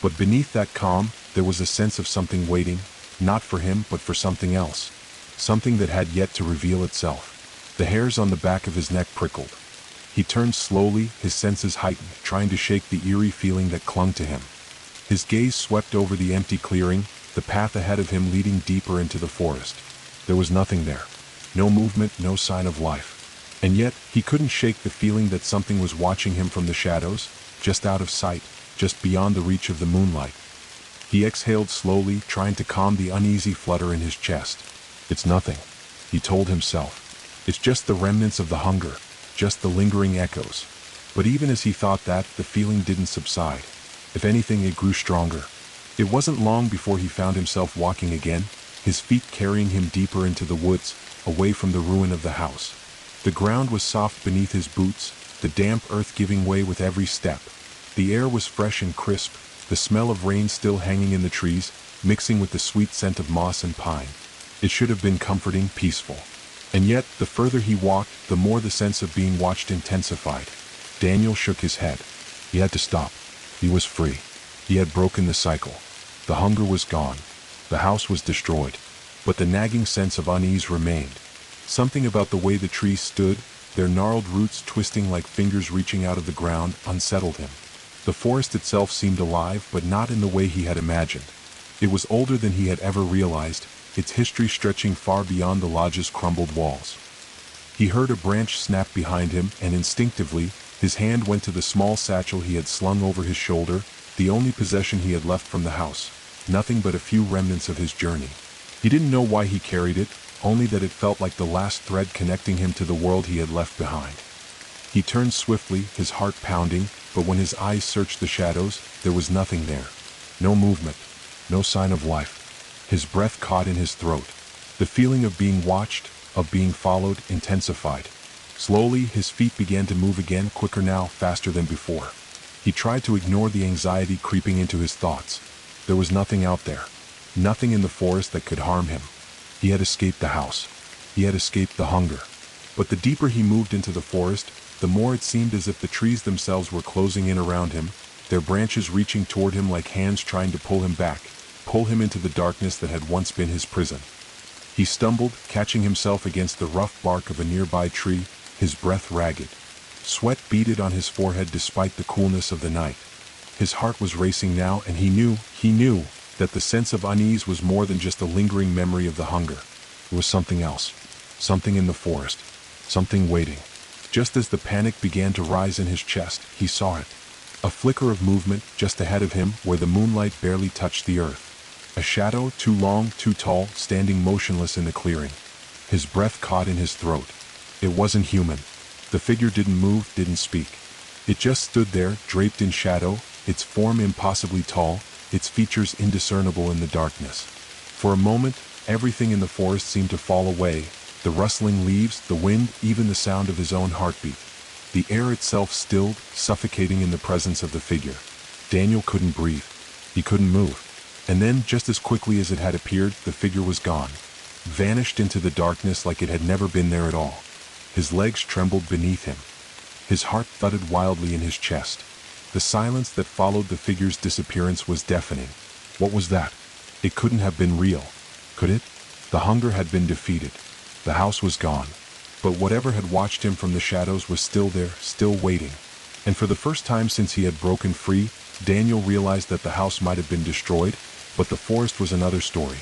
But beneath that calm, there was a sense of something waiting, not for him, but for something else. Something that had yet to reveal itself. The hairs on the back of his neck prickled. He turned slowly, his senses heightened, trying to shake the eerie feeling that clung to him. His gaze swept over the empty clearing, the path ahead of him leading deeper into the forest. There was nothing there. No movement, no sign of life. And yet, he couldn't shake the feeling that something was watching him from the shadows, just out of sight, just beyond the reach of the moonlight. He exhaled slowly, trying to calm the uneasy flutter in his chest. It's nothing, he told himself. It's just the remnants of the hunger, just the lingering echoes. But even as he thought that, the feeling didn't subside. If anything, it grew stronger. It wasn't long before he found himself walking again, his feet carrying him deeper into the woods, away from the ruin of the house. The ground was soft beneath his boots, the damp earth giving way with every step. The air was fresh and crisp, the smell of rain still hanging in the trees, mixing with the sweet scent of moss and pine. It should have been comforting, peaceful. And yet, the further he walked, the more the sense of being watched intensified. Daniel shook his head. He had to stop. He was free. He had broken the cycle. The hunger was gone. The house was destroyed. But the nagging sense of unease remained. Something about the way the trees stood, their gnarled roots twisting like fingers reaching out of the ground, unsettled him. The forest itself seemed alive, but not in the way he had imagined. It was older than he had ever realized, its history stretching far beyond the lodge's crumbled walls. He heard a branch snap behind him, and instinctively, his hand went to the small satchel he had slung over his shoulder, the only possession he had left from the house, nothing but a few remnants of his journey. He didn't know why he carried it, only that it felt like the last thread connecting him to the world he had left behind. He turned swiftly, his heart pounding, but when his eyes searched the shadows, there was nothing there. No movement, no sign of life. His breath caught in his throat. The feeling of being watched, of being followed, intensified. Slowly, his feet began to move again, quicker now, faster than before. He tried to ignore the anxiety creeping into his thoughts. There was nothing out there. Nothing in the forest that could harm him. He had escaped the house. He had escaped the hunger. But the deeper he moved into the forest, the more it seemed as if the trees themselves were closing in around him, their branches reaching toward him like hands trying to pull him back, pull him into the darkness that had once been his prison. He stumbled, catching himself against the rough bark of a nearby tree, his breath ragged. Sweat beaded on his forehead despite the coolness of the night. His heart was racing now, and he knew that the sense of unease was more than just a lingering memory of the hunger. It was something else. Something in the forest. Something waiting. Just as the panic began to rise in his chest, he saw it. A flicker of movement just ahead of him where the moonlight barely touched the earth. A shadow, too long, too tall, standing motionless in the clearing. His breath caught in his throat. It wasn't human. The figure didn't move, didn't speak. It just stood there, draped in shadow, its form impossibly tall, its features indiscernible in the darkness. For a moment, everything in the forest seemed to fall away, the rustling leaves, the wind, even the sound of his own heartbeat. The air itself stilled, suffocating in the presence of the figure. Daniel couldn't breathe. He couldn't move. And then, just as quickly as it had appeared, the figure was gone. Vanished into the darkness like it had never been there at all. His legs trembled beneath him. His heart thudded wildly in his chest. The silence that followed the figure's disappearance was deafening. What was that? It couldn't have been real. Could it? The hunger had been defeated. The house was gone. But whatever had watched him from the shadows was still there, still waiting. And for the first time since he had broken free, Daniel realized that the house might have been destroyed, but the forest was another story.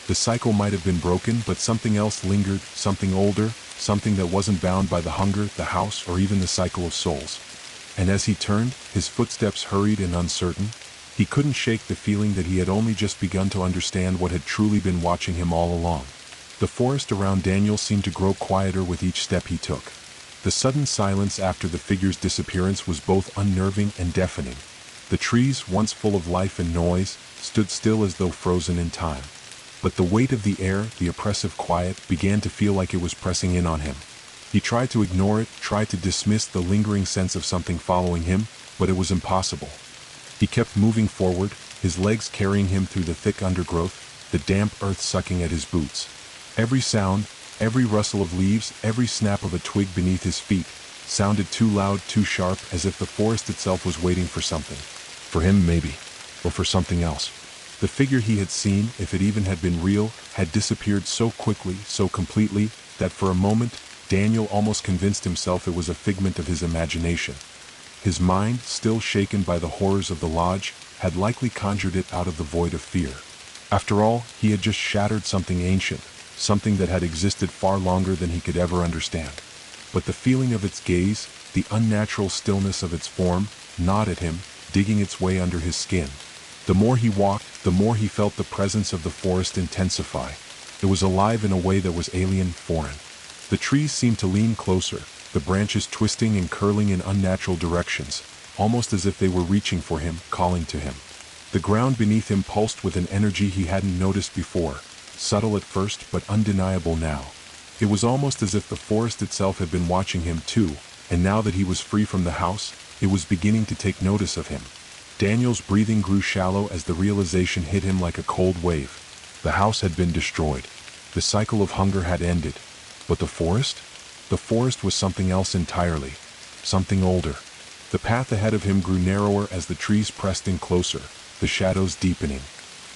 The cycle might have been broken, but something else lingered, something older, something that wasn't bound by the hunger, the house, or even the cycle of souls. And as he turned, his footsteps hurried and uncertain. He couldn't shake the feeling that he had only just begun to understand what had truly been watching him all along. The forest around Daniel seemed to grow quieter with each step he took. The sudden silence after the figure's disappearance was both unnerving and deafening. The trees, once full of life and noise, stood still as though frozen in time. But the weight of the air, the oppressive quiet, began to feel like it was pressing in on him. He tried to ignore it, tried to dismiss the lingering sense of something following him, but it was impossible. He kept moving forward, his legs carrying him through the thick undergrowth, the damp earth sucking at his boots. Every sound, every rustle of leaves, every snap of a twig beneath his feet, sounded too loud, too sharp, as if the forest itself was waiting for something. For him, maybe. Or for something else. The figure he had seen, if it even had been real, had disappeared so quickly, so completely, that for a moment, Daniel almost convinced himself it was a figment of his imagination. His mind, still shaken by the horrors of the lodge, had likely conjured it out of the void of fear. After all, he had just shattered something ancient, something that had existed far longer than he could ever understand. But the feeling of its gaze, the unnatural stillness of its form, gnawed at him, digging its way under his skin. The more he walked, the more he felt the presence of the forest intensify. It was alive in a way that was alien, foreign. The trees seemed to lean closer, the branches twisting and curling in unnatural directions, almost as if they were reaching for him, calling to him. The ground beneath him pulsed with an energy he hadn't noticed before, subtle at first but undeniable now. It was almost as if the forest itself had been watching him too, and now that he was free from the house, it was beginning to take notice of him. Daniel's breathing grew shallow as the realization hit him like a cold wave. The house had been destroyed. The cycle of hunger had ended. But the forest? The forest was something else entirely. Something older. The path ahead of him grew narrower as the trees pressed in closer, the shadows deepening.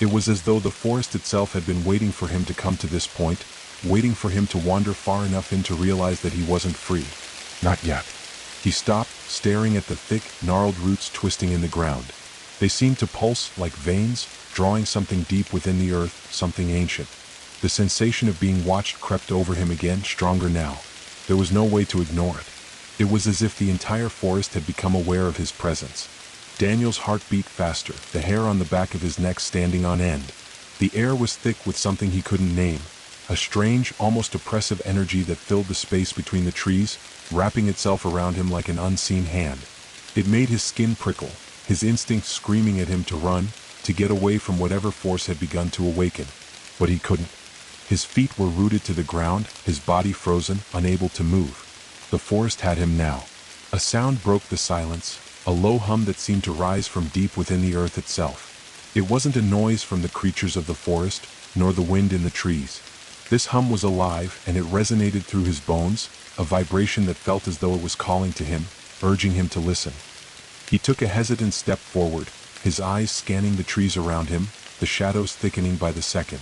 It was as though the forest itself had been waiting for him to come to this point, waiting for him to wander far enough in to realize that he wasn't free. Not yet. He stopped, staring at the thick, gnarled roots twisting in the ground. They seemed to pulse like veins, drawing something deep within the earth, something ancient. The sensation of being watched crept over him again, stronger now. There was no way to ignore it. It was as if the entire forest had become aware of his presence. Daniel's heart beat faster, the hair on the back of his neck standing on end. The air was thick with something he couldn't name, a strange, almost oppressive energy that filled the space between the trees, wrapping itself around him like an unseen hand. It made his skin prickle, his instincts screaming at him to run, to get away from whatever force had begun to awaken. But he couldn't. His feet were rooted to the ground, his body frozen, unable to move. The forest had him now. A sound broke the silence, a low hum that seemed to rise from deep within the earth itself. It wasn't a noise from the creatures of the forest, nor the wind in the trees. This hum was alive, and it resonated through his bones, a vibration that felt as though it was calling to him, urging him to listen. He took a hesitant step forward, his eyes scanning the trees around him, the shadows thickening by the second.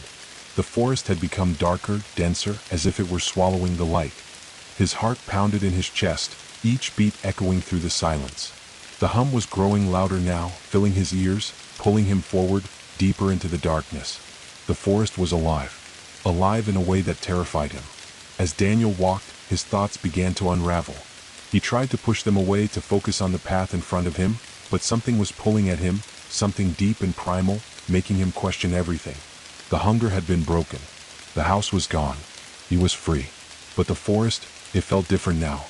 The forest had become darker, denser, as if it were swallowing the light. His heart pounded in his chest, each beat echoing through the silence. The hum was growing louder now, filling his ears, pulling him forward, deeper into the darkness. The forest was alive. Alive in a way that terrified him. As Daniel walked, his thoughts began to unravel. He tried to push them away to focus on the path in front of him, but something was pulling at him, something deep and primal, making him question everything. The hunger had been broken. The house was gone. He was free. But the forest, it felt different now.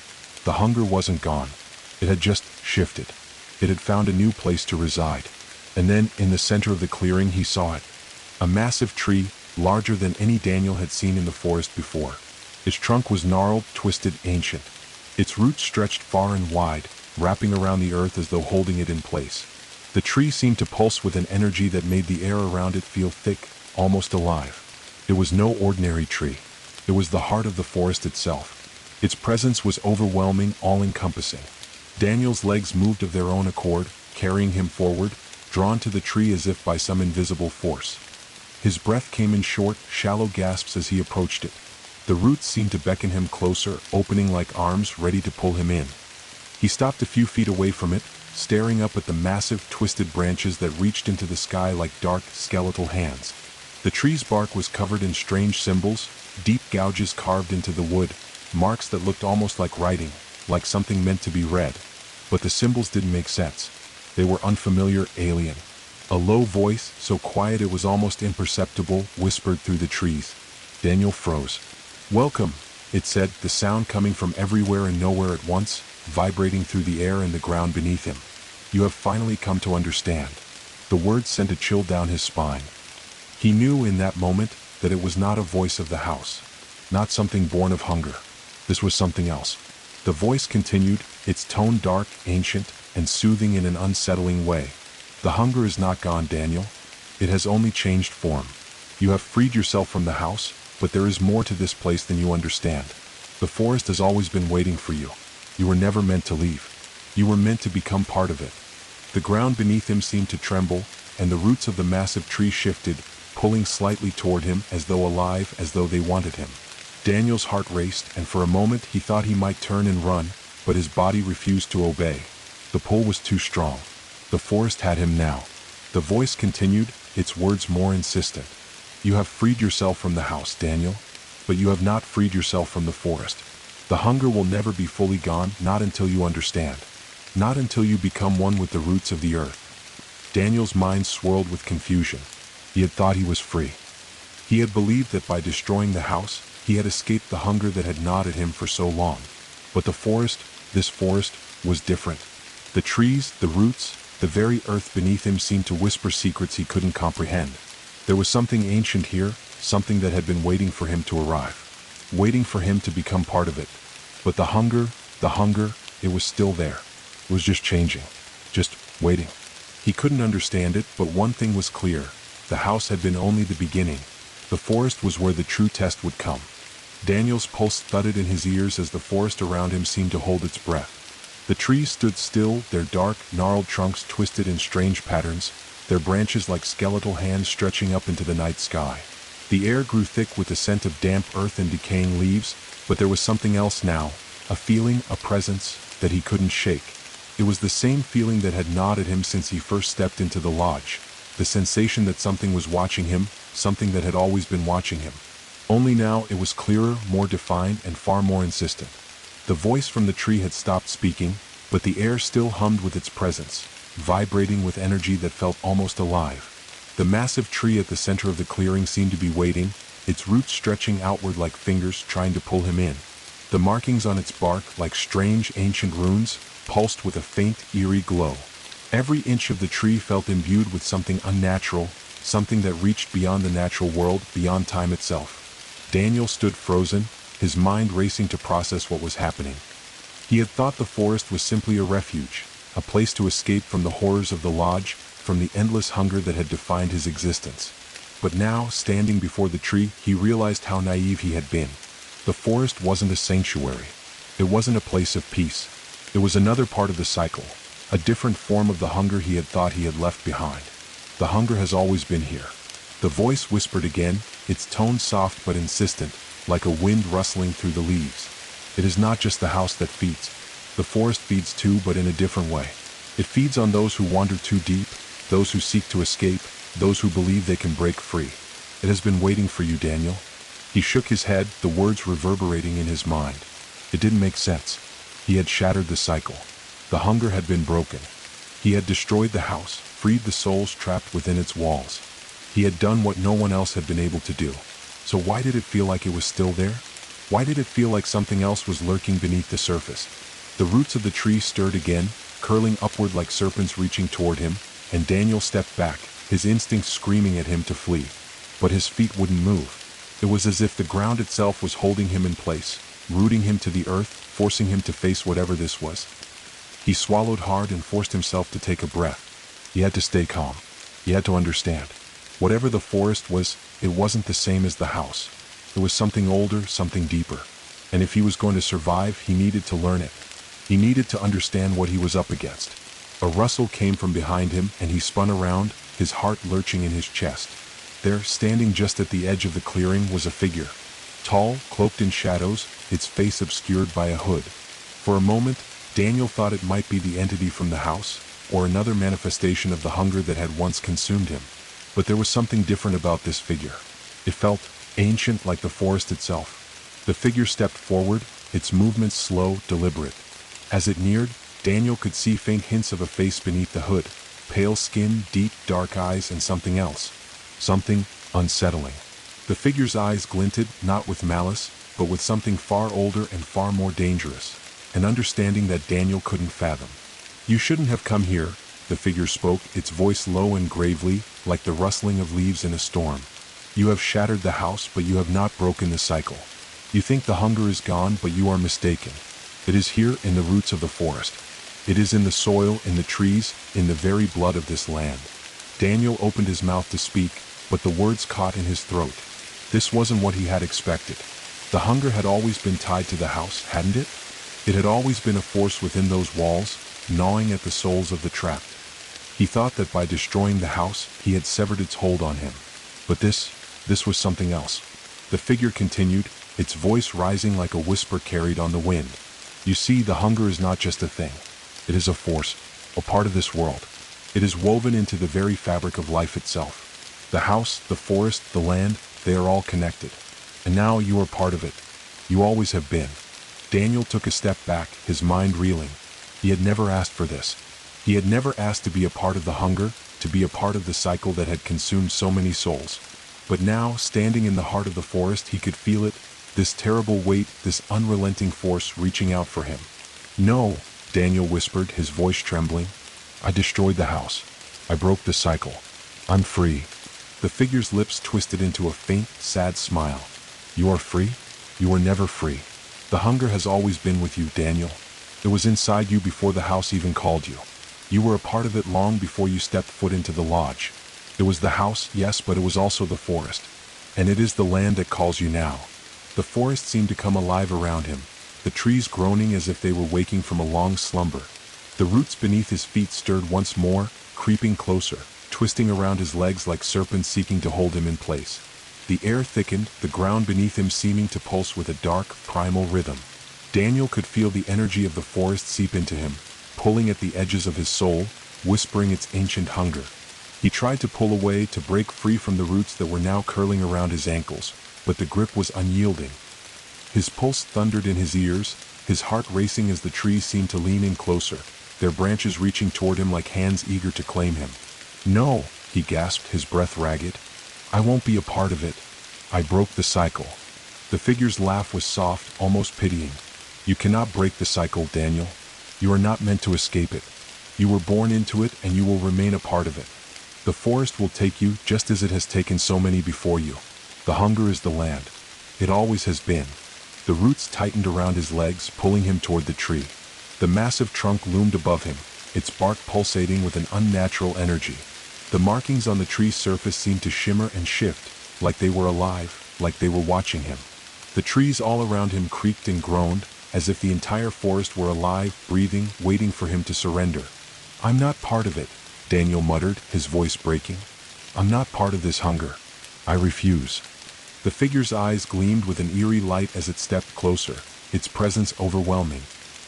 The hunger wasn't gone. It had just shifted. It had found a new place to reside. And then, in the center of the clearing, he saw it. A massive tree, larger than any Daniel had seen in the forest before. Its trunk was gnarled, twisted, ancient. Its roots stretched far and wide, wrapping around the earth as though holding it in place. The tree seemed to pulse with an energy that made the air around it feel thick, almost alive. It was no ordinary tree. It was the heart of the forest itself. Its presence was overwhelming, all-encompassing. Daniel's legs moved of their own accord, carrying him forward, drawn to the tree as if by some invisible force. His breath came in short, shallow gasps as he approached it. The roots seemed to beckon him closer, opening like arms ready to pull him in. He stopped a few feet away from it, staring up at the massive, twisted branches that reached into the sky like dark, skeletal hands. The tree's bark was covered in strange symbols, deep gouges carved into the wood, marks that looked almost like writing, like something meant to be read. But the symbols didn't make sense. They were unfamiliar, alien. A low voice, so quiet it was almost imperceptible, whispered through the trees. Daniel froze. "Welcome," it said, the sound coming from everywhere and nowhere at once, vibrating through the air and the ground beneath him. "You have finally come to understand." The words sent a chill down his spine. He knew in that moment that it was not a voice of the house, not something born of hunger. This was something else. The voice continued, its tone dark, ancient, and soothing in an unsettling way. "The hunger is not gone, Daniel. It has only changed form. You have freed yourself from the house, but there is more to this place than you understand. The forest has always been waiting for you. You were never meant to leave. You were meant to become part of it." The ground beneath him seemed to tremble, and the roots of the massive tree shifted, pulling slightly toward him as though alive, as though they wanted him. Daniel's heart raced, and for a moment he thought he might turn and run, but his body refused to obey. The pull was too strong. The forest had him now. The voice continued, its words more insistent. "You have freed yourself from the house, Daniel, but you have not freed yourself from the forest. The hunger will never be fully gone, not until you understand. Not until you become one with the roots of the earth." Daniel's mind swirled with confusion. He had thought he was free. He had believed that by destroying the house, he had escaped the hunger that had gnawed at him for so long. But the forest, this forest, was different. The trees, the roots, the very earth beneath him seemed to whisper secrets he couldn't comprehend. There was something ancient here, something that had been waiting for him to arrive. Waiting for him to become part of it. But the hunger, it was still there. It was just changing. Just waiting. He couldn't understand it, but one thing was clear. The house had been only the beginning. The forest was where the true test would come. Daniel's pulse thudded in his ears as the forest around him seemed to hold its breath. The trees stood still, their dark, gnarled trunks twisted in strange patterns, their branches like skeletal hands stretching up into the night sky. The air grew thick with the scent of damp earth and decaying leaves, but there was something else now, a feeling, a presence, that he couldn't shake. It was the same feeling that had gnawed at him since he first stepped into the lodge, the sensation that something was watching him, something that had always been watching him. Only now it was clearer, more defined, and far more insistent. The voice from the tree had stopped speaking, but the air still hummed with its presence, vibrating with energy that felt almost alive. The massive tree at the center of the clearing seemed to be waiting, its roots stretching outward like fingers trying to pull him in. The markings on its bark, like strange ancient runes, pulsed with a faint, eerie glow. Every inch of the tree felt imbued with something unnatural, something that reached beyond the natural world, beyond time itself. Daniel stood frozen, his mind racing to process what was happening. He had thought the forest was simply a refuge, a place to escape from the horrors of the lodge, from the endless hunger that had defined his existence. But now, standing before the tree, he realized how naive he had been. The forest wasn't a sanctuary. It wasn't a place of peace. It was another part of the cycle, a different form of the hunger he had thought he had left behind. The hunger has always been here. The voice whispered again, its tone soft but insistent, like a wind rustling through the leaves. It is not just the house that feeds. The forest feeds too, but in a different way. It feeds on those who wander too deep, those who seek to escape, those who believe they can break free. It has been waiting for you, Daniel. He shook his head, the words reverberating in his mind. It didn't make sense. He had shattered the cycle. The hunger had been broken. He had destroyed the house, freed the souls trapped within its walls. He had done what no one else had been able to do. So why did it feel like it was still there? Why did it feel like something else was lurking beneath the surface? The roots of the tree stirred again, curling upward like serpents reaching toward him, and Daniel stepped back, his instincts screaming at him to flee. But his feet wouldn't move. It was as if the ground itself was holding him in place, rooting him to the earth, forcing him to face whatever this was. He swallowed hard and forced himself to take a breath. He had to stay calm. He had to understand. Whatever the forest was, it wasn't the same as the house. It was something older, something deeper. And if he was going to survive, he needed to learn it. He needed to understand what he was up against. A rustle came from behind him, and he spun around, his heart lurching in his chest. There, standing just at the edge of the clearing, was a figure. Tall, cloaked in shadows, its face obscured by a hood. For a moment, Daniel thought it might be the entity from the house, or another manifestation of the hunger that had once consumed him. But there was something different about this figure. It felt ancient, like the forest itself. The figure stepped forward, its movements slow, deliberate. As it neared, Daniel could see faint hints of a face beneath the hood, pale skin, deep, dark eyes, and something else. Something unsettling. The figure's eyes glinted, not with malice, but with something far older and far more dangerous, an understanding that Daniel couldn't fathom. "You shouldn't have come here," the figure spoke, its voice low and gravely, like the rustling of leaves in a storm. "You have shattered the house, but you have not broken the cycle. You think the hunger is gone, but you are mistaken. It is here in the roots of the forest. It is in the soil, in the trees, in the very blood of this land." Daniel opened his mouth to speak, but the words caught in his throat. This wasn't what he had expected. The hunger had always been tied to the house, hadn't it? It had always been a force within those walls, gnawing at the souls of the trapped. He thought that by destroying the house, he had severed its hold on him. But this was something else. The figure continued, its voice rising like a whisper carried on the wind. "You see, the hunger is not just a thing. It is a force, a part of this world. It is woven into the very fabric of life itself. The house, the forest, the land, they are all connected. And now you are part of it. You always have been." Daniel took a step back, his mind reeling. He had never asked for this. He had never asked to be a part of the hunger, to be a part of the cycle that had consumed so many souls. But now, standing in the heart of the forest, he could feel it, this terrible weight, this unrelenting force reaching out for him. "No," Daniel whispered, his voice trembling. "I destroyed the house. I broke the cycle. I'm free." The figure's lips twisted into a faint, sad smile. "You are free? You were never free. The hunger has always been with you, Daniel. It was inside you before the house even called you. You were a part of it long before you stepped foot into the lodge. It was the house, yes, but it was also the forest. And it is the land that calls you now." The forest seemed to come alive around him, the trees groaning as if they were waking from a long slumber. The roots beneath his feet stirred once more, creeping closer, twisting around his legs like serpents seeking to hold him in place. The air thickened, the ground beneath him seeming to pulse with a dark, primal rhythm. Daniel could feel the energy of the forest seep into him, pulling at the edges of his soul, whispering its ancient hunger. He tried to pull away, to break free from the roots that were now curling around his ankles, but the grip was unyielding. His pulse thundered in his ears, his heart racing as the trees seemed to lean in closer, their branches reaching toward him like hands eager to claim him. "No," he gasped, his breath ragged. "I won't be a part of it. I broke the cycle." The figure's laugh was soft, almost pitying. "You cannot break the cycle, Daniel. You are not meant to escape it. You were born into it, and you will remain a part of it. The forest will take you just as it has taken so many before you. The hunger is the land. It always has been." The roots tightened around his legs, pulling him toward the tree. The massive trunk loomed above him, its bark pulsating with an unnatural energy. The markings on the tree's surface seemed to shimmer and shift, like they were alive, like they were watching him. The trees all around him creaked and groaned, as if the entire forest were alive, breathing, waiting for him to surrender. "I'm not part of it," Daniel muttered, his voice breaking. "I'm not part of this hunger. I refuse." The figure's eyes gleamed with an eerie light as it stepped closer, its presence overwhelming.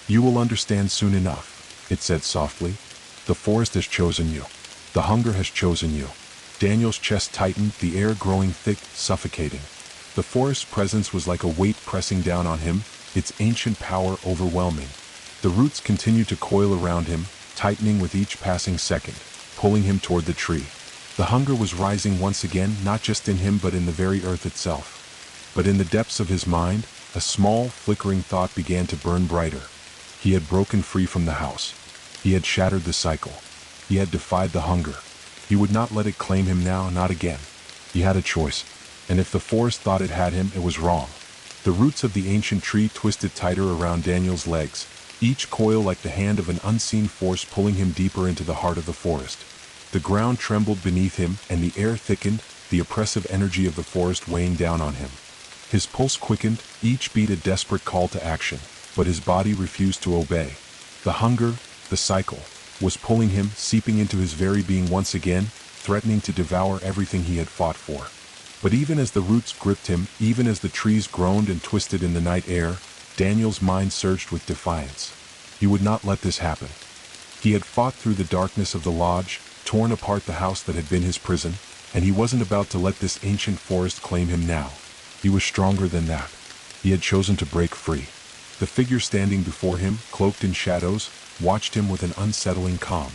"You will understand soon enough," it said softly. "The forest has chosen you. The hunger has chosen you." Daniel's chest tightened, the air growing thick, suffocating. The forest's presence was like a weight pressing down on him, its ancient power overwhelming. The roots continued to coil around him, tightening with each passing second, pulling him toward the tree. The hunger was rising once again, not just in him but in the very earth itself. But in the depths of his mind, a small, flickering thought began to burn brighter. He had broken free from the house. He had shattered the cycle. He had defied the hunger. He would not let it claim him now, not again. He had a choice, and if the forest thought it had him, it was wrong. The roots of the ancient tree twisted tighter around Daniel's legs, each coil like the hand of an unseen force pulling him deeper into the heart of the forest. The ground trembled beneath him, and the air thickened, the oppressive energy of the forest weighing down on him. His pulse quickened, each beat a desperate call to action, but his body refused to obey. The hunger, the cycle, was pulling him, seeping into his very being once again, threatening to devour everything he had fought for. But even as the roots gripped him, even as the trees groaned and twisted in the night air, Daniel's mind surged with defiance. He would not let this happen. He had fought through the darkness of the lodge, torn apart the house that had been his prison, and he wasn't about to let this ancient forest claim him now. He was stronger than that. He had chosen to break free. The figure standing before him, cloaked in shadows, watched him with an unsettling calm.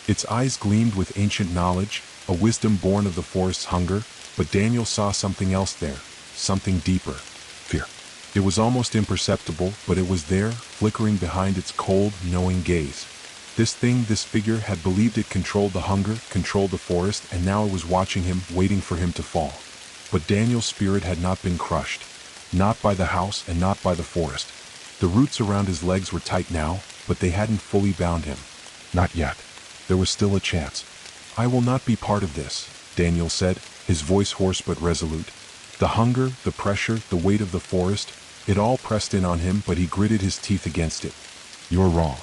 Its eyes gleamed with ancient knowledge, a wisdom born of the forest's hunger, but Daniel saw something else there, something deeper. Fear. It was almost imperceptible, but it was there, flickering behind its cold, knowing gaze. This thing, this figure, had believed it controlled the hunger, controlled the forest, and now it was watching him, waiting for him to fall. But Daniel's spirit had not been crushed. Not by the house and not by the forest. The roots around his legs were tight now, but they hadn't fully bound him. Not yet. There was still a chance. "I will not be part of this," Daniel said, his voice hoarse but resolute. The hunger, the pressure, the weight of the forest, it all pressed in on him, but he gritted his teeth against it. "You're wrong.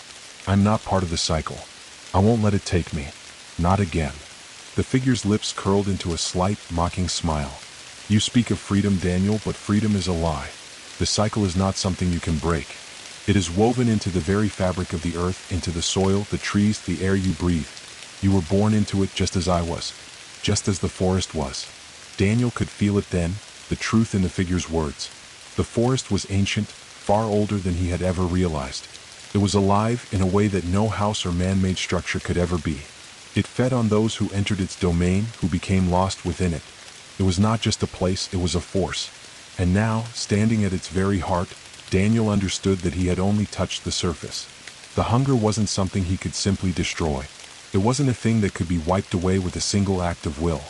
I'm not part of the cycle. I won't let it take me. Not again." The figure's lips curled into a slight, mocking smile. "You speak of freedom, Daniel, but freedom is a lie. The cycle is not something you can break. It is woven into the very fabric of the earth, into the soil, the trees, the air you breathe. You were born into it just as I was, just as the forest was." Daniel could feel it then, the truth in the figure's words. The forest was ancient, far older than he had ever realized. It was alive in a way that no house or man-made structure could ever be. It fed on those who entered its domain, who became lost within it. It was not just a place, it was a force. And now, standing at its very heart, Daniel understood that he had only touched the surface. The hunger wasn't something he could simply destroy. It wasn't a thing that could be wiped away with a single act of will.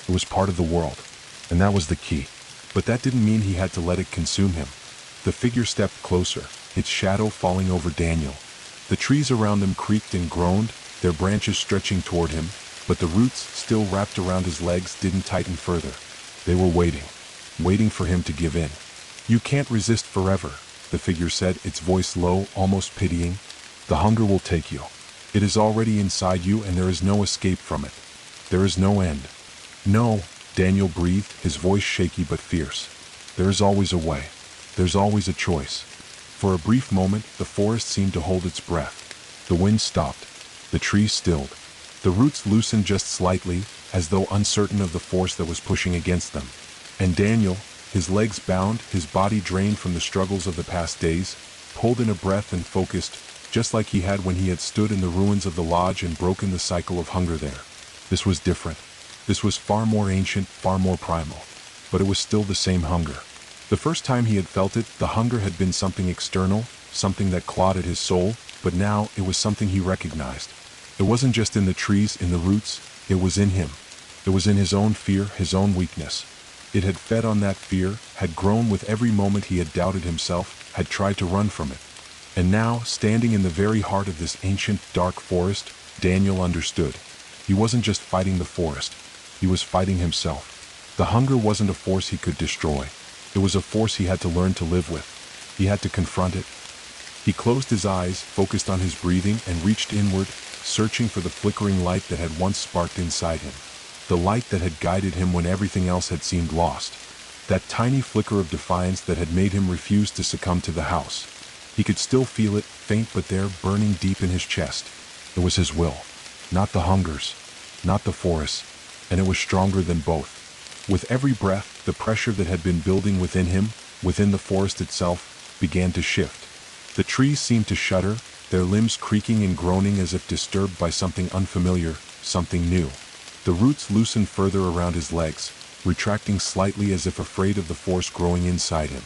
It was part of the world, and that was the key. But that didn't mean he had to let it consume him. The figure stepped closer, its shadow falling over Daniel. The trees around them creaked and groaned, their branches stretching toward him, but the roots, still wrapped around his legs, didn't tighten further. They were waiting for him to give in. "You can't resist forever," the figure said, its voice low, almost pitying. "The hunger will take you. It is already inside you, and there is no escape from it. There is no end." "No," Daniel breathed, his voice shaky but fierce. "There is always a way. There's always a choice." For a brief moment, the forest seemed to hold its breath. The wind stopped. The trees stilled. The roots loosened just slightly, as though uncertain of the force that was pushing against them. And Daniel, his legs bound, his body drained from the struggles of the past days, pulled in a breath and focused, just like he had when he had stood in the ruins of the lodge and broken the cycle of hunger there. This was different. This was far more ancient, far more primal. But it was still the same hunger. The first time he had felt it, the hunger had been something external, something that clawed at his soul, but now it was something he recognized. It wasn't just in the trees, in the roots, it was in him. It was in his own fear, his own weakness. It had fed on that fear, had grown with every moment he had doubted himself, had tried to run from it. And now, standing in the very heart of this ancient, dark forest, Daniel understood. He wasn't just fighting the forest. He was fighting himself. The hunger wasn't a force he could destroy. It was a force he had to learn to live with. He had to confront it. He closed his eyes, focused on his breathing, and reached inward, searching for the flickering light that had once sparked inside him. The light that had guided him when everything else had seemed lost. That tiny flicker of defiance that had made him refuse to succumb to the house. He could still feel it, faint but there, burning deep in his chest. It was his will. Not the hungers. Not the forest. And it was stronger than both. With every breath, the pressure that had been building within him, within the forest itself, began to shift. The trees seemed to shudder, their limbs creaking and groaning as if disturbed by something unfamiliar, something new. The roots loosened further around his legs, retracting slightly as if afraid of the force growing inside him.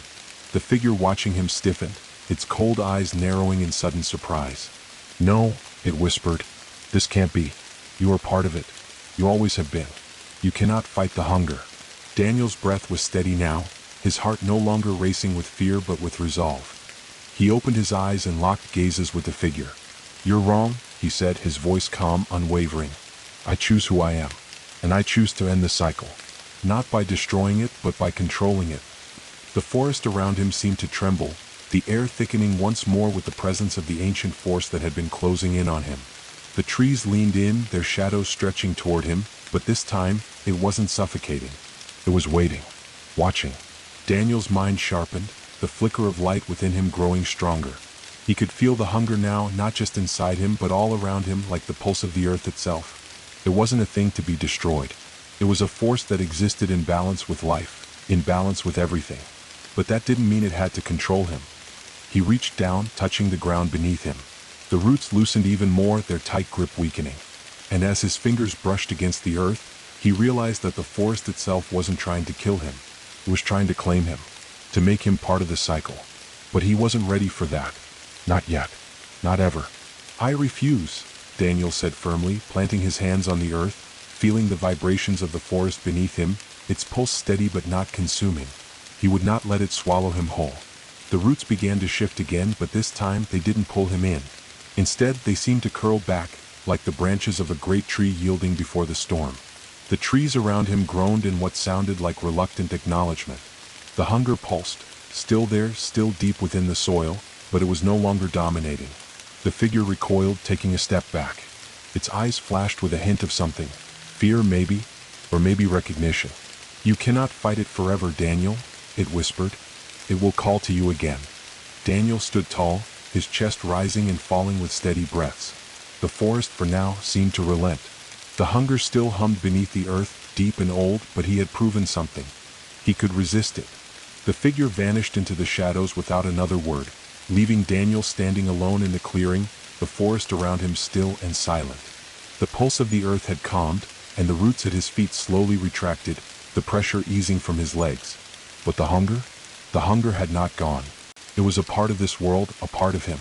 The figure watching him stiffened, its cold eyes narrowing in sudden surprise. "No," it whispered. "This can't be. You are part of it. You always have been. You cannot fight the hunger." Daniel's breath was steady now, his heart no longer racing with fear but with resolve. He opened his eyes and locked gazes with the figure. "You're wrong," he said, his voice calm, unwavering. "I choose who I am, and I choose to end the cycle. Not by destroying it, but by controlling it." The forest around him seemed to tremble, the air thickening once more with the presence of the ancient force that had been closing in on him. The trees leaned in, their shadows stretching toward him, but this time, it wasn't suffocating. It was waiting, watching. Daniel's mind sharpened, the flicker of light within him growing stronger. He could feel the hunger now, not just inside him, but all around him, like the pulse of the earth itself. It wasn't a thing to be destroyed. It was a force that existed in balance with life, in balance with everything. But that didn't mean it had to control him. He reached down, touching the ground beneath him. The roots loosened even more, their tight grip weakening. And as his fingers brushed against the earth, he realized that the forest itself wasn't trying to kill him. It was trying to claim him, to make him part of the cycle. But he wasn't ready for that. Not yet. Not ever. "I refuse," Daniel said firmly, planting his hands on the earth, feeling the vibrations of the forest beneath him, its pulse steady but not consuming. He would not let it swallow him whole. The roots began to shift again, but this time they didn't pull him in. Instead, they seemed to curl back, like the branches of a great tree yielding before the storm. The trees around him groaned in what sounded like reluctant acknowledgement. The hunger pulsed, still there, still deep within the soil, but it was no longer dominating. The figure recoiled, taking a step back. Its eyes flashed with a hint of something. Fear, maybe, or maybe recognition. "You cannot fight it forever, Daniel," it whispered. "It will call to you again." Daniel stood tall, his chest rising and falling with steady breaths. The forest, for now, seemed to relent. The hunger still hummed beneath the earth, deep and old, but he had proven something. He could resist it. The figure vanished into the shadows without another word, leaving Daniel standing alone in the clearing, the forest around him still and silent. The pulse of the earth had calmed, and the roots at his feet slowly retracted, the pressure easing from his legs. But the hunger? The hunger had not gone. It was a part of this world, a part of him.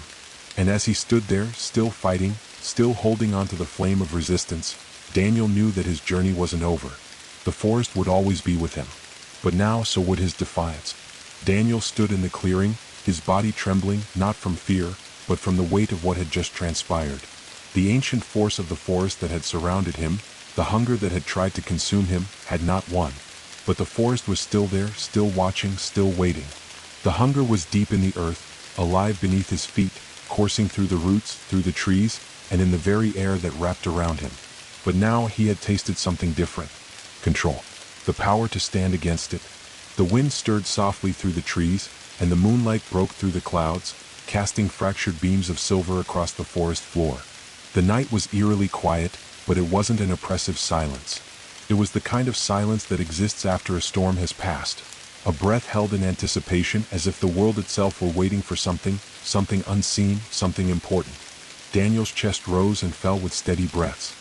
And as he stood there, still fighting, still holding on to the flame of resistance, Daniel knew that his journey wasn't over. The forest would always be with him. But now, so would his defiance. Daniel stood in the clearing, his body trembling, not from fear, but from the weight of what had just transpired. The ancient force of the forest that had surrounded him, the hunger that had tried to consume him, had not won. But the forest was still there, still watching, still waiting. The hunger was deep in the earth, alive beneath his feet, coursing through the roots, through the trees, and in the very air that wrapped around him. But now he had tasted something different. Control. The power to stand against it. The wind stirred softly through the trees, and the moonlight broke through the clouds, casting fractured beams of silver across the forest floor. The night was eerily quiet, but it wasn't an oppressive silence. It was the kind of silence that exists after a storm has passed. A breath held in anticipation, as if the world itself were waiting for something unseen, something important. Daniel's chest rose and fell with steady breaths.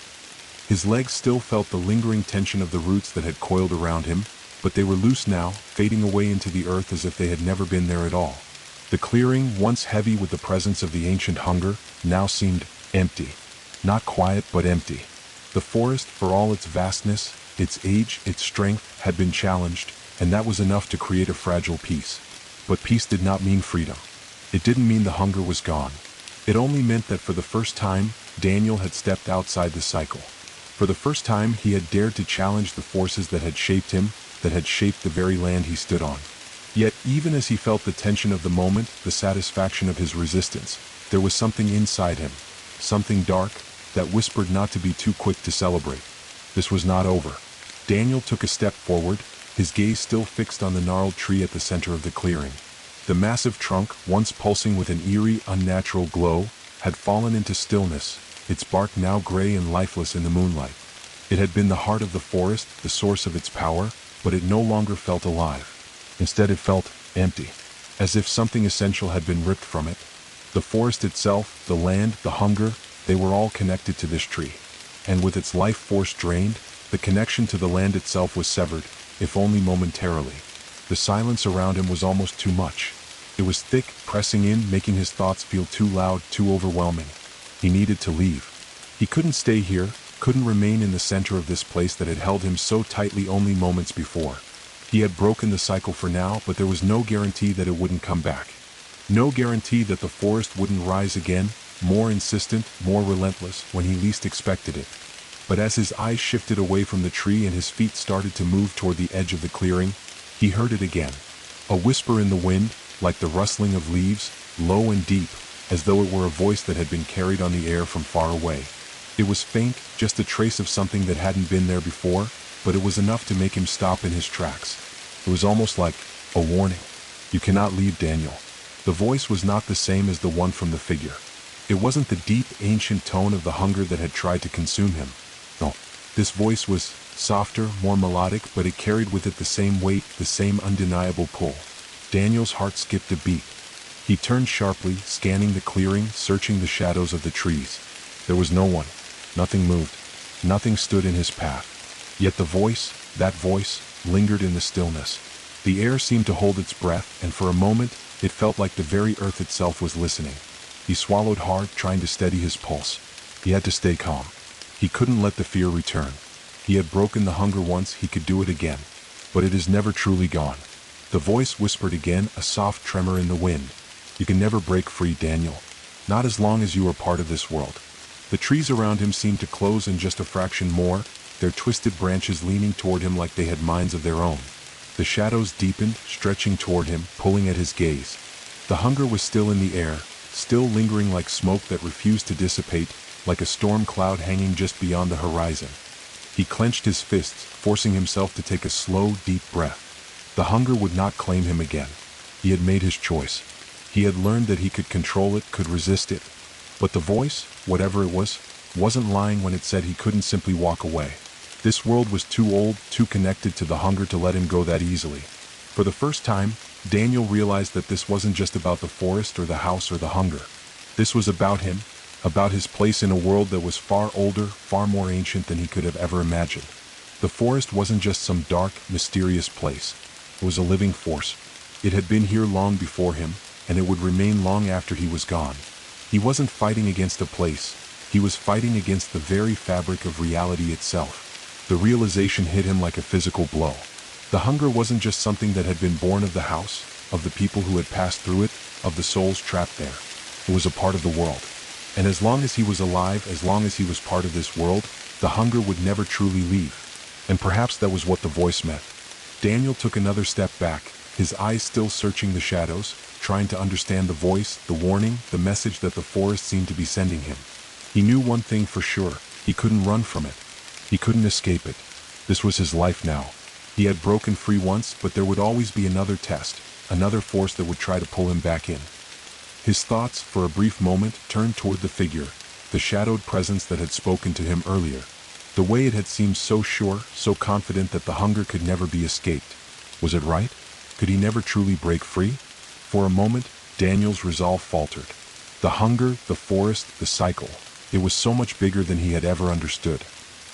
His legs still felt the lingering tension of the roots that had coiled around him, but they were loose now, fading away into the earth as if they had never been there at all. The clearing, once heavy with the presence of the ancient hunger, now seemed empty. Not quiet, but empty. The forest, for all its vastness, its age, its strength, had been challenged, and that was enough to create a fragile peace. But peace did not mean freedom. It didn't mean the hunger was gone. It only meant that for the first time, Daniel had stepped outside the cycle. For the first time, he had dared to challenge the forces that had shaped him, that had shaped the very land he stood on. Yet, even as he felt the tension of the moment, the satisfaction of his resistance, there was something inside him, something dark, that whispered not to be too quick to celebrate. This was not over. Daniel took a step forward, his gaze still fixed on the gnarled tree at the center of the clearing. The massive trunk, once pulsing with an eerie, unnatural glow, had fallen into stillness, its bark now gray and lifeless in the moonlight. It had been the heart of the forest, the source of its power, but it no longer felt alive. Instead, it felt empty, as if something essential had been ripped from it. The forest itself, the land, the hunger, they were all connected to this tree. And with its life force drained, the connection to the land itself was severed, if only momentarily. The silence around him was almost too much. It was thick, pressing in, making his thoughts feel too loud, too overwhelming. He needed to leave. He couldn't stay here, couldn't remain in the center of this place that had held him so tightly only moments before. He had broken the cycle for now, but there was no guarantee that it wouldn't come back. No guarantee that the forest wouldn't rise again, more insistent, more relentless, when he least expected it. But as his eyes shifted away from the tree and his feet started to move toward the edge of the clearing, he heard it again. A whisper in the wind, like the rustling of leaves, low and deep, as though it were a voice that had been carried on the air from far away. It was faint, just a trace of something that hadn't been there before, but it was enough to make him stop in his tracks. It was almost like a warning. You cannot leave, Daniel. The voice was not the same as the one from the figure. It wasn't the deep, ancient tone of the hunger that had tried to consume him. No, this voice was softer, more melodic, but it carried with it the same weight, the same undeniable pull. Daniel's heart skipped a beat. He turned sharply, scanning the clearing, searching the shadows of the trees. There was no one. Nothing moved. Nothing stood in his path. Yet the voice, that voice, lingered in the stillness. The air seemed to hold its breath, and for a moment, it felt like the very earth itself was listening. He swallowed hard, trying to steady his pulse. He had to stay calm. He couldn't let the fear return. He had broken the hunger once, he could do it again. But it is never truly gone. The voice whispered again, a soft tremor in the wind. You can never break free, Daniel. Not as long as you are part of this world. The trees around him seemed to close in just a fraction more, their twisted branches leaning toward him like they had minds of their own. The shadows deepened, stretching toward him, pulling at his gaze. The hunger was still in the air, still lingering like smoke that refused to dissipate, like a storm cloud hanging just beyond the horizon. He clenched his fists, forcing himself to take a slow, deep breath. The hunger would not claim him again. He had made his choice. He had learned that he could control it, could resist it. But the voice, whatever it was, wasn't lying when it said he couldn't simply walk away. This world was too old, too connected to the hunger to let him go that easily. For the first time, Daniel realized that this wasn't just about the forest or the house or the hunger. This was about him, about his place in a world that was far older, far more ancient than he could have ever imagined. The forest wasn't just some dark, mysterious place. It was a living force. It had been here long before him, and it would remain long after he was gone. He wasn't fighting against a place. He was fighting against the very fabric of reality itself. The realization hit him like a physical blow. The hunger wasn't just something that had been born of the house, of the people who had passed through it, of the souls trapped there. It was a part of the world. And as long as he was alive, as long as he was part of this world, the hunger would never truly leave. And perhaps that was what the voice meant. Daniel took another step back, his eyes still searching the shadows, trying to understand the voice, the warning, the message that the forest seemed to be sending him. He knew one thing for sure: he couldn't run from it. He couldn't escape it. This was his life now. He had broken free once, but there would always be another test, another force that would try to pull him back in. His thoughts, for a brief moment, turned toward the figure, the shadowed presence that had spoken to him earlier. The way it had seemed so sure, so confident that the hunger could never be escaped. Was it right? Could he never truly break free? For a moment, Daniel's resolve faltered. The hunger, the forest, the cycle. It was so much bigger than he had ever understood.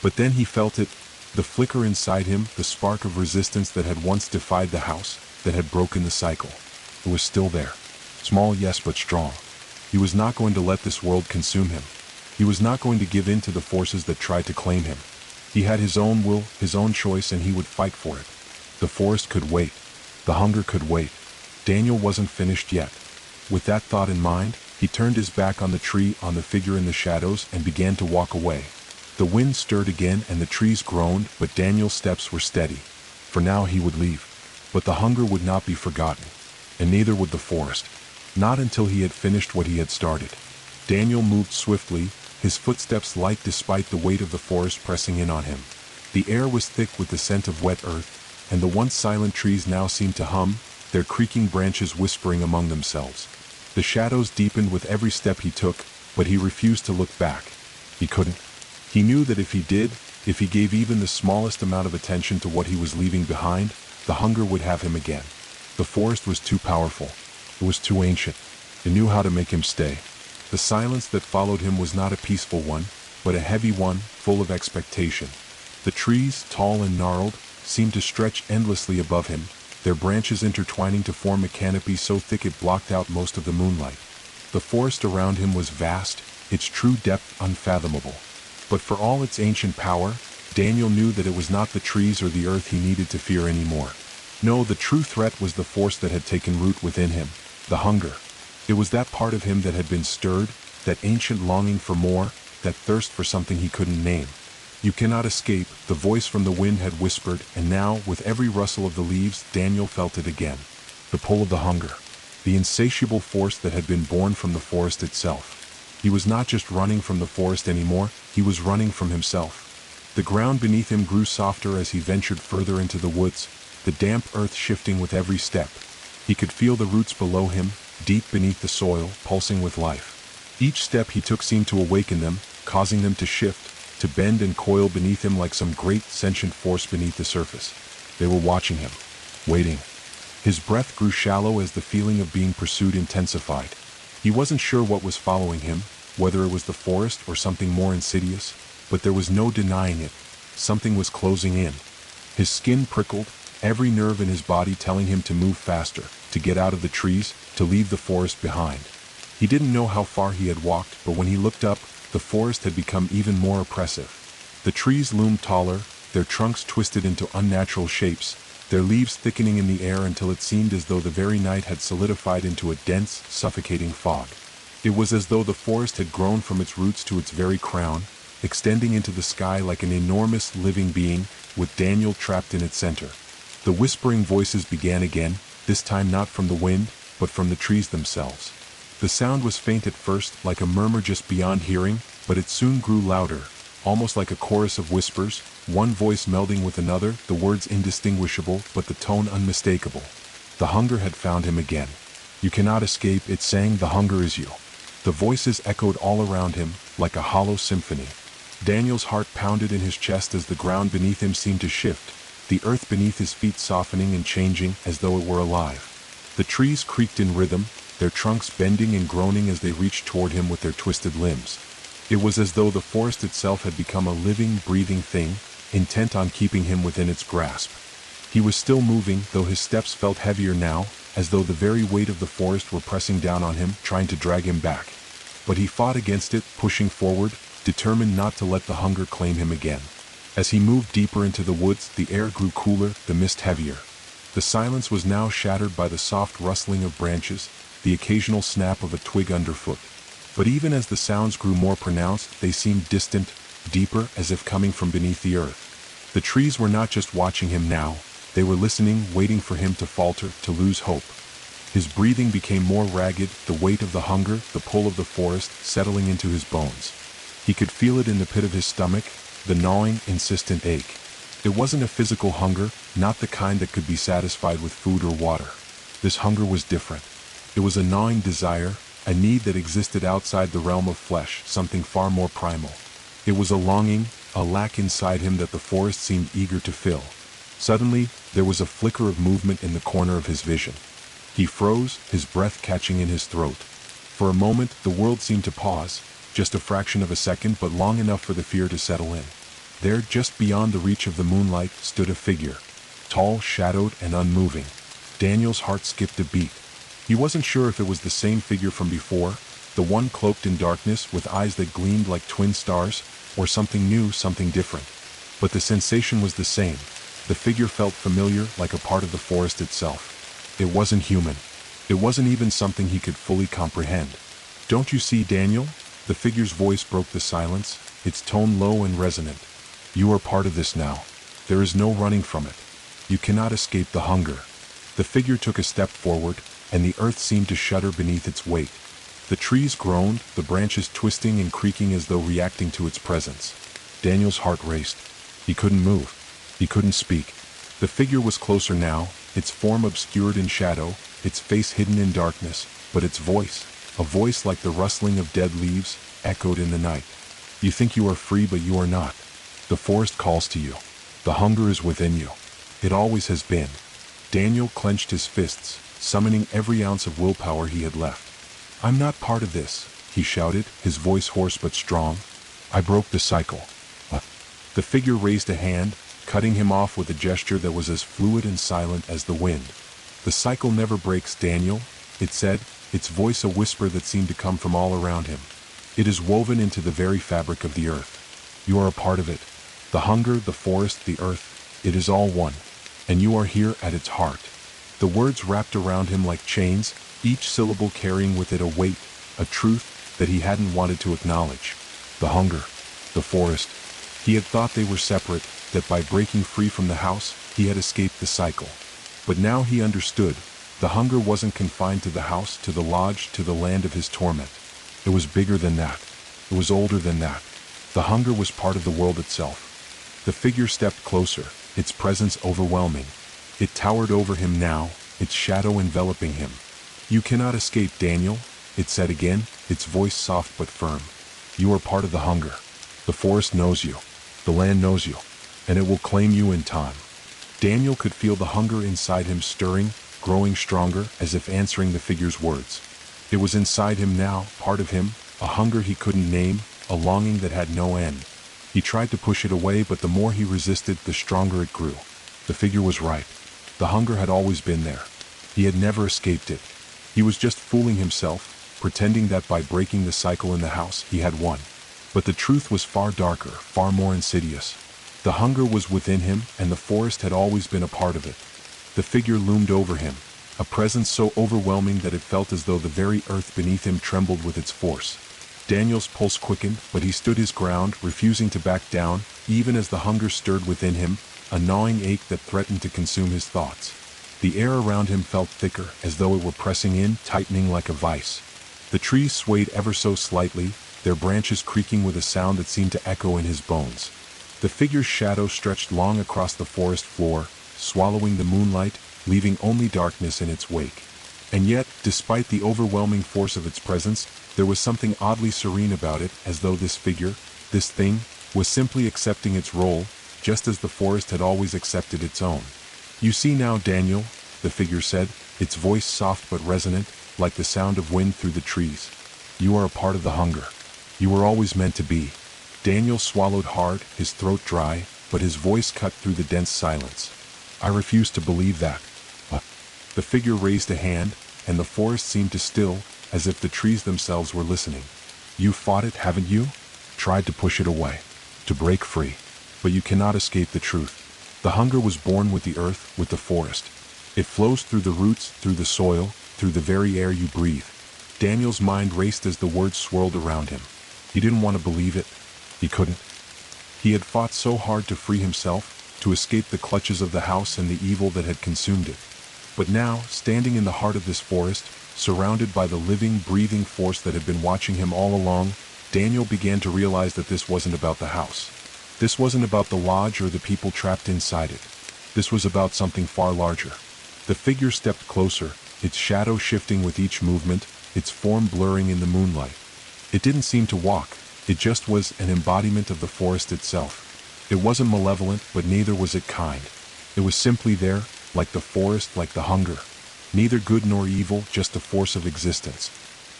But then he felt it, the flicker inside him, the spark of resistance that had once defied the house, that had broken the cycle. It was still there. Small, yes, but strong. He was not going to let this world consume him. He was not going to give in to the forces that tried to claim him. He had his own will, his own choice, and he would fight for it. The forest could wait. The hunger could wait. Daniel wasn't finished yet. With that thought in mind, he turned his back on the tree, on the figure in the shadows, and began to walk away. The wind stirred again and the trees groaned, but Daniel's steps were steady. For now he would leave. But the hunger would not be forgotten. And neither would the forest. Not until he had finished what he had started. Daniel moved swiftly, his footsteps light despite the weight of the forest pressing in on him. The air was thick with the scent of wet earth, and the once silent trees now seemed to hum, their creaking branches whispering among themselves. The shadows deepened with every step he took, but he refused to look back. He couldn't. He knew that if he did, if he gave even the smallest amount of attention to what he was leaving behind, the hunger would have him again. The forest was too powerful. It was too ancient. It knew how to make him stay. The silence that followed him was not a peaceful one, but a heavy one, full of expectation. The trees, tall and gnarled, seemed to stretch endlessly above him, their branches intertwining to form a canopy so thick it blocked out most of the moonlight. The forest around him was vast, its true depth unfathomable. But for all its ancient power, Daniel knew that it was not the trees or the earth he needed to fear anymore. No, the true threat was the force that had taken root within him, the hunger. It was that part of him that had been stirred, that ancient longing for more, that thirst for something he couldn't name. "You cannot escape," the voice from the wind had whispered, and now, with every rustle of the leaves, Daniel felt it again. The pull of the hunger. The insatiable force that had been born from the forest itself. He was not just running from the forest anymore, he was running from himself. The ground beneath him grew softer as he ventured further into the woods, the damp earth shifting with every step. He could feel the roots below him, deep beneath the soil, pulsing with life. Each step he took seemed to awaken them, causing them to shift, to bend and coil beneath him like some great sentient force beneath the surface. They were watching him, waiting. His breath grew shallow as the feeling of being pursued intensified. He wasn't sure what was following him, whether it was the forest or something more insidious, but there was no denying it. Something was closing in. His skin prickled, every nerve in his body telling him to move faster, to get out of the trees, to leave the forest behind. He didn't know how far he had walked, but when he looked up, the forest had become even more oppressive. The trees loomed taller, their trunks twisted into unnatural shapes, their leaves thickening in the air until it seemed as though the very night had solidified into a dense, suffocating fog. It was as though the forest had grown from its roots to its very crown, extending into the sky like an enormous living being, with Daniel trapped in its center. The whispering voices began again, this time not from the wind, but from the trees themselves. The sound was faint at first, like a murmur just beyond hearing, but it soon grew louder, almost like a chorus of whispers, one voice melding with another, the words indistinguishable, but the tone unmistakable. The hunger had found him again. "You cannot escape," it sang, "the hunger is you." The voices echoed all around him, like a hollow symphony. Daniel's heart pounded in his chest as the ground beneath him seemed to shift, the earth beneath his feet softening and changing as though it were alive. The trees creaked in rhythm, their trunks bending and groaning as they reached toward him with their twisted limbs. It was as though the forest itself had become a living, breathing thing, intent on keeping him within its grasp. He was still moving, though his steps felt heavier now, as though the very weight of the forest were pressing down on him, trying to drag him back. But he fought against it, pushing forward, determined not to let the hunger claim him again. As he moved deeper into the woods, the air grew cooler, the mist heavier. The silence was now shattered by the soft rustling of branches, the occasional snap of a twig underfoot. But even as the sounds grew more pronounced, they seemed distant, deeper, as if coming from beneath the earth. The trees were not just watching him now, they were listening, waiting for him to falter, to lose hope. His breathing became more ragged, the weight of the hunger, the pull of the forest, settling into his bones. He could feel it in the pit of his stomach, the gnawing, insistent ache. It wasn't a physical hunger, not the kind that could be satisfied with food or water. This hunger was different. It was a gnawing desire, a need that existed outside the realm of flesh, something far more primal. It was a longing, a lack inside him that the forest seemed eager to fill. Suddenly, there was a flicker of movement in the corner of his vision. He froze, his breath catching in his throat. For a moment, the world seemed to pause, just a fraction of a second, but long enough for the fear to settle in. There, just beyond the reach of the moonlight, stood a figure. Tall, shadowed, and unmoving. Daniel's heart skipped a beat. He wasn't sure if it was the same figure from before, the one cloaked in darkness with eyes that gleamed like twin stars, or something new, something different. But the sensation was the same. The figure felt familiar, like a part of the forest itself. It wasn't human. It wasn't even something he could fully comprehend. "Don't you see, Daniel?" The figure's voice broke the silence, its tone low and resonant. "You are part of this now. There is no running from it. You cannot escape the hunger." The figure took a step forward, and the earth seemed to shudder beneath its weight. The trees groaned, the branches twisting and creaking as though reacting to its presence. Daniel's heart raced. He couldn't move. He couldn't speak. The figure was closer now, its form obscured in shadow, its face hidden in darkness, but its voice, a voice like the rustling of dead leaves, echoed in the night. "You think you are free, but you are not. The forest calls to you. The hunger is within you. It always has been." Daniel clenched his fists, summoning every ounce of willpower he had left. "I'm not part of this," he shouted, his voice hoarse but strong. "I broke the cycle." The figure raised a hand, cutting him off with a gesture that was as fluid and silent as the wind. "The cycle never breaks, Daniel," it said, its voice a whisper that seemed to come from all around him. "It is woven into the very fabric of the earth. You are a part of it. The hunger, the forest, the earth, it is all one. And you are here at its heart." The words wrapped around him like chains, each syllable carrying with it a weight, a truth that he hadn't wanted to acknowledge. The hunger, the forest. He had thought they were separate, that by breaking free from the house, he had escaped the cycle. But now he understood. The hunger wasn't confined to the house, to the lodge, to the land of his torment. It was bigger than that. It was older than that. The hunger was part of the world itself. The figure stepped closer, its presence overwhelming. It towered over him now, its shadow enveloping him. "You cannot escape, Daniel," it said again, its voice soft but firm. "You are part of the hunger. The forest knows you. The land knows you. And it will claim you in time." Daniel could feel the hunger inside him stirring, growing stronger, as if answering the figure's words. It was inside him now, part of him, a hunger he couldn't name, a longing that had no end. He tried to push it away, but the more he resisted, the stronger it grew. The figure was right. The hunger had always been there. He had never escaped it. He was just fooling himself, pretending that by breaking the cycle in the house, he had won. But the truth was far darker, far more insidious. The hunger was within him, and the forest had always been a part of it. The figure loomed over him, a presence so overwhelming that it felt as though the very earth beneath him trembled with its force. Daniel's pulse quickened, but he stood his ground, refusing to back down, even as the hunger stirred within him, a gnawing ache that threatened to consume his thoughts. The air around him felt thicker, as though it were pressing in, tightening like a vice. The trees swayed ever so slightly, their branches creaking with a sound that seemed to echo in his bones. The figure's shadow stretched long across the forest floor, swallowing the moonlight, leaving only darkness in its wake. And yet, despite the overwhelming force of its presence, there was something oddly serene about it, as though this figure, this thing, was simply accepting its role, just as the forest had always accepted its own. "You see now, Daniel," the figure said, its voice soft but resonant, like the sound of wind through the trees. "You are a part of the hunger. You were always meant to be." Daniel swallowed hard, his throat dry, but his voice cut through the dense silence. "I refuse to believe that." The figure raised a hand, and the forest seemed to still, as if the trees themselves were listening. "You fought it, haven't you? Tried to push it away, to break free. But you cannot escape the truth. The hunger was born with the earth, with the forest. It flows through the roots, through the soil, through the very air you breathe." Daniel's mind raced as the words swirled around him. He didn't want to believe it. He couldn't. He had fought so hard to free himself, to escape the clutches of the house and the evil that had consumed it. But now, standing in the heart of this forest, surrounded by the living, breathing force that had been watching him all along, Daniel began to realize that this wasn't about the house. This wasn't about the lodge or the people trapped inside it. This was about something far larger. The figure stepped closer, its shadow shifting with each movement, its form blurring in the moonlight. It didn't seem to walk, it just was an embodiment of the forest itself. It wasn't malevolent, but neither was it kind. It was simply there, like the forest, like the hunger. Neither good nor evil, just a force of existence.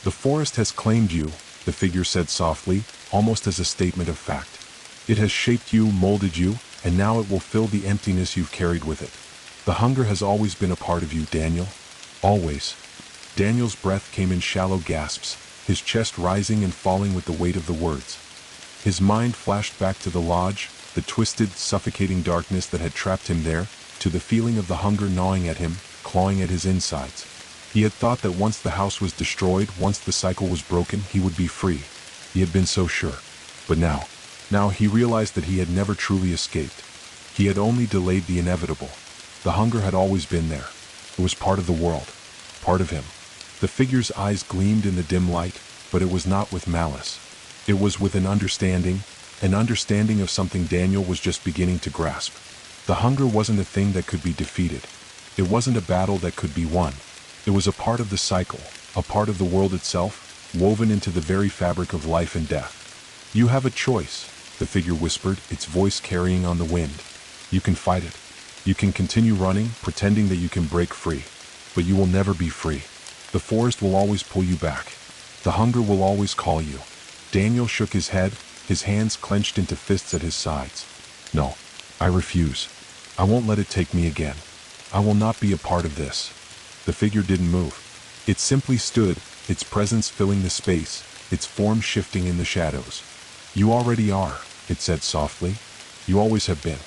"The forest has claimed you," the figure said softly, almost as a statement of fact. "It has shaped you, molded you, and now it will fill the emptiness you've carried with it. The hunger has always been a part of you, Daniel. Always." Daniel's breath came in shallow gasps, his chest rising and falling with the weight of the words. His mind flashed back to the lodge, the twisted, suffocating darkness that had trapped him there, to the feeling of the hunger gnawing at him, clawing at his insides. He had thought that once the house was destroyed, once the cycle was broken, he would be free. He had been so sure. But now he realized that he had never truly escaped. He had only delayed the inevitable. The hunger had always been there. It was part of the world, part of him. The figure's eyes gleamed in the dim light, but it was not with malice. It was with an understanding of something Daniel was just beginning to grasp. The hunger wasn't a thing that could be defeated. It wasn't a battle that could be won. It was a part of the cycle, a part of the world itself, woven into the very fabric of life and death. "You have a choice," the figure whispered, its voice carrying on the wind. "You can fight it. You can continue running, pretending that you can break free. But you will never be free. The forest will always pull you back. The hunger will always call you." Daniel shook his head, his hands clenched into fists at his sides. "No. I refuse. I won't let it take me again. I will not be a part of this. The figure didn't move. It simply stood, its presence filling the space, its form shifting in the shadows. You already are, it said softly. You always have been.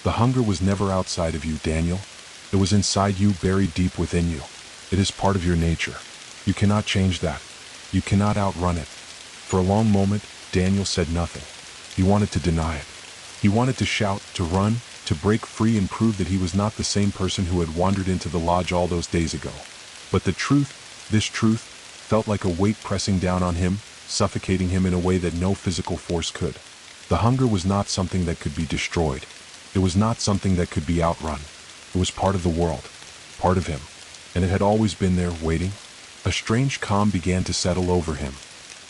The hunger was never outside of you, Daniel. It was inside you, buried deep within you. It is part of your nature. You cannot change that. You cannot outrun it. For a long moment, Daniel said nothing. He wanted to deny it. He wanted to shout, to run, to break free and prove that he was not the same person who had wandered into the lodge all those days ago. But the truth, this truth, felt like a weight pressing down on him, suffocating him in a way that no physical force could. The hunger was not something that could be destroyed. It was not something that could be outrun. It was part of the world, part of him, and it had always been there, waiting. A strange calm began to settle over him.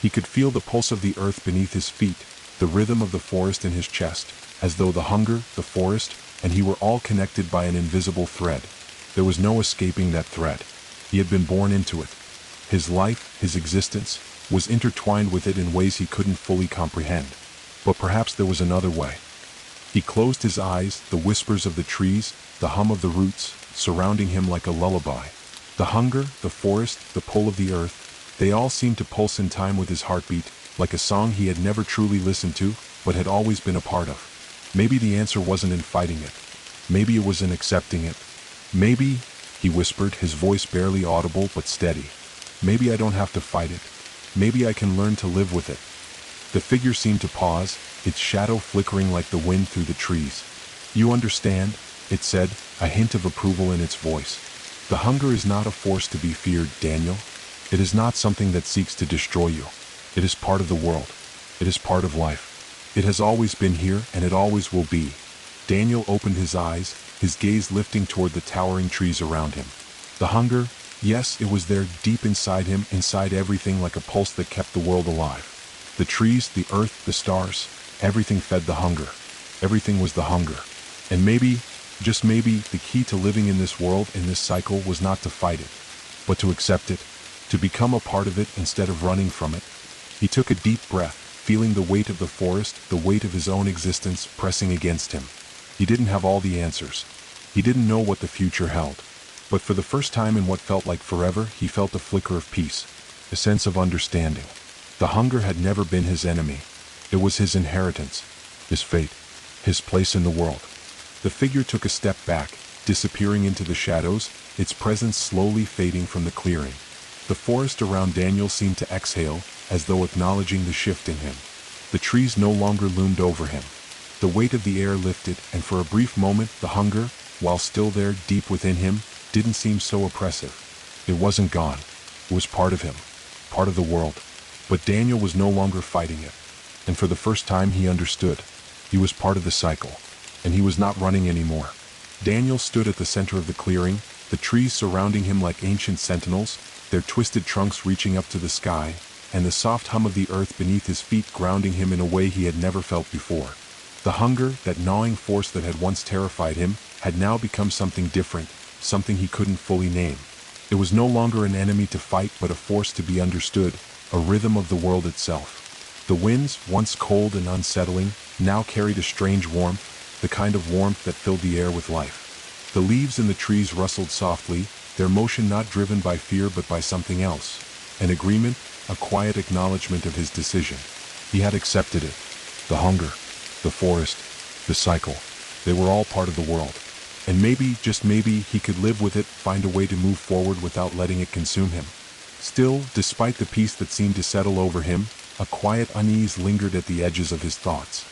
He could feel the pulse of the earth beneath his feet, the rhythm of the forest in his chest, as though the hunger, the forest, and he were all connected by an invisible thread. There was no escaping that thread. He had been born into it. His life, his existence, was intertwined with it in ways he couldn't fully comprehend. But perhaps there was another way. He closed his eyes, the whispers of the trees, the hum of the roots, surrounding him like a lullaby. The hunger, the forest, the pull of the earth, they all seemed to pulse in time with his heartbeat, like a song he had never truly listened to, but had always been a part of. Maybe the answer wasn't in fighting it. Maybe it was in accepting it. Maybe, he whispered, his voice barely audible but steady. Maybe I don't have to fight it. Maybe I can learn to live with it. The figure seemed to pause, its shadow flickering like the wind through the trees. You understand, it said, a hint of approval in its voice. The hunger is not a force to be feared, Daniel. It is not something that seeks to destroy you. It is part of the world. It is part of life. It has always been here, and it always will be. Daniel opened his eyes, his gaze lifting toward the towering trees around him. The hunger, yes, it was there deep inside him, inside everything, like a pulse that kept the world alive. The trees, the earth, the stars, everything fed the hunger. Everything was the hunger. And maybe, just maybe, the key to living in this world, in this cycle, was not to fight it, but to accept it, to become a part of it instead of running from it. He took a deep breath, feeling the weight of the forest, the weight of his own existence pressing against him. He didn't have all the answers. He didn't know what the future held. But for the first time in what felt like forever, he felt a flicker of peace, a sense of understanding. The hunger had never been his enemy. It was his inheritance, his fate, his place in the world. The figure took a step back, disappearing into the shadows, its presence slowly fading from the clearing. The forest around Daniel seemed to exhale, as though acknowledging the shift in him. The trees no longer loomed over him. The weight of the air lifted, and for a brief moment, the hunger, while still there deep within him, didn't seem so oppressive. It wasn't gone. It was part of him, part of the world. But Daniel was no longer fighting it. And for the first time he understood. He was part of the cycle. And he was not running anymore. Daniel stood at the center of the clearing, the trees surrounding him like ancient sentinels, their twisted trunks reaching up to the sky, and the soft hum of the earth beneath his feet grounding him in a way he had never felt before. The hunger, that gnawing force that had once terrified him, had now become something different, something he couldn't fully name. It was no longer an enemy to fight, but a force to be understood, a rhythm of the world itself. The winds, once cold and unsettling, now carried a strange warmth, the kind of warmth that filled the air with life. The leaves in the trees rustled softly, their motion not driven by fear but by something else. An agreement, a quiet acknowledgement of his decision. He had accepted it. The hunger, the forest, the cycle, they were all part of the world. And maybe, just maybe, he could live with it, find a way to move forward without letting it consume him. Still, despite the peace that seemed to settle over him, a quiet unease lingered at the edges of his thoughts.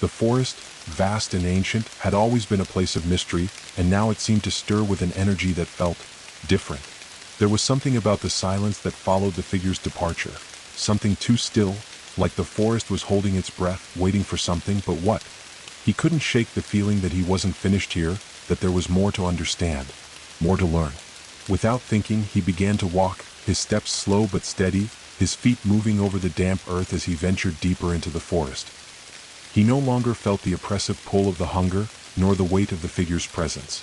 The forest, vast and ancient, had always been a place of mystery, and now it seemed to stir with an energy that felt different. There was something about the silence that followed the figure's departure, something too still, like the forest was holding its breath, waiting for something, but what? He couldn't shake the feeling that he wasn't finished here, that there was more to understand, more to learn. Without thinking, he began to walk, his steps slow but steady, his feet moving over the damp earth as he ventured deeper into the forest. He no longer felt the oppressive pull of the hunger, nor the weight of the figure's presence.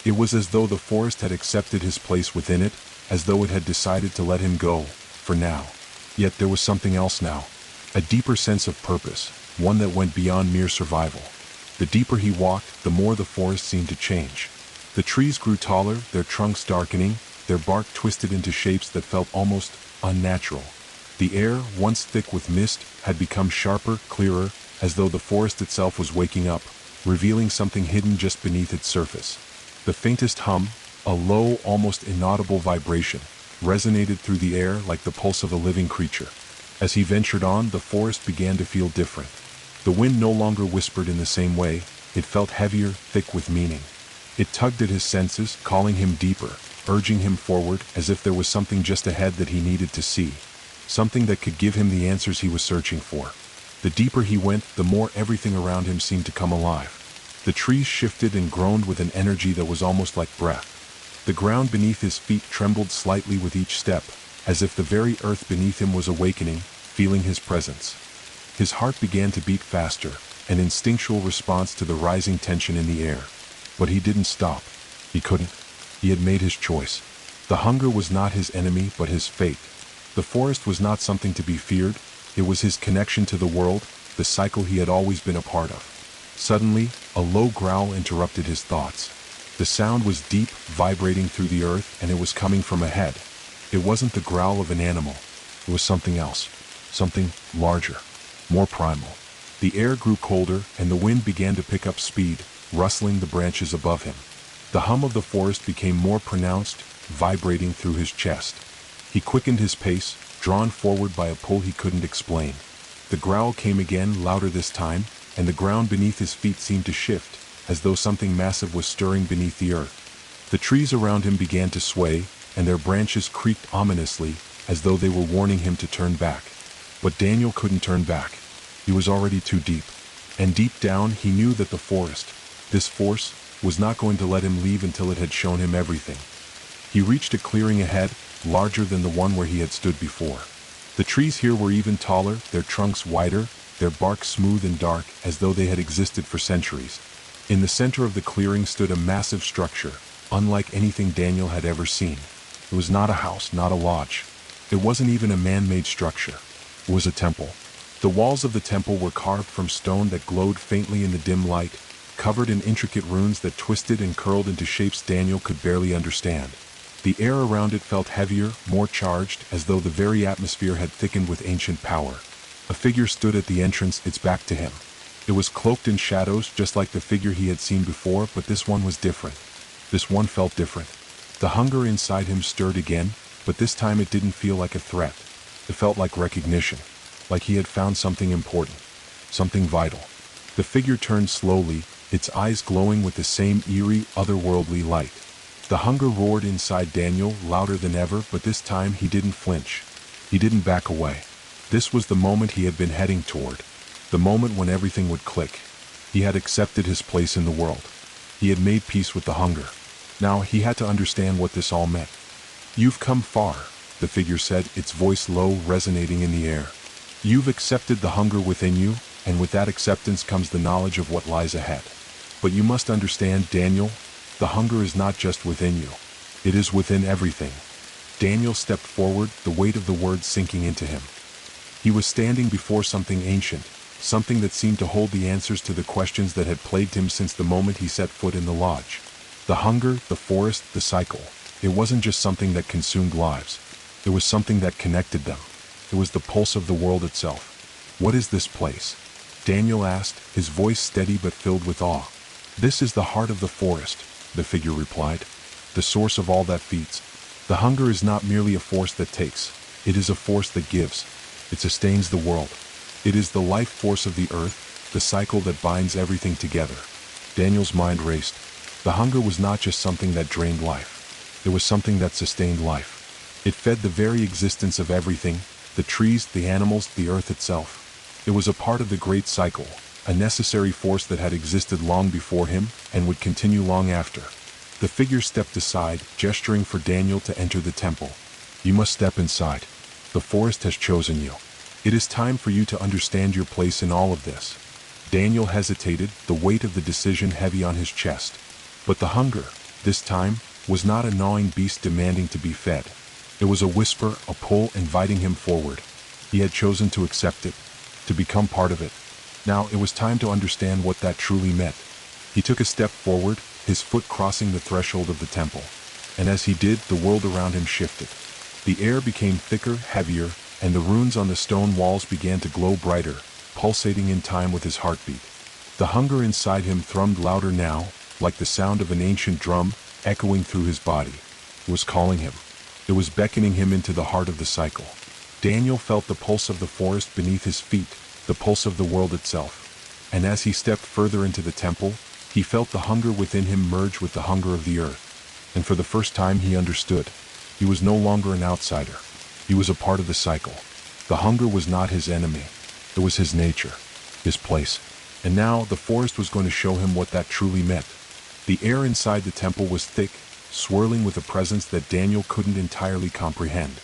It was as though the forest had accepted his place within it, as though it had decided to let him go, for now. Yet there was something else now, a deeper sense of purpose, one that went beyond mere survival. The deeper he walked, the more the forest seemed to change. The trees grew taller, their trunks darkening, their bark twisted into shapes that felt almost unnatural. The air, once thick with mist, had become sharper, clearer, as though the forest itself was waking up, revealing something hidden just beneath its surface. The faintest hum, a low, almost inaudible vibration, resonated through the air like the pulse of a living creature. As he ventured on, the forest began to feel different. The wind no longer whispered in the same way, it felt heavier, thick with meaning. It tugged at his senses, calling him deeper, urging him forward, as if there was something just ahead that he needed to see. Something that could give him the answers he was searching for. The deeper he went, the more everything around him seemed to come alive. The trees shifted and groaned with an energy that was almost like breath. The ground beneath his feet trembled slightly with each step, as if the very earth beneath him was awakening, feeling his presence. His heart began to beat faster, an instinctual response to the rising tension in the air. But he didn't stop. He couldn't. He had made his choice. The hunger was not his enemy, but his fate. The forest was not something to be feared. It was his connection to the world, the cycle he had always been a part of. Suddenly, a low growl interrupted his thoughts. The sound was deep, vibrating through the earth, and it was coming from ahead. It wasn't the growl of an animal. It was something else. Something larger. More primal. The air grew colder, and the wind began to pick up speed, rustling the branches above him. The hum of the forest became more pronounced, vibrating through his chest. He quickened his pace, drawn forward by a pull he couldn't explain. The growl came again, louder this time, and the ground beneath his feet seemed to shift, as though something massive was stirring beneath the earth. The trees around him began to sway, and their branches creaked ominously, as though they were warning him to turn back. But Daniel couldn't turn back. He was already too deep. And deep down, he knew that the forest, this force, was not going to let him leave until it had shown him everything. He reached a clearing ahead, larger than the one where he had stood before. The trees here were even taller, their trunks wider, their bark smooth and dark, as though they had existed for centuries. In the center of the clearing stood a massive structure, unlike anything Daniel had ever seen. It was not a house, not a lodge. It wasn't even a man-made structure. It was a temple. The walls of the temple were carved from stone that glowed faintly in the dim light, covered in intricate runes that twisted and curled into shapes Daniel could barely understand. The air around it felt heavier, more charged, as though the very atmosphere had thickened with ancient power. A figure stood at the entrance, its back to him. It was cloaked in shadows, just like the figure he had seen before, but this one was different. This one felt different. The hunger inside him stirred again, but this time it didn't feel like a threat. It felt like recognition, like he had found something important, something vital. The figure turned slowly, its eyes glowing with the same eerie, otherworldly light. The hunger roared inside Daniel, louder than ever, but this time he didn't flinch. He didn't back away. This was the moment he had been heading toward. The moment when everything would click. He had accepted his place in the world. He had made peace with the hunger. Now he had to understand what this all meant. "You've come far," the figure said, its voice low, resonating in the air. "You've accepted the hunger within you, and with that acceptance comes the knowledge of what lies ahead. But you must understand, Daniel, the hunger is not just within you. It is within everything." Daniel stepped forward, the weight of the words sinking into him. He was standing before something ancient, something that seemed to hold the answers to the questions that had plagued him since the moment he set foot in the lodge. The hunger, the forest, the cycle. It wasn't just something that consumed lives. It was something that connected them. It was the pulse of the world itself. "What is this place?" Daniel asked, his voice steady but filled with awe. "This is the heart of the forest," the figure replied. "The source of all that feeds. The hunger is not merely a force that takes. It is a force that gives. It sustains the world. It is the life force of the earth, the cycle that binds everything together." Daniel's mind raced. The hunger was not just something that drained life. It was something that sustained life. It fed the very existence of everything, the trees, the animals, the earth itself. It was a part of the great cycle, a necessary force that had existed long before him and would continue long after. The figure stepped aside, gesturing for Daniel to enter the temple. "You must step inside. The forest has chosen you. It is time for you to understand your place in all of this." Daniel hesitated, the weight of the decision heavy on his chest. But the hunger, this time, was not a gnawing beast demanding to be fed. It was a whisper, a pull inviting him forward. He had chosen to accept it, to become part of it. Now it was time to understand what that truly meant. He took a step forward, his foot crossing the threshold of the temple. And as he did, the world around him shifted. The air became thicker, heavier, and the runes on the stone walls began to glow brighter, pulsating in time with his heartbeat. The hunger inside him thrummed louder now, like the sound of an ancient drum, echoing through his body. It was calling him. It was beckoning him into the heart of the cycle. Daniel felt the pulse of the forest beneath his feet, the pulse of the world itself. And as he stepped further into the temple, he felt the hunger within him merge with the hunger of the earth. And for the first time he understood. He was no longer an outsider. He was a part of the cycle. The hunger was not his enemy. It was his nature, his place. And now the forest was going to show him what that truly meant. The air inside the temple was thick, swirling with a presence that Daniel couldn't entirely comprehend.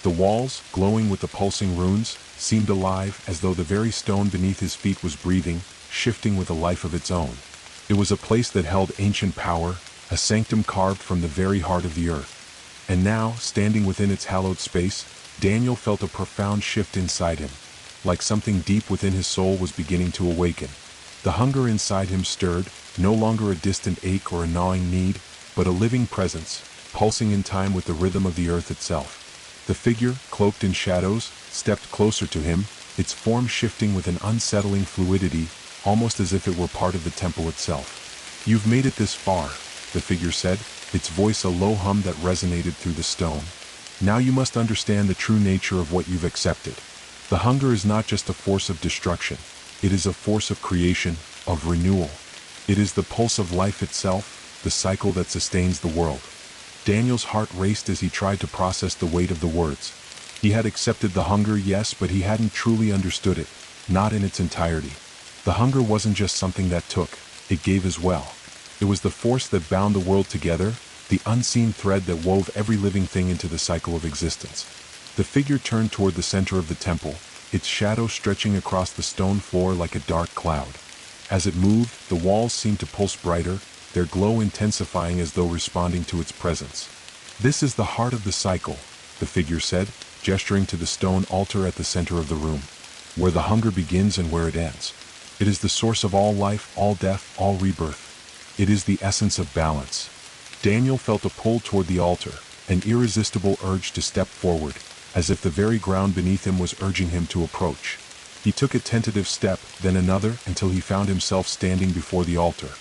The walls, glowing with the pulsing runes, seemed alive, as though the very stone beneath his feet was breathing, shifting with a life of its own. It was a place that held ancient power, a sanctum carved from the very heart of the earth. And now, standing within its hallowed space, Daniel felt a profound shift inside him, like something deep within his soul was beginning to awaken. The hunger inside him stirred, no longer a distant ache or a gnawing need, but a living presence, pulsing in time with the rhythm of the earth itself. The figure, cloaked in shadows, stepped closer to him, its form shifting with an unsettling fluidity, almost as if it were part of the temple itself. "You've made it this far," the figure said, its voice a low hum that resonated through the stone. "Now you must understand the true nature of what you've accepted. The hunger is not just a force of destruction. It is a force of creation, of renewal. It is the pulse of life itself, the cycle that sustains the world." Daniel's heart raced as he tried to process the weight of the words. He had accepted the hunger, yes, but he hadn't truly understood it, not in its entirety. The hunger wasn't just something that took, it gave as well. It was the force that bound the world together, the unseen thread that wove every living thing into the cycle of existence. The figure turned toward the center of the temple, its shadow stretching across the stone floor like a dark cloud. As it moved, the walls seemed to pulse brighter, their glow intensifying as though responding to its presence. "This is the heart of the cycle," the figure said, gesturing to the stone altar at the center of the room, "where the hunger begins and where it ends. It is the source of all life, all death, all rebirth. It is the essence of balance." Daniel felt a pull toward the altar, an irresistible urge to step forward, as if the very ground beneath him was urging him to approach. He took a tentative step, then another, until he found himself standing before the altar.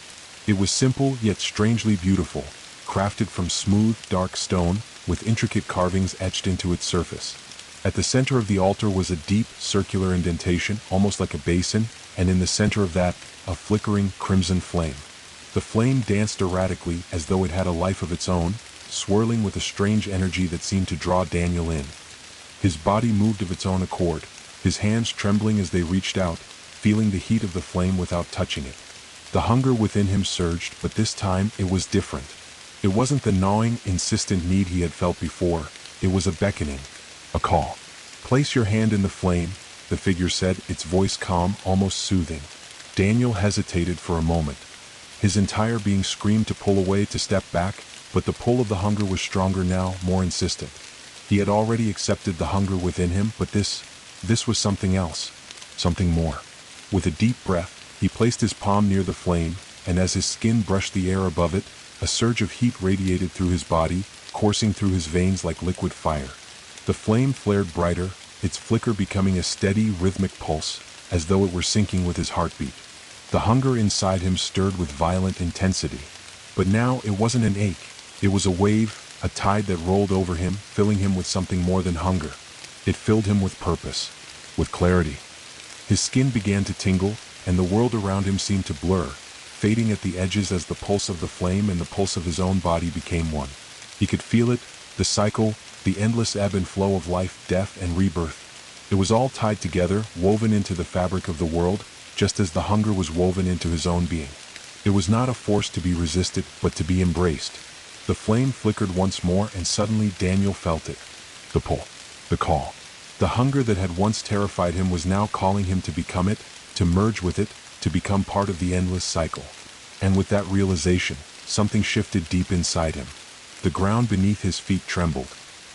It was simple yet strangely beautiful, crafted from smooth, dark stone, with intricate carvings etched into its surface. At the center of the altar was a deep, circular indentation, almost like a basin, and in the center of that, a flickering, crimson flame. The flame danced erratically, as though it had a life of its own, swirling with a strange energy that seemed to draw Daniel in. His body moved of its own accord, his hands trembling as they reached out, feeling the heat of the flame without touching it. The hunger within him surged, but this time it was different. It wasn't the gnawing, insistent need he had felt before. It was a beckoning, a call. "Place your hand in the flame," the figure said, its voice calm, almost soothing. Daniel hesitated for a moment. His entire being screamed to pull away, to step back, but the pull of the hunger was stronger now, more insistent. He had already accepted the hunger within him, but this was something else, something more. With a deep breath, he placed his palm near the flame, and as his skin brushed the air above it, a surge of heat radiated through his body, coursing through his veins like liquid fire. The flame flared brighter, its flicker becoming a steady, rhythmic pulse, as though it were syncing with his heartbeat. The hunger inside him stirred with violent intensity. But now it wasn't an ache. It was a wave, a tide that rolled over him, filling him with something more than hunger. It filled him with purpose, with clarity. His skin began to tingle, and the world around him seemed to blur, fading at the edges as the pulse of the flame and the pulse of his own body became one. He could feel it, the cycle, the endless ebb and flow of life, death, and rebirth. It was all tied together, woven into the fabric of the world, just as the hunger was woven into his own being. It was not a force to be resisted, but to be embraced. The flame flickered once more, and suddenly Daniel felt it. The pull. The call. The hunger that had once terrified him was now calling him to become it, to merge with it, to become part of the endless cycle. And with that realization, something shifted deep inside him. The ground beneath his feet trembled.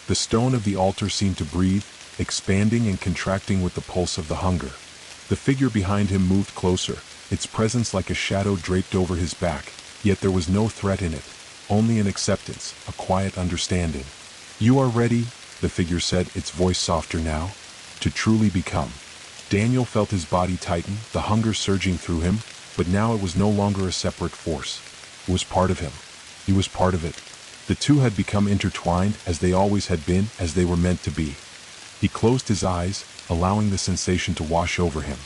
The stone of the altar seemed to breathe, expanding and contracting with the pulse of the hunger. The figure behind him moved closer, its presence like a shadow draped over his back, yet there was no threat in it, only an acceptance, a quiet understanding. "You are ready," the figure said, its voice softer now, "to truly become." Daniel felt his body tighten, the hunger surging through him, but now it was no longer a separate force. It was part of him. He was part of it. The two had become intertwined, as they always had been, as they were meant to be. He closed his eyes, allowing the sensation to wash over him.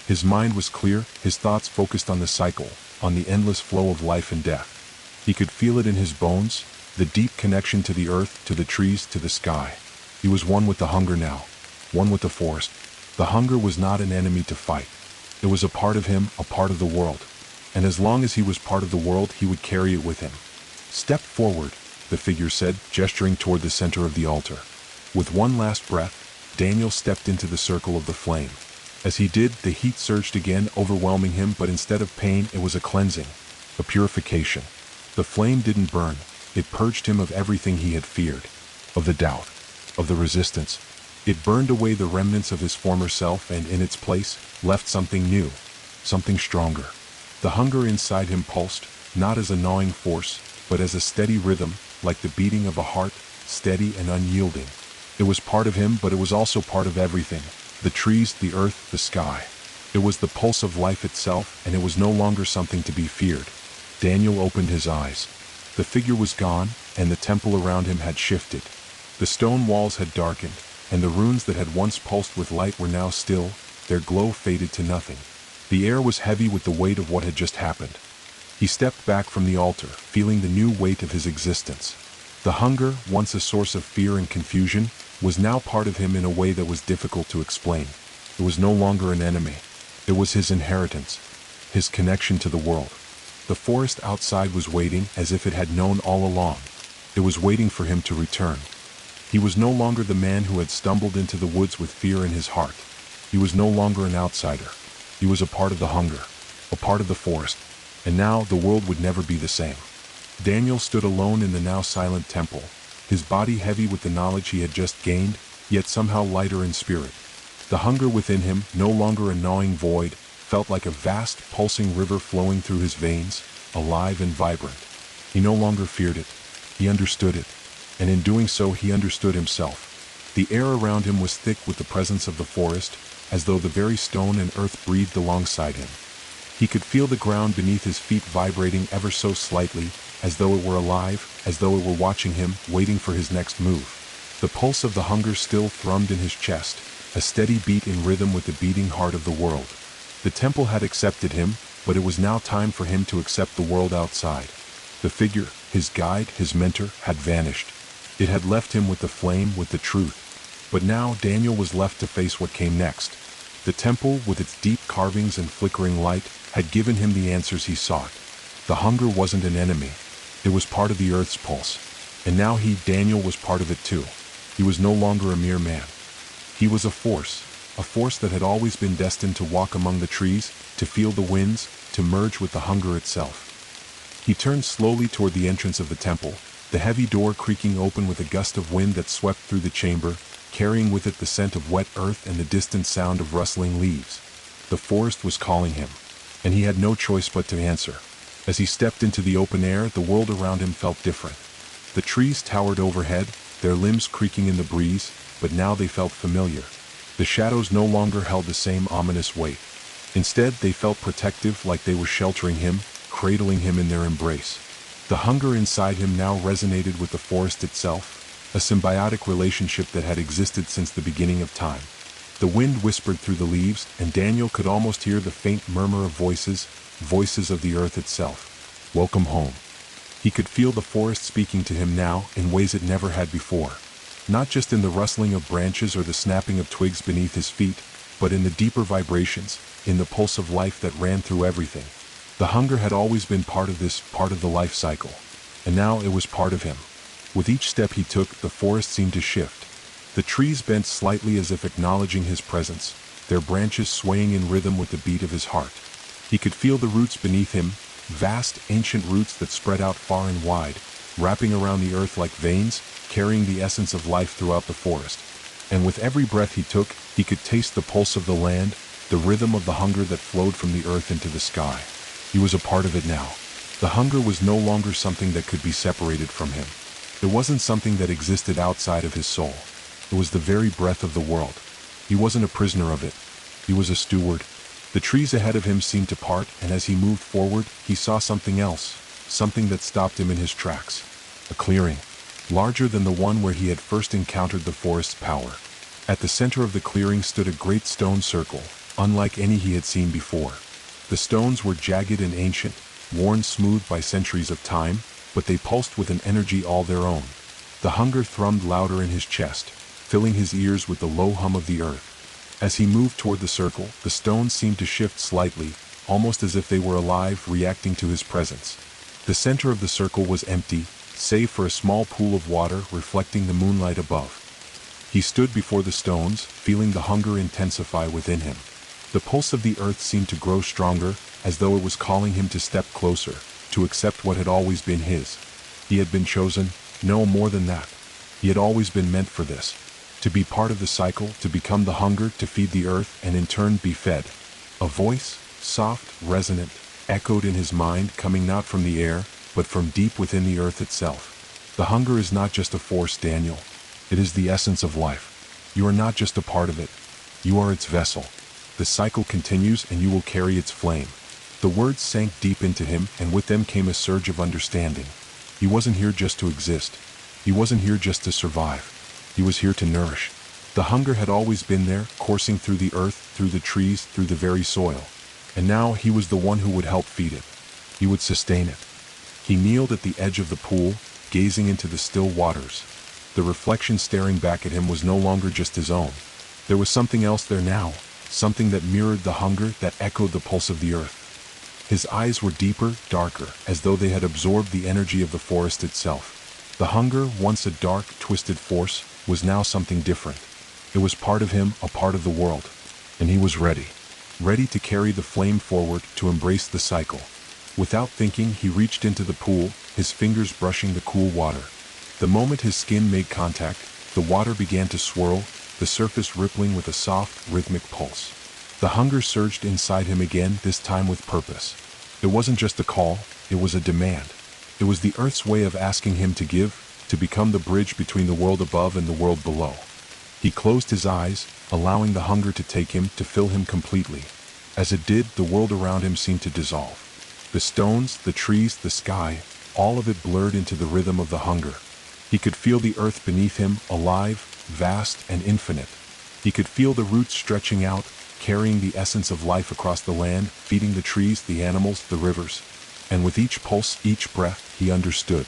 His mind was clear, his thoughts focused on the cycle, on the endless flow of life and death. He could feel it in his bones, the deep connection to the earth, to the trees, to the sky. He was one with the hunger now, one with the forest. The hunger was not an enemy to fight. It was a part of him, a part of the world. And as long as he was part of the world, he would carry it with him. "Step forward," the figure said, gesturing toward the center of the altar. With one last breath, Daniel stepped into the circle of the flame. As he did, the heat surged again, overwhelming him, but instead of pain, it was a cleansing, a purification. The flame didn't burn, it purged him of everything he had feared, of the doubt, of the resistance. It burned away the remnants of his former self and in its place, left something new, something stronger. The hunger inside him pulsed, not as a gnawing force, but as a steady rhythm, like the beating of a heart, steady and unyielding. It was part of him, but it was also part of everything. The trees, the earth, the sky. It was the pulse of life itself, and it was no longer something to be feared. Daniel opened his eyes. The figure was gone, and the temple around him had shifted. The stone walls had darkened, and the runes that had once pulsed with light were now still, their glow faded to nothing. The air was heavy with the weight of what had just happened. He stepped back from the altar, feeling the new weight of his existence. The hunger, once a source of fear and confusion, was now part of him in a way that was difficult to explain. It was no longer an enemy. It was his inheritance, his connection to the world. The forest outside was waiting, as if it had known all along. It was waiting for him to return. He was no longer the man who had stumbled into the woods with fear in his heart. He was no longer an outsider. He was a part of the hunger, a part of the forest, and now the world would never be the same. Daniel stood alone in the now silent temple, his body heavy with the knowledge he had just gained, yet somehow lighter in spirit. The hunger within him, no longer a gnawing void, felt like a vast, pulsing river flowing through his veins, alive and vibrant. He no longer feared it. He understood it. And in doing so, he understood himself. The air around him was thick with the presence of the forest, as though the very stone and earth breathed alongside him. He could feel the ground beneath his feet vibrating ever so slightly, as though it were alive, as though it were watching him, waiting for his next move. The pulse of the hunger still thrummed in his chest, a steady beat in rhythm with the beating heart of the world. The temple had accepted him, but it was now time for him to accept the world outside. The figure, his guide, his mentor, had vanished. It had left him with the flame, with the truth. But now Daniel was left to face what came next. The temple, with its deep carvings and flickering light, had given him the answers he sought. The hunger wasn't an enemy. It was part of the earth's pulse. And now he, Daniel, was part of it too. He was no longer a mere man. He was a force that had always been destined to walk among the trees, to feel the winds, to merge with the hunger itself. He turned slowly toward the entrance of the temple, the heavy door creaking open with a gust of wind that swept through the chamber, carrying with it the scent of wet earth and the distant sound of rustling leaves. The forest was calling him, and he had no choice but to answer. As he stepped into the open air, the world around him felt different. The trees towered overhead, their limbs creaking in the breeze, but now they felt familiar. The shadows no longer held the same ominous weight. Instead, they felt protective, like they were sheltering him, cradling him in their embrace. The hunger inside him now resonated with the forest itself, a symbiotic relationship that had existed since the beginning of time. The wind whispered through the leaves, and Daniel could almost hear the faint murmur of voices of the earth itself. Welcome home. He could feel the forest speaking to him now in ways it never had before. Not just in the rustling of branches or the snapping of twigs beneath his feet, but in the deeper vibrations, in the pulse of life that ran through everything. The hunger had always been part of the life cycle, and now it was part of him. With each step he took, the forest seemed to shift. The trees bent slightly as if acknowledging his presence, their branches swaying in rhythm with the beat of his heart. He could feel the roots beneath him, vast, ancient roots that spread out far and wide, wrapping around the earth like veins, carrying the essence of life throughout the forest. And with every breath he took, he could taste the pulse of the land, the rhythm of the hunger that flowed from the earth into the sky. He was a part of it now. The hunger was no longer something that could be separated from him. It wasn't something that existed outside of his soul. It was the very breath of the world. He wasn't a prisoner of it. He was a steward. The trees ahead of him seemed to part, and as he moved forward, he saw something else, something that stopped him in his tracks. A clearing, larger than the one where he had first encountered the forest's power. At the center of the clearing stood a great stone circle, unlike any he had seen before. The stones were jagged and ancient, worn smooth by centuries of time, but they pulsed with an energy all their own. The hunger thrummed louder in his chest, filling his ears with the low hum of the earth. As he moved toward the circle, the stones seemed to shift slightly, almost as if they were alive, reacting to his presence. The center of the circle was empty, save for a small pool of water reflecting the moonlight above. He stood before the stones, feeling the hunger intensify within him. The pulse of the earth seemed to grow stronger, as though it was calling him to step closer, to accept what had always been his. He had been chosen, no more than that. He had always been meant for this. To be part of the cycle, to become the hunger, to feed the earth, and in turn be fed. A voice, soft, resonant, echoed in his mind, coming not from the air, but from deep within the earth itself. The hunger is not just a force, Daniel. It is the essence of life. You are not just a part of it. You are its vessel. The cycle continues, and you will carry its flame. The words sank deep into him, and with them came a surge of understanding. He wasn't here just to exist. He wasn't here just to survive. He was here to nourish. The hunger had always been there, coursing through the earth, through the trees, through the very soil. And now he was the one who would help feed it. He would sustain it. He kneeled at the edge of the pool, gazing into the still waters. The reflection staring back at him was no longer just his own. There was something else there now, something that mirrored the hunger, that echoed the pulse of the earth. His eyes were deeper, darker, as though they had absorbed the energy of the forest itself. The hunger, once a dark, twisted force, was now something different. It was part of him, a part of the world. And he was ready. Ready to carry the flame forward, to embrace the cycle. Without thinking, he reached into the pool, his fingers brushing the cool water. The moment his skin made contact, the water began to swirl, the surface rippling with a soft, rhythmic pulse. The hunger surged inside him again, this time with purpose. It wasn't just a call, it was a demand. It was the earth's way of asking him to give, to become the bridge between the world above and the world below. He closed his eyes, allowing the hunger to take him, to fill him completely. As it did, the world around him seemed to dissolve. The stones, the trees, the sky, all of it blurred into the rhythm of the hunger. He could feel the earth beneath him, alive, vast, and infinite. He could feel the roots stretching out, carrying the essence of life across the land, feeding the trees, the animals, the rivers. And with each pulse, each breath, he understood.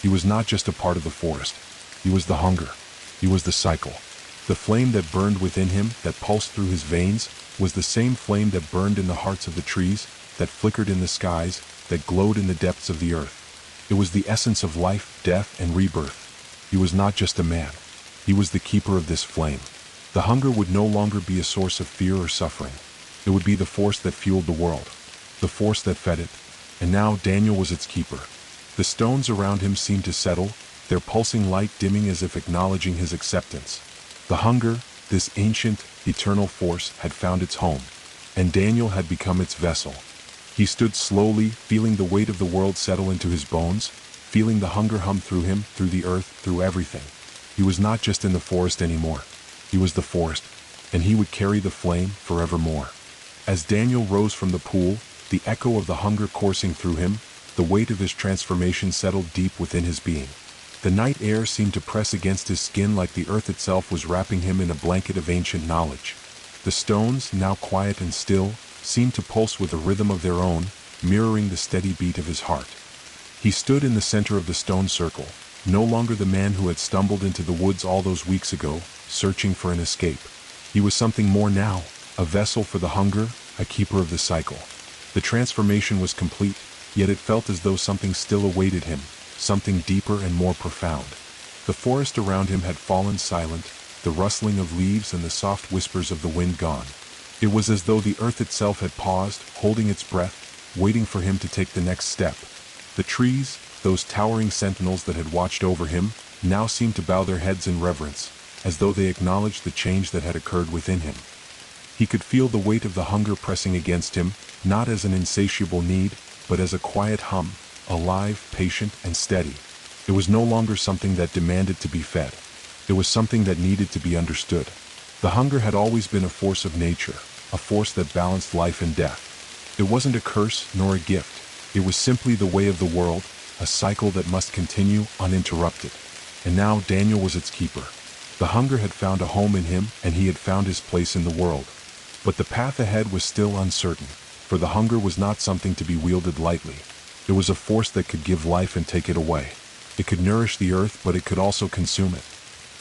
He was not just a part of the forest. He was the hunger. He was the cycle. The flame that burned within him, that pulsed through his veins, was the same flame that burned in the hearts of the trees, that flickered in the skies, that glowed in the depths of the earth. It was the essence of life, death, and rebirth. He was not just a man. He was the keeper of this flame. The hunger would no longer be a source of fear or suffering. It would be the force that fueled the world, the force that fed it. And now Daniel was its keeper. The stones around him seemed to settle, their pulsing light dimming as if acknowledging his acceptance. The hunger, this ancient, eternal force, had found its home, and Daniel had become its vessel. He stood slowly, feeling the weight of the world settle into his bones, feeling the hunger hum through him, through the earth, through everything. He was not just in the forest anymore. He was the forest, and he would carry the flame forevermore. As Daniel rose from the pool, the echo of the hunger coursing through him, the weight of his transformation settled deep within his being. The night air seemed to press against his skin like the earth itself was wrapping him in a blanket of ancient knowledge. The stones, now quiet and still, seemed to pulse with a rhythm of their own, mirroring the steady beat of his heart. He stood in the center of the stone circle, no longer the man who had stumbled into the woods all those weeks ago, searching for an escape. He was something more now, a vessel for the hunger, a keeper of the cycle. The transformation was complete, yet it felt as though something still awaited him, something deeper and more profound. The forest around him had fallen silent, the rustling of leaves and the soft whispers of the wind gone. It was as though the earth itself had paused, holding its breath, waiting for him to take the next step. The trees, those towering sentinels that had watched over him, now seemed to bow their heads in reverence, as though they acknowledged the change that had occurred within him. He could feel the weight of the hunger pressing against him, not as an insatiable need, but as a quiet hum, alive, patient, and steady. It was no longer something that demanded to be fed. It was something that needed to be understood. The hunger had always been a force of nature, a force that balanced life and death. It wasn't a curse nor a gift. It was simply the way of the world, a cycle that must continue uninterrupted. And now Daniel was its keeper. The hunger had found a home in him, and he had found his place in the world. But the path ahead was still uncertain, for the hunger was not something to be wielded lightly. It was a force that could give life and take it away. It could nourish the earth, but it could also consume it.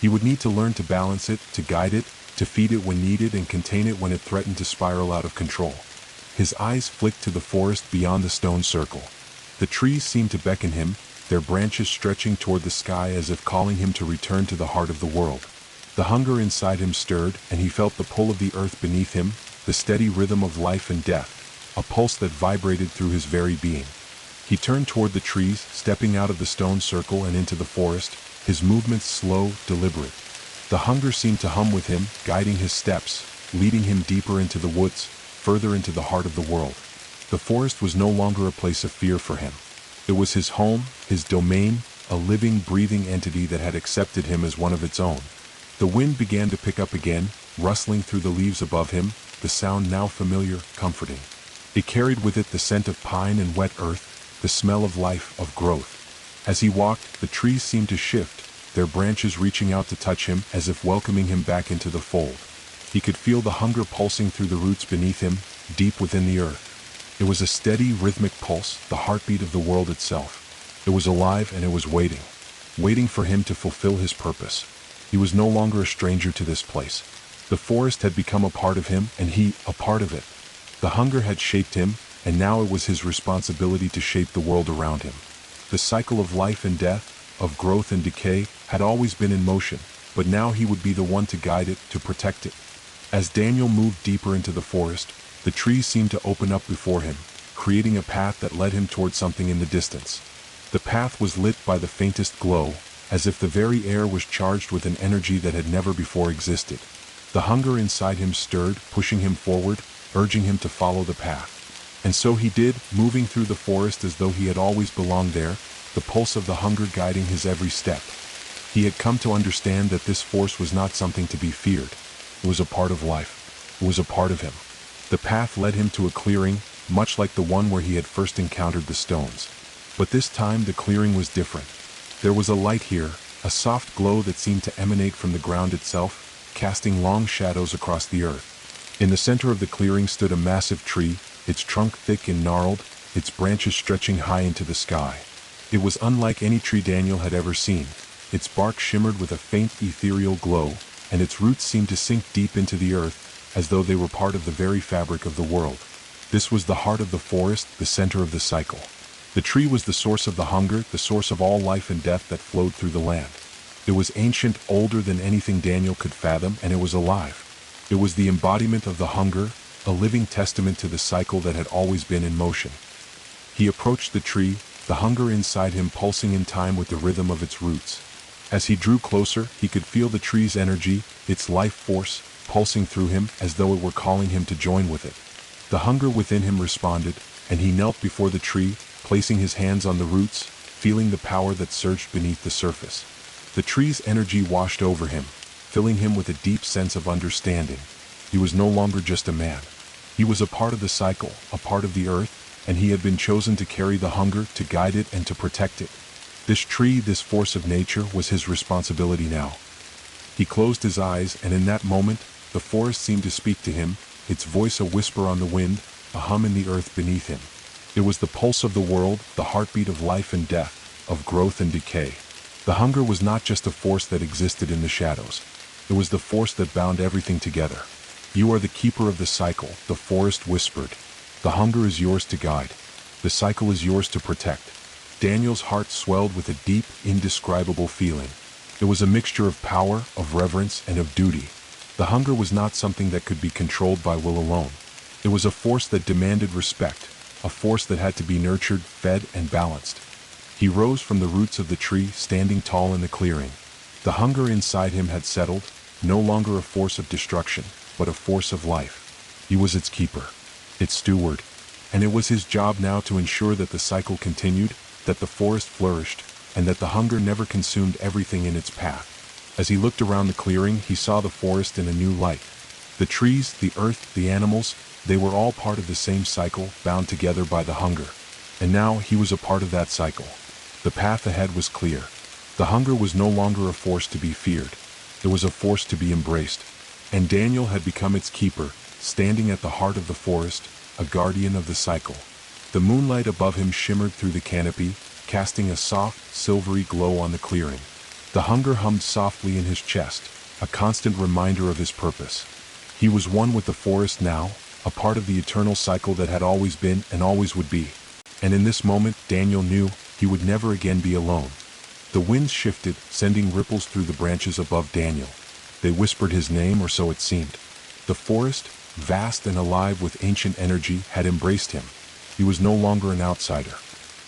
He would need to learn to balance it, to guide it, to feed it when needed, and contain it when it threatened to spiral out of control. His eyes flicked to the forest beyond the stone circle. The trees seemed to beckon him, their branches stretching toward the sky as if calling him to return to the heart of the world. The hunger inside him stirred, and he felt the pull of the earth beneath him, the steady rhythm of life and death, a pulse that vibrated through his very being. He turned toward the trees, stepping out of the stone circle and into the forest, his movements slow, deliberate. The hunger seemed to hum with him, guiding his steps, leading him deeper into the woods, further into the heart of the world. The forest was no longer a place of fear for him. It was his home, his domain, a living, breathing entity that had accepted him as one of its own. The wind began to pick up again, rustling through the leaves above him, the sound now familiar, comforting. It carried with it the scent of pine and wet earth, the smell of life, of growth. As he walked, the trees seemed to shift, their branches reaching out to touch him as if welcoming him back into the fold. He could feel the hunger pulsing through the roots beneath him, deep within the earth. It was a steady, rhythmic pulse, the heartbeat of the world itself. It was alive and it was waiting for him to fulfill his purpose. He was no longer a stranger to this place. The forest had become a part of him, and he, a part of it. The hunger had shaped him, and now it was his responsibility to shape the world around him. The cycle of life and death, of growth and decay, had always been in motion, but now he would be the one to guide it, to protect it. As Daniel moved deeper into the forest, the trees seemed to open up before him, creating a path that led him toward something in the distance. The path was lit by the faintest glow, as if the very air was charged with an energy that had never before existed. The hunger inside him stirred, pushing him forward, urging him to follow the path. And so he did, moving through the forest as though he had always belonged there, the pulse of the hunger guiding his every step. He had come to understand that this force was not something to be feared. It was a part of life. It was a part of him. The path led him to a clearing, much like the one where he had first encountered the stones. But this time the clearing was different. There was a light here, a soft glow that seemed to emanate from the ground itself, casting long shadows across the earth. In the center of the clearing stood a massive tree, its trunk thick and gnarled, its branches stretching high into the sky. It was unlike any tree Daniel had ever seen. Its bark shimmered with a faint ethereal glow, and its roots seemed to sink deep into the earth, as though they were part of the very fabric of the world. This was the heart of the forest, the center of the cycle. The tree was the source of the hunger, the source of all life and death that flowed through the land. It was ancient, older than anything Daniel could fathom, and it was alive. It was the embodiment of the hunger, a living testament to the cycle that had always been in motion. He approached the tree, the hunger inside him pulsing in time with the rhythm of its roots. As he drew closer, he could feel the tree's energy, its life force, pulsing through him as though it were calling him to join with it. The hunger within him responded, and he knelt before the tree, placing his hands on the roots, feeling the power that surged beneath the surface. The tree's energy washed over him, filling him with a deep sense of understanding. He was no longer just a man. He was a part of the cycle, a part of the earth, and he had been chosen to carry the hunger, to guide it, and to protect it. This tree, this force of nature, was his responsibility now. He closed his eyes, and in that moment, the forest seemed to speak to him, its voice a whisper on the wind, a hum in the earth beneath him. It was the pulse of the world, the heartbeat of life and death, of growth and decay. The hunger was not just a force that existed in the shadows. It was the force that bound everything together. You are the keeper of the cycle, the forest whispered. The hunger is yours to guide. The cycle is yours to protect. Daniel's heart swelled with a deep, indescribable feeling. It was a mixture of power, of reverence, and of duty. The hunger was not something that could be controlled by will alone. It was a force that demanded respect, a force that had to be nurtured, fed, and balanced. He rose from the roots of the tree, standing tall in the clearing. The hunger inside him had settled, no longer a force of destruction, but a force of life. He was its keeper, its steward, and it was his job now to ensure that the cycle continued, that the forest flourished, and that the hunger never consumed everything in its path. As he looked around the clearing, he saw the forest in a new light. The trees, the earth, the animals, they were all part of the same cycle, bound together by the hunger. And now he was a part of that cycle. The path ahead was clear. The hunger was no longer a force to be feared. It was a force to be embraced. And Daniel had become its keeper, standing at the heart of the forest, a guardian of the cycle. The moonlight above him shimmered through the canopy, casting a soft, silvery glow on the clearing. The hunger hummed softly in his chest, a constant reminder of his purpose. He was one with the forest now, a part of the eternal cycle that had always been and always would be. And in this moment, Daniel knew he would never again be alone. The winds shifted, sending ripples through the branches above Daniel. They whispered his name, or so it seemed. The forest, vast and alive with ancient energy, had embraced him. He was no longer an outsider.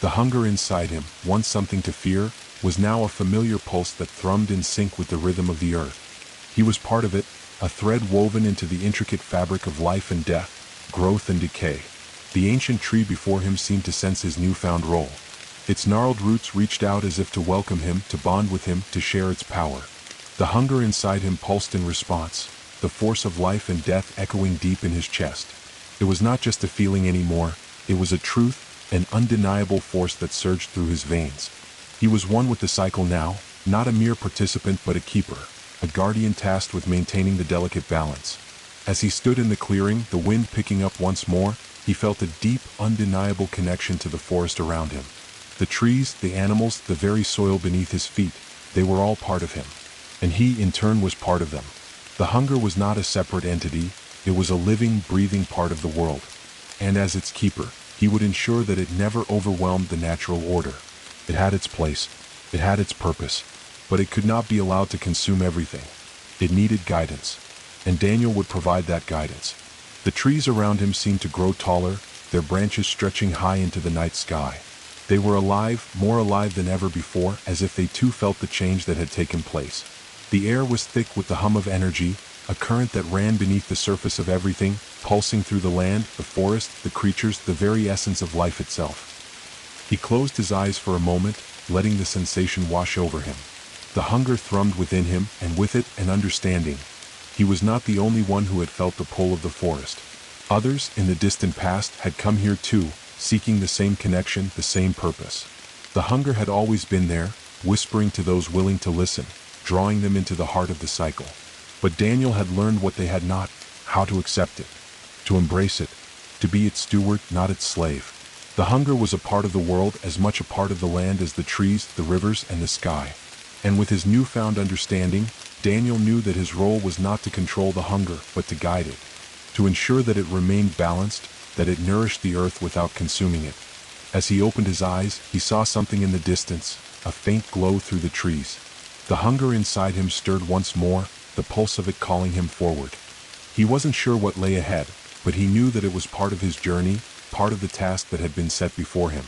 The hunger inside him, once something to fear, was now a familiar pulse that thrummed in sync with the rhythm of the earth. He was part of it, a thread woven into the intricate fabric of life and death, growth and decay. The ancient tree before him seemed to sense his newfound role. Its gnarled roots reached out as if to welcome him, to bond with him, to share its power. The hunger inside him pulsed in response, the force of life and death echoing deep in his chest. It was not just a feeling anymore, it was a truth, an undeniable force that surged through his veins. He was one with the cycle now, not a mere participant but a keeper, a guardian tasked with maintaining the delicate balance. As he stood in the clearing, the wind picking up once more, he felt a deep, undeniable connection to the forest around him. The trees, the animals, the very soil beneath his feet, they were all part of him. And he, in turn, was part of them. The hunger was not a separate entity, it was a living, breathing part of the world. And as its keeper, he would ensure that it never overwhelmed the natural order. It had its place, it had its purpose, but it could not be allowed to consume everything. It needed guidance, and Daniel would provide that guidance. The trees around him seemed to grow taller, their branches stretching high into the night sky. They were alive, more alive than ever before, as if they too felt the change that had taken place. The air was thick with the hum of energy, a current that ran beneath the surface of everything, pulsing through the land, the forest, the creatures, the very essence of life itself. He closed his eyes for a moment, letting the sensation wash over him. The hunger thrummed within him, and with it, an understanding. He was not the only one who had felt the pull of the forest. Others, in the distant past, had come here too, seeking the same connection, the same purpose. The hunger had always been there, whispering to those willing to listen, drawing them into the heart of the cycle. But Daniel had learned what they had not, how to accept it, to embrace it, to be its steward, not its slave. The hunger was a part of the world, as much a part of the land as the trees, the rivers, and the sky. And with his newfound understanding, Daniel knew that his role was not to control the hunger, but to guide it, to ensure that it remained balanced, that it nourished the earth without consuming it. As he opened his eyes, he saw something in the distance, a faint glow through the trees. The hunger inside him stirred once more, the pulse of it calling him forward. He wasn't sure what lay ahead, but he knew that it was part of his journey, part of the task that had been set before him.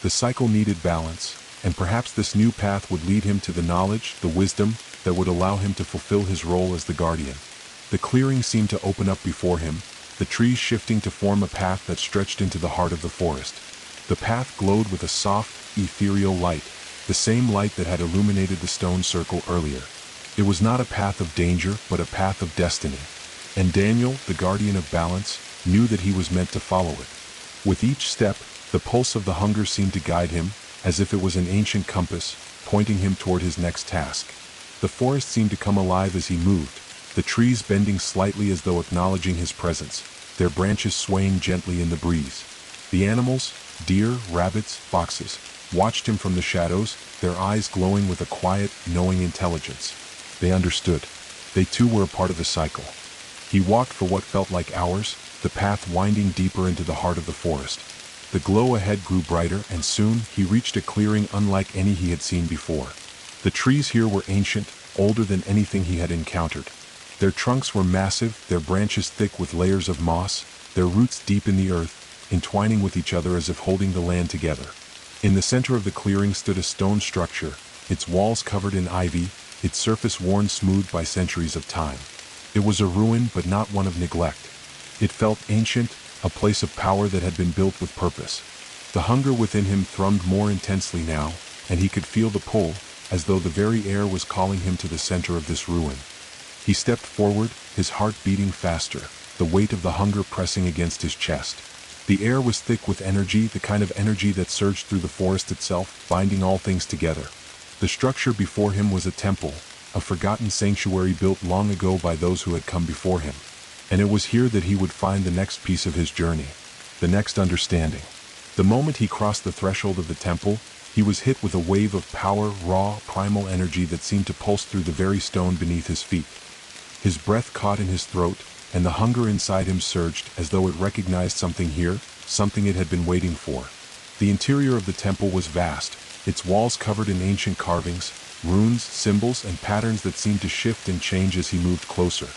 The cycle needed balance, and perhaps this new path would lead him to the knowledge, the wisdom, that would allow him to fulfill his role as the guardian. The clearing seemed to open up before him, the trees shifting to form a path that stretched into the heart of the forest. The path glowed with a soft, ethereal light, the same light that had illuminated the stone circle earlier. It was not a path of danger, but a path of destiny. And Daniel, the guardian of balance, knew that he was meant to follow it. With each step, the pulse of the hunger seemed to guide him, as if it was an ancient compass, pointing him toward his next task. The forest seemed to come alive as he moved, the trees bending slightly as though acknowledging his presence, their branches swaying gently in the breeze. The animals, deer, rabbits, foxes, watched him from the shadows, their eyes glowing with a quiet, knowing intelligence. They understood. They too were a part of the cycle. He walked for what felt like hours, the path winding deeper into the heart of the forest. The glow ahead grew brighter, and soon he reached a clearing unlike any he had seen before. The trees here were ancient, older than anything he had encountered. Their trunks were massive, their branches thick with layers of moss, their roots deep in the earth, entwining with each other as if holding the land together. In the center of the clearing stood a stone structure, its walls covered in ivy, its surface worn smooth by centuries of time. It was a ruin, but not one of neglect. It felt ancient, a place of power that had been built with purpose. The hunger within him thrummed more intensely now, and he could feel the pull, as though the very air was calling him to the center of this ruin. He stepped forward, his heart beating faster, the weight of the hunger pressing against his chest. The air was thick with energy, the kind of energy that surged through the forest itself, binding all things together. The structure before him was a temple, a forgotten sanctuary built long ago by those who had come before him. And it was here that he would find the next piece of his journey, the next understanding. The moment he crossed the threshold of the temple, he was hit with a wave of power, raw, primal energy that seemed to pulse through the very stone beneath his feet. His breath caught in his throat, and the hunger inside him surged as though it recognized something here, something it had been waiting for. The interior of the temple was vast, its walls covered in ancient carvings, runes, symbols, and patterns that seemed to shift and change as he moved closer.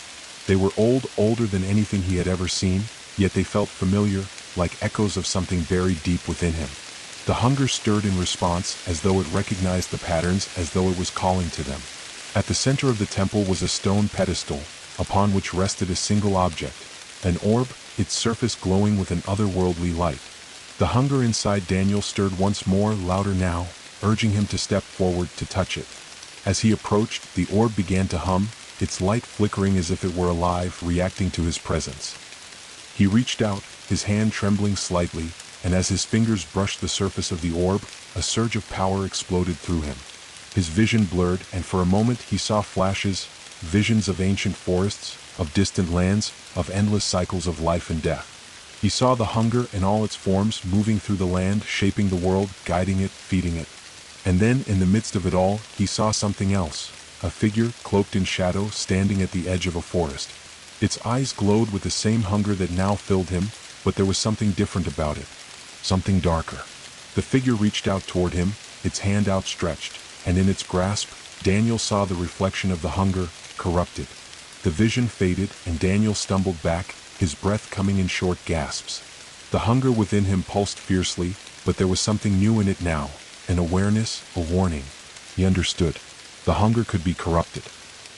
They were older than anything he had ever seen, yet they felt familiar, like echoes of something buried deep within him. The hunger stirred in response, as though it recognized the patterns, as though it was calling to them. At the center of the temple was a stone pedestal, upon which rested a single object, an orb, its surface glowing with an otherworldly light. The hunger inside Daniel stirred once more, louder now, urging him to step forward to touch it. As he approached, the orb began to hum, its light flickering as if it were alive, reacting to his presence. He reached out, his hand trembling slightly, and as his fingers brushed the surface of the orb, a surge of power exploded through him. His vision blurred, and for a moment he saw flashes, visions of ancient forests, of distant lands, of endless cycles of life and death. He saw the hunger in all its forms moving through the land, shaping the world, guiding it, feeding it. And then, in the midst of it all, he saw something else, a figure, cloaked in shadow, standing at the edge of a forest. Its eyes glowed with the same hunger that now filled him, but there was something different about it. Something darker. The figure reached out toward him, its hand outstretched, and in its grasp, Daniel saw the reflection of the hunger, corrupted. The vision faded, and Daniel stumbled back, his breath coming in short gasps. The hunger within him pulsed fiercely, but there was something new in it now, an awareness, a warning. He understood. The hunger could be corrupted.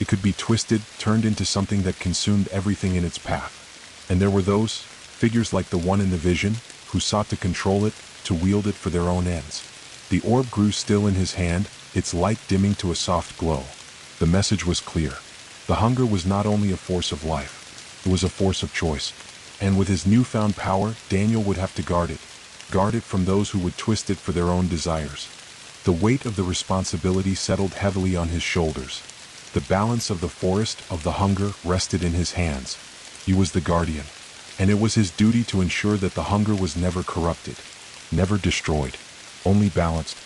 It could be twisted, turned into something that consumed everything in its path. And there were those, figures like the one in the vision, who sought to control it, to wield it for their own ends. The orb grew still in his hand, its light dimming to a soft glow. The message was clear. The hunger was not only a force of life, it was a force of choice. And with his newfound power, Daniel would have to guard it from those who would twist it for their own desires. The weight of the responsibility settled heavily on his shoulders. The balance of the forest, of the hunger, rested in his hands. He was the guardian, and it was his duty to ensure that the hunger was never corrupted, never destroyed, only balanced.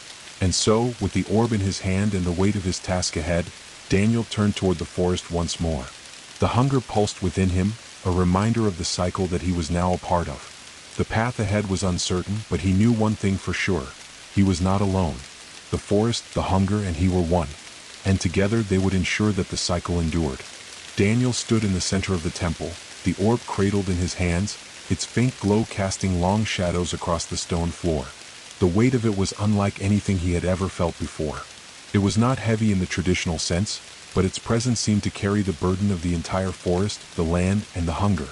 And so, with the orb in his hand and the weight of his task ahead, Daniel turned toward the forest once more. The hunger pulsed within him, a reminder of the cycle that he was now a part of. The path ahead was uncertain, but he knew one thing for sure. He was not alone. The forest, the hunger, and he were one. And together they would ensure that the cycle endured. Daniel stood in the center of the temple, the orb cradled in his hands, its faint glow casting long shadows across the stone floor. The weight of it was unlike anything he had ever felt before. It was not heavy in the traditional sense, but its presence seemed to carry the burden of the entire forest, the land, and the hunger.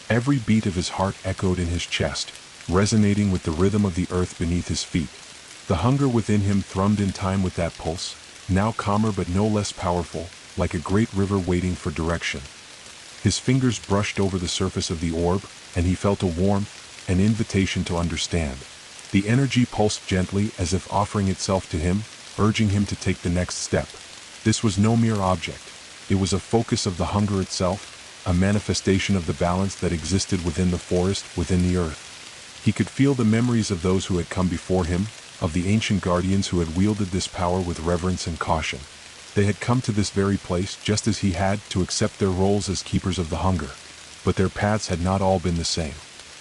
Every beat of his heart echoed in his chest, resonating with the rhythm of the earth beneath his feet. The hunger within him thrummed in time with that pulse, now calmer but no less powerful, like a great river waiting for direction. His fingers brushed over the surface of the orb, and he felt a warmth, an invitation to understand. The energy pulsed gently as if offering itself to him, urging him to take the next step. This was no mere object. It was a focus of the hunger itself, a manifestation of the balance that existed within the forest, within the earth. He could feel the memories of those who had come before him, of the ancient guardians who had wielded this power with reverence and caution. They had come to this very place just as he had, to accept their roles as keepers of the hunger. But their paths had not all been the same.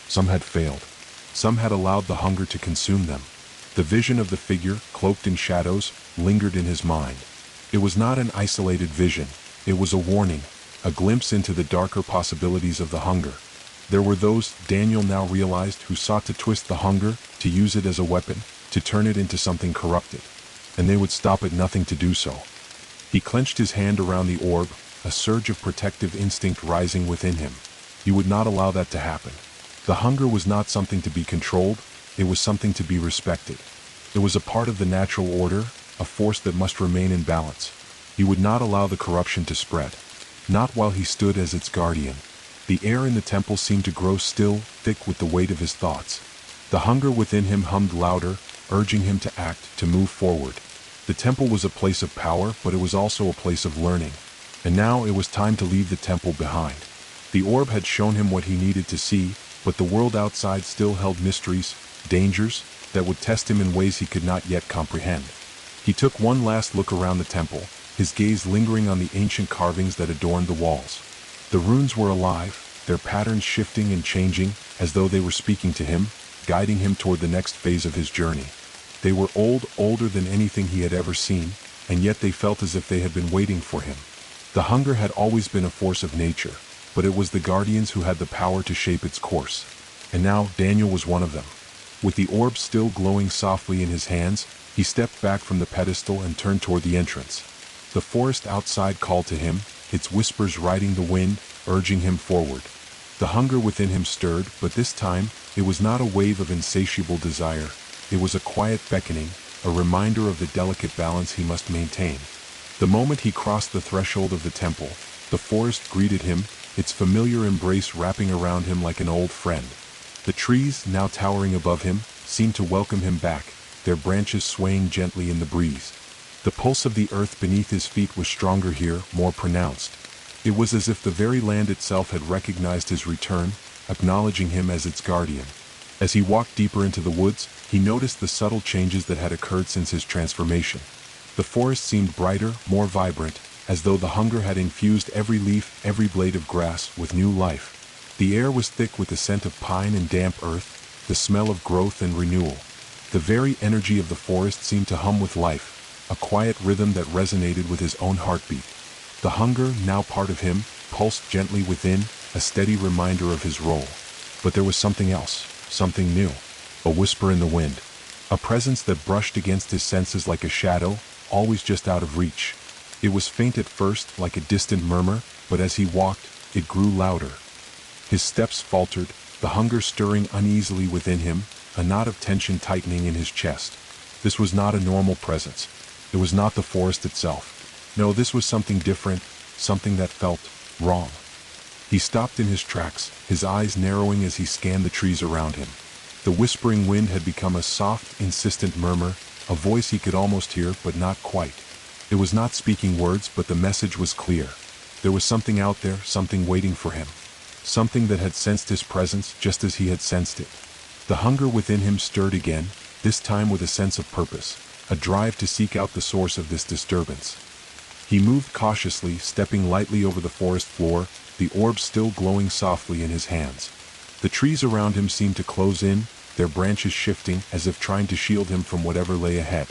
Some had failed. Some had allowed the hunger to consume them. The vision of the figure, cloaked in shadows, lingered in his mind. It was not an isolated vision. It was a warning, a glimpse into the darker possibilities of the hunger. There were those, Daniel now realized, who sought to twist the hunger, to use it as a weapon, to turn it into something corrupted. And they would stop at nothing to do so. He clenched his hand around the orb, a surge of protective instinct rising within him. He would not allow that to happen. The hunger was not something to be controlled, it was something to be respected. It was a part of the natural order, a force that must remain in balance. He would not allow the corruption to spread. Not while he stood as its guardian. The air in the temple seemed to grow still, thick with the weight of his thoughts. The hunger within him hummed louder, urging him to act, to move forward. The temple was a place of power, but it was also a place of learning. And now it was time to leave the temple behind. The orb had shown him what he needed to see, but the world outside still held mysteries, dangers, that would test him in ways he could not yet comprehend. He took one last look around the temple, his gaze lingering on the ancient carvings that adorned the walls. The runes were alive, their patterns shifting and changing, as though they were speaking to him, guiding him toward the next phase of his journey. They were old, older than anything he had ever seen, and yet they felt as if they had been waiting for him. The hunger had always been a force of nature, but it was the guardians who had the power to shape its course. And now Daniel was one of them. With the orb still glowing softly in his hands, he stepped back from the pedestal and turned toward the entrance. The forest outside called to him, its whispers riding the wind, urging him forward. The hunger within him stirred, but this time, it was not a wave of insatiable desire. It was a quiet beckoning, a reminder of the delicate balance he must maintain. The moment he crossed the threshold of the temple, the forest greeted him, its familiar embrace wrapping around him like an old friend. The trees, now towering above him, seemed to welcome him back, their branches swaying gently in the breeze. The pulse of the earth beneath his feet was stronger here, more pronounced. It was as if the very land itself had recognized his return, acknowledging him as its guardian. As he walked deeper into the woods, he noticed the subtle changes that had occurred since his transformation. The forest seemed brighter, more vibrant, as though the hunger had infused every leaf, every blade of grass, with new life. The air was thick with the scent of pine and damp earth, the smell of growth and renewal. The very energy of the forest seemed to hum with life, a quiet rhythm that resonated with his own heartbeat. The hunger, now part of him, pulsed gently within, a steady reminder of his role. But there was something else, something new. A whisper in the wind. A presence that brushed against his senses like a shadow, always just out of reach. It was faint at first, like a distant murmur, but as he walked, it grew louder. His steps faltered, the hunger stirring uneasily within him, a knot of tension tightening in his chest. This was not a normal presence. It was not the forest itself. No, this was something different, something that felt wrong. He stopped in his tracks, his eyes narrowing as he scanned the trees around him. The whispering wind had become a soft, insistent murmur, a voice he could almost hear, but not quite. It was not speaking words, but the message was clear. There was something out there, something waiting for him. Something that had sensed his presence just as he had sensed it. The hunger within him stirred again, this time with a sense of purpose, a drive to seek out the source of this disturbance. He moved cautiously, stepping lightly over the forest floor, the orb still glowing softly in his hands. The trees around him seemed to close in, their branches shifting as if trying to shield him from whatever lay ahead.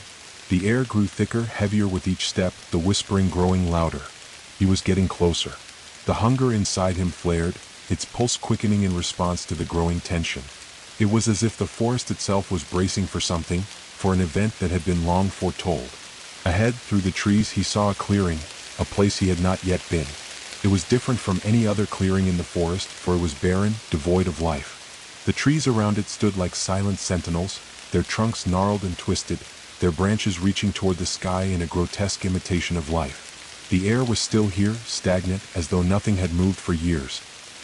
The air grew thicker, heavier with each step, the whispering growing louder. He was getting closer. The hunger inside him flared, its pulse quickening in response to the growing tension. It was as if the forest itself was bracing for something, for an event that had been long foretold. Ahead, through the trees, he saw a clearing, a place he had not yet been. It was different from any other clearing in the forest, for it was barren, devoid of life. The trees around it stood like silent sentinels, their trunks gnarled and twisted, their branches reaching toward the sky in a grotesque imitation of life. The air was still here, stagnant, as though nothing had moved for years.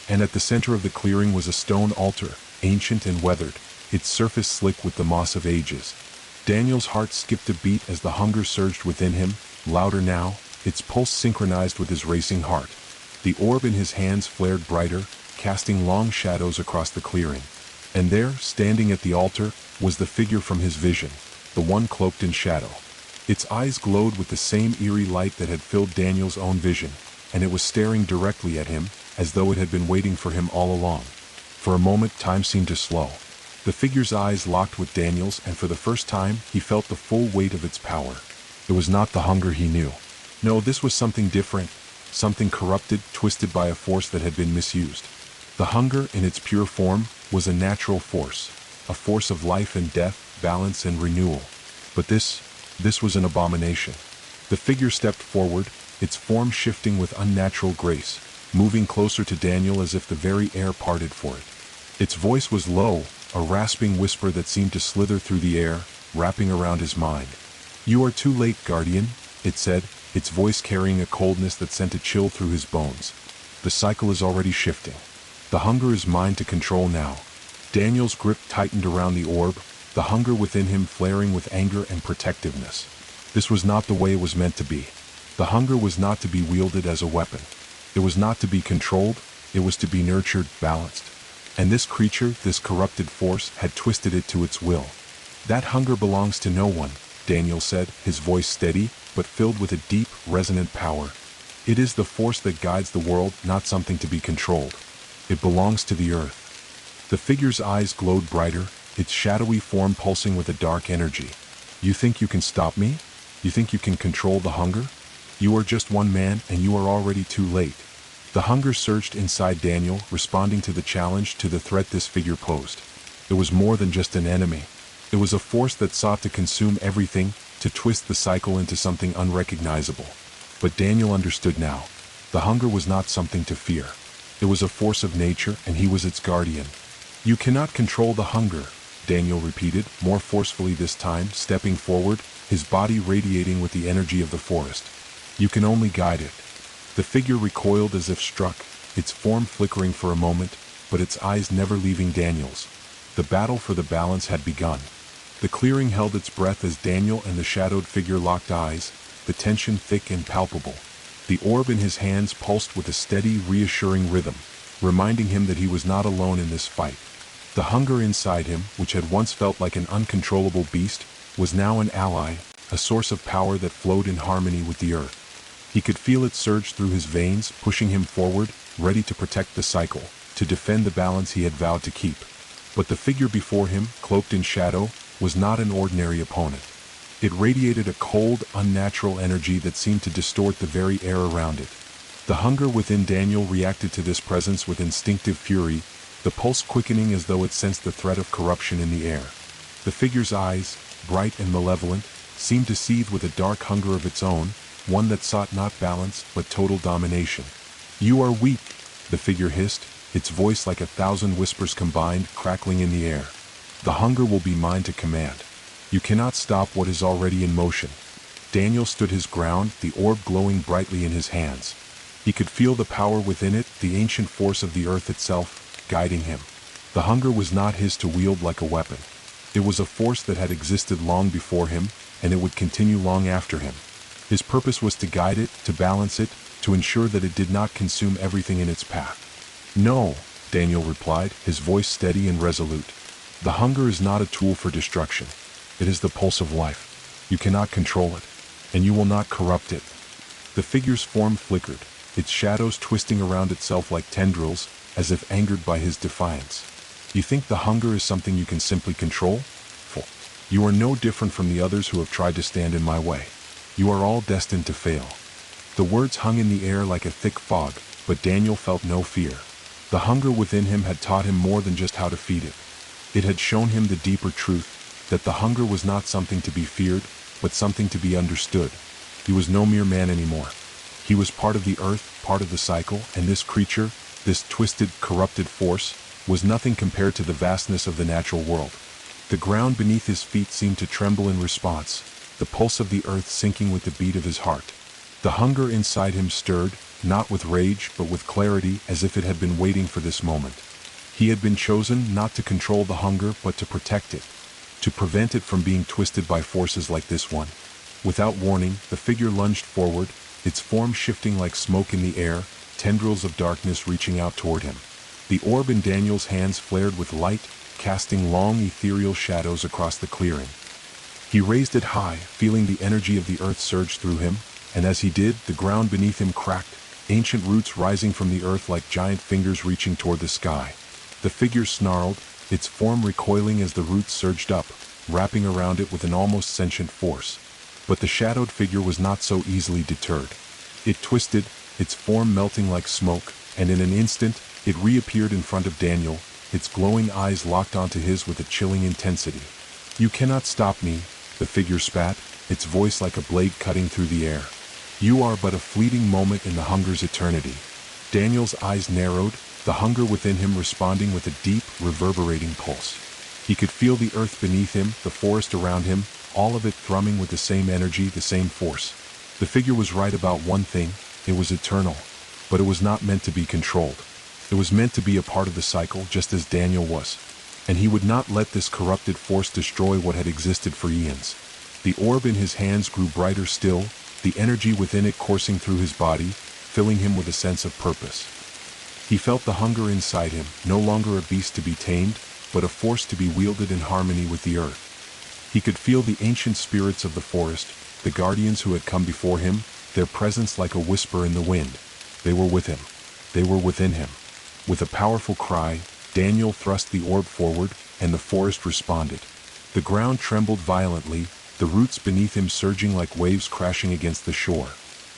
And at the center of the clearing was a stone altar, ancient and weathered, its surface slick with the moss of ages. Daniel's heart skipped a beat as the hunger surged within him, louder now, its pulse synchronized with his racing heart. The orb in his hands flared brighter, casting long shadows across the clearing. And there, standing at the altar, was the figure from his vision, the one cloaked in shadow. Its eyes glowed with the same eerie light that had filled Daniel's own vision, and it was staring directly at him, as though it had been waiting for him all along. For a moment, time seemed to slow. The figure's eyes locked with Daniel's, and for the first time, he felt the full weight of its power. It was not the hunger he knew. No, this was something different, something corrupted, twisted by a force that had been misused. The hunger, in its pure form, was a natural force, a force of life and death, balance and renewal. But this was an abomination. The figure stepped forward, its form shifting with unnatural grace. moving closer to Daniel as if the very air parted for it. Its voice was low, a rasping whisper that seemed to slither through the air, wrapping around his mind. "You are too late, Guardian," it said, its voice carrying a coldness that sent a chill through his bones. "The cycle is already shifting. The hunger is mine to control now." Daniel's grip tightened around the orb, the hunger within him flaring with anger and protectiveness. This was not the way it was meant to be. The hunger was not to be wielded as a weapon. It was not to be controlled, it was to be nurtured, balanced. And this creature, this corrupted force, had twisted it to its will. "That hunger belongs to no one," Daniel said, his voice steady, but filled with a deep, resonant power. "It is the force that guides the world, not something to be controlled. It belongs to the earth." The figure's eyes glowed brighter, its shadowy form pulsing with a dark energy. "You think you can stop me? You think you can control the hunger? You are just one man, and you are already too late." The hunger surged inside Daniel, responding to the challenge, to the threat this figure posed. It was more than just an enemy. It was a force that sought to consume everything, to twist the cycle into something unrecognizable. But Daniel understood now. The hunger was not something to fear. It was a force of nature, and he was its guardian. "You cannot control the hunger," Daniel repeated, more forcefully this time, stepping forward, his body radiating with the energy of the forest. "You can only guide it." The figure recoiled as if struck, its form flickering for a moment, but its eyes never leaving Daniel's. The battle for the balance had begun. The clearing held its breath as Daniel and the shadowed figure locked eyes, the tension thick and palpable. The orb in his hands pulsed with a steady, reassuring rhythm, reminding him that he was not alone in this fight. The hunger inside him, which had once felt like an uncontrollable beast, was now an ally, a source of power that flowed in harmony with the earth. He could feel it surge through his veins, pushing him forward, ready to protect the cycle, to defend the balance he had vowed to keep. But the figure before him, cloaked in shadow, was not an ordinary opponent. It radiated a cold, unnatural energy that seemed to distort the very air around it. The hunger within Daniel reacted to this presence with instinctive fury, the pulse quickening as though it sensed the threat of corruption in the air. The figure's eyes, bright and malevolent, seemed to seethe with a dark hunger of its own, one that sought not balance, but total domination. "You are weak," the figure hissed, its voice like 1,000 whispers combined, crackling in the air. "The hunger will be mine to command. You cannot stop what is already in motion." Daniel stood his ground, the orb glowing brightly in his hands. He could feel the power within it, the ancient force of the earth itself, guiding him. The hunger was not his to wield like a weapon. It was a force that had existed long before him, and it would continue long after him. His purpose was to guide it, to balance it, to ensure that it did not consume everything in its path. "No," Daniel replied, his voice steady and resolute. "The hunger is not a tool for destruction. It is the pulse of life. You cannot control it, and you will not corrupt it." The figure's form flickered, its shadows twisting around itself like tendrils, as if angered by his defiance. "You think the hunger is something you can simply control? Fool. You are no different from the others who have tried to stand in my way. You are all destined to fail." The words hung in the air like a thick fog, but Daniel felt no fear. The hunger within him had taught him more than just how to feed it. It had shown him the deeper truth, that the hunger was not something to be feared, but something to be understood. He was no mere man anymore. He was part of the earth, part of the cycle, and this creature, this twisted, corrupted force, was nothing compared to the vastness of the natural world. The ground beneath his feet seemed to tremble in response, the pulse of the earth syncing with the beat of his heart. The hunger inside him stirred, not with rage, but with clarity, as if it had been waiting for this moment. He had been chosen not to control the hunger, but to protect it, to prevent it from being twisted by forces like this one. Without warning, the figure lunged forward, its form shifting like smoke in the air, tendrils of darkness reaching out toward him. The orb in Daniel's hands flared with light, casting long ethereal shadows across the clearing. He raised it high, feeling the energy of the earth surge through him, and as he did, the ground beneath him cracked, ancient roots rising from the earth like giant fingers reaching toward the sky. The figure snarled, its form recoiling as the roots surged up, wrapping around it with an almost sentient force. But the shadowed figure was not so easily deterred. It twisted, its form melting like smoke, and in an instant, it reappeared in front of Daniel, its glowing eyes locked onto his with a chilling intensity. "You cannot stop me," the figure spat, its voice like a blade cutting through the air. "You are but a fleeting moment in the hunger's eternity." Daniel's eyes narrowed, the hunger within him responding with a deep, reverberating pulse. He could feel the earth beneath him, the forest around him, all of it thrumming with the same energy, the same force. The figure was right about one thing: it was eternal. But it was not meant to be controlled. It was meant to be a part of the cycle, just as Daniel was. And he would not let this corrupted force destroy what had existed for eons. The orb in his hands grew brighter still, the energy within it coursing through his body, filling him with a sense of purpose. He felt the hunger inside him, no longer a beast to be tamed, but a force to be wielded in harmony with the earth. He could feel the ancient spirits of the forest, the guardians who had come before him, their presence like a whisper in the wind. They were with him. They were within him. With a powerful cry, Daniel thrust the orb forward, and the forest responded. The ground trembled violently, the roots beneath him surging like waves crashing against the shore.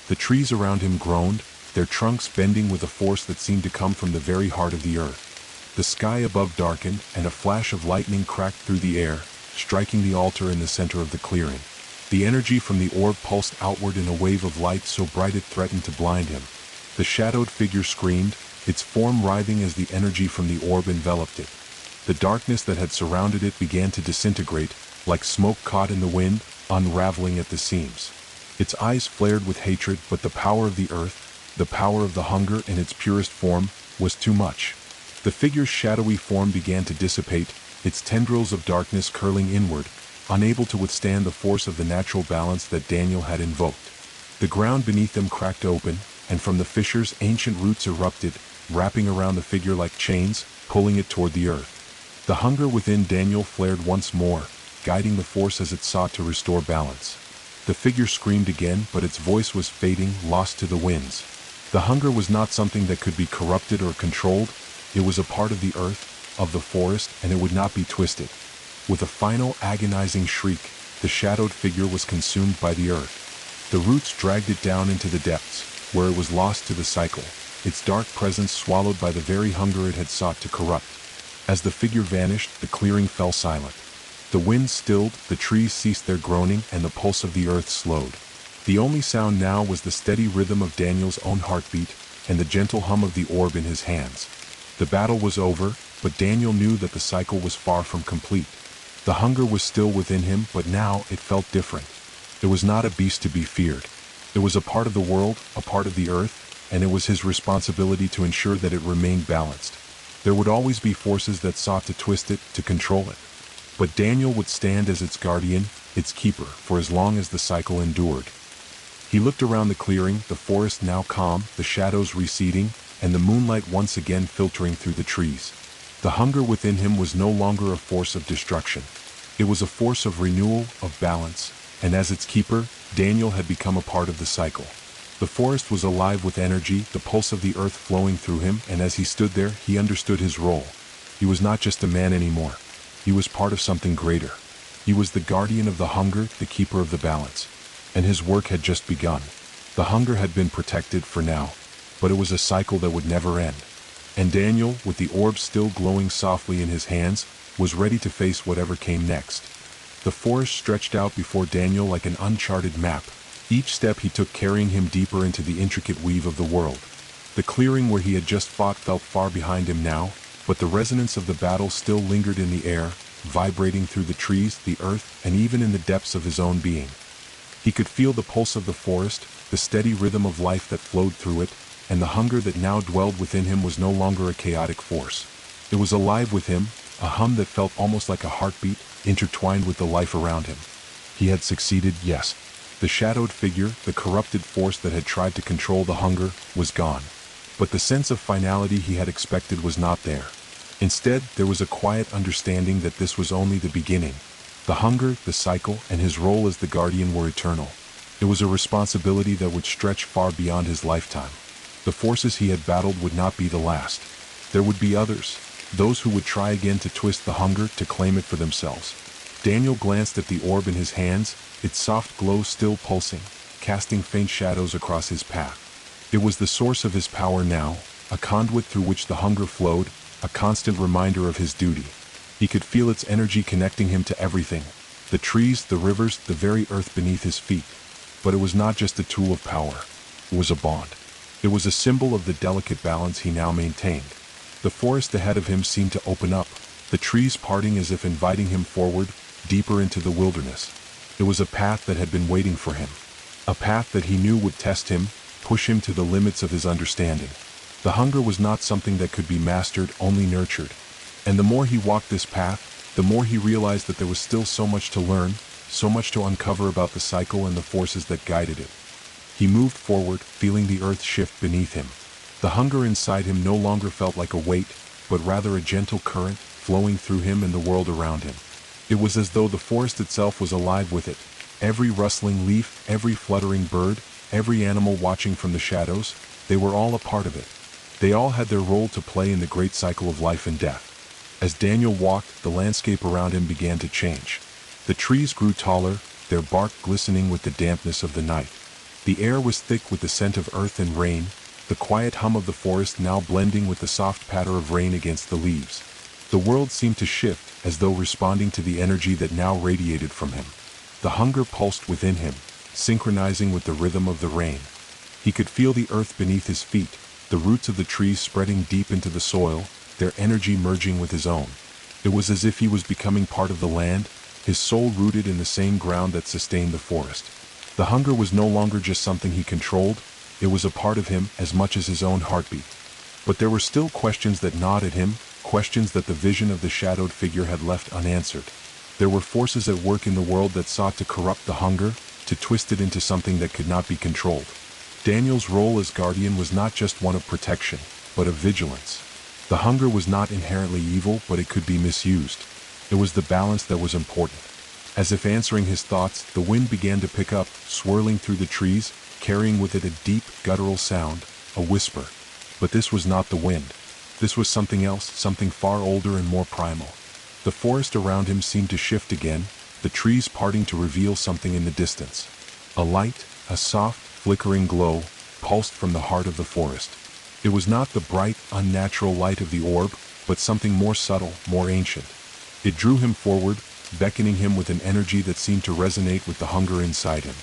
The trees around him groaned, their trunks bending with a force that seemed to come from the very heart of the earth. The sky above darkened, and a flash of lightning cracked through the air, striking the altar in the center of the clearing. The energy from the orb pulsed outward in a wave of light so bright it threatened to blind him. The shadowed figure screamed, its form writhing as the energy from the orb enveloped it. The darkness that had surrounded it began to disintegrate, like smoke caught in the wind, unraveling at the seams. Its eyes flared with hatred, but the power of the earth, the power of the hunger in its purest form, was too much. The figure's shadowy form began to dissipate, its tendrils of darkness curling inward, unable to withstand the force of the natural balance that Daniel had invoked. The ground beneath them cracked open, and from the fissures ancient roots erupted, wrapping around the figure like chains, pulling it toward the earth. The hunger within Daniel flared once more, guiding the force as it sought to restore balance. The figure screamed again, but its voice was fading, lost to the winds. The hunger was not something that could be corrupted or controlled. It was a part of the earth, of the forest, and it would not be twisted. With a final agonizing shriek, the shadowed figure was consumed by the earth. The roots dragged it down into the depths, where it was lost to the cycle, its dark presence swallowed by the very hunger it had sought to corrupt. As the figure vanished, the clearing fell silent. The wind stilled, the trees ceased their groaning, and the pulse of the earth slowed. The only sound now was the steady rhythm of Daniel's own heartbeat, and the gentle hum of the orb in his hands. The battle was over, but Daniel knew that the cycle was far from complete. The hunger was still within him, but now it felt different. It was not a beast to be feared. It was a part of the world, a part of the earth, and it was his responsibility to ensure that it remained balanced. There would always be forces that sought to twist it, to control it. But Daniel would stand as its guardian, its keeper, for as long as the cycle endured. He looked around the clearing, the forest now calm, the shadows receding, and the moonlight once again filtering through the trees. The hunger within him was no longer a force of destruction. It was a force of renewal, of balance, and as its keeper, Daniel had become a part of the cycle. The forest was alive with energy, the pulse of the earth flowing through him, and as he stood there, he understood his role. He was not just a man anymore. He was part of something greater. He was the guardian of the hunger, the keeper of the balance. And his work had just begun. The hunger had been protected for now, but it was a cycle that would never end. And Daniel, with the orb still glowing softly in his hands, was ready to face whatever came next. The forest stretched out before Daniel like an uncharted map, each step he took carrying him deeper into the intricate weave of the world. The clearing where he had just fought felt far behind him now, but the resonance of the battle still lingered in the air, vibrating through the trees, the earth, and even in the depths of his own being. He could feel the pulse of the forest, the steady rhythm of life that flowed through it, and the hunger that now dwelled within him was no longer a chaotic force. It was alive with him, a hum that felt almost like a heartbeat, intertwined with the life around him. He had succeeded, yes. The shadowed figure, the corrupted force that had tried to control the hunger, was gone. But the sense of finality he had expected was not there. Instead, there was a quiet understanding that this was only the beginning. The hunger, the cycle, and his role as the guardian were eternal. It was a responsibility that would stretch far beyond his lifetime. The forces he had battled would not be the last. There would be others, those who would try again to twist the hunger, to claim it for themselves. Daniel glanced at the orb in his hands, its soft glow still pulsing, casting faint shadows across his path. It was the source of his power now, a conduit through which the hunger flowed, a constant reminder of his duty. He could feel its energy connecting him to everything, the trees, the rivers, the very earth beneath his feet. But it was not just a tool of power. It was a bond. It was a symbol of the delicate balance he now maintained. The forest ahead of him seemed to open up, the trees parting as if inviting him forward, deeper into the wilderness. It was a path that had been waiting for him. A path that he knew would test him, push him to the limits of his understanding. The hunger was not something that could be mastered, only nurtured. And the more he walked this path, the more he realized that there was still so much to learn, so much to uncover about the cycle and the forces that guided it. He moved forward, feeling the earth shift beneath him. The hunger inside him no longer felt like a weight, but rather a gentle current, flowing through him and the world around him. It was as though the forest itself was alive with it. Every rustling leaf, every fluttering bird, every animal watching from the shadows, they were all a part of it. They all had their role to play in the great cycle of life and death. As Daniel walked, the landscape around him began to change. The trees grew taller, their bark glistening with the dampness of the night. The air was thick with the scent of earth and rain, the quiet hum of the forest now blending with the soft patter of rain against the leaves. The world seemed to shift, as though responding to the energy that now radiated from him. The hunger pulsed within him, synchronizing with the rhythm of the rain. He could feel the earth beneath his feet, the roots of the trees spreading deep into the soil, their energy merging with his own. It was as if he was becoming part of the land, his soul rooted in the same ground that sustained the forest. The hunger was no longer just something he controlled, it was a part of him as much as his own heartbeat. But there were still questions that gnawed at him, questions that the vision of the shadowed figure had left unanswered. There were forces at work in the world that sought to corrupt the hunger, to twist it into something that could not be controlled. Daniel's role as guardian was not just one of protection, but of vigilance. The hunger was not inherently evil, but it could be misused. It was the balance that was important. As if answering his thoughts, the wind began to pick up, swirling through the trees, carrying with it a deep, guttural sound, a whisper. But this was not the wind. This was something else, something far older and more primal. The forest around him seemed to shift again, the trees parting to reveal something in the distance. A light, a soft, flickering glow, pulsed from the heart of the forest. It was not the bright, unnatural light of the orb, but something more subtle, more ancient. It drew him forward, beckoning him with an energy that seemed to resonate with the hunger inside him.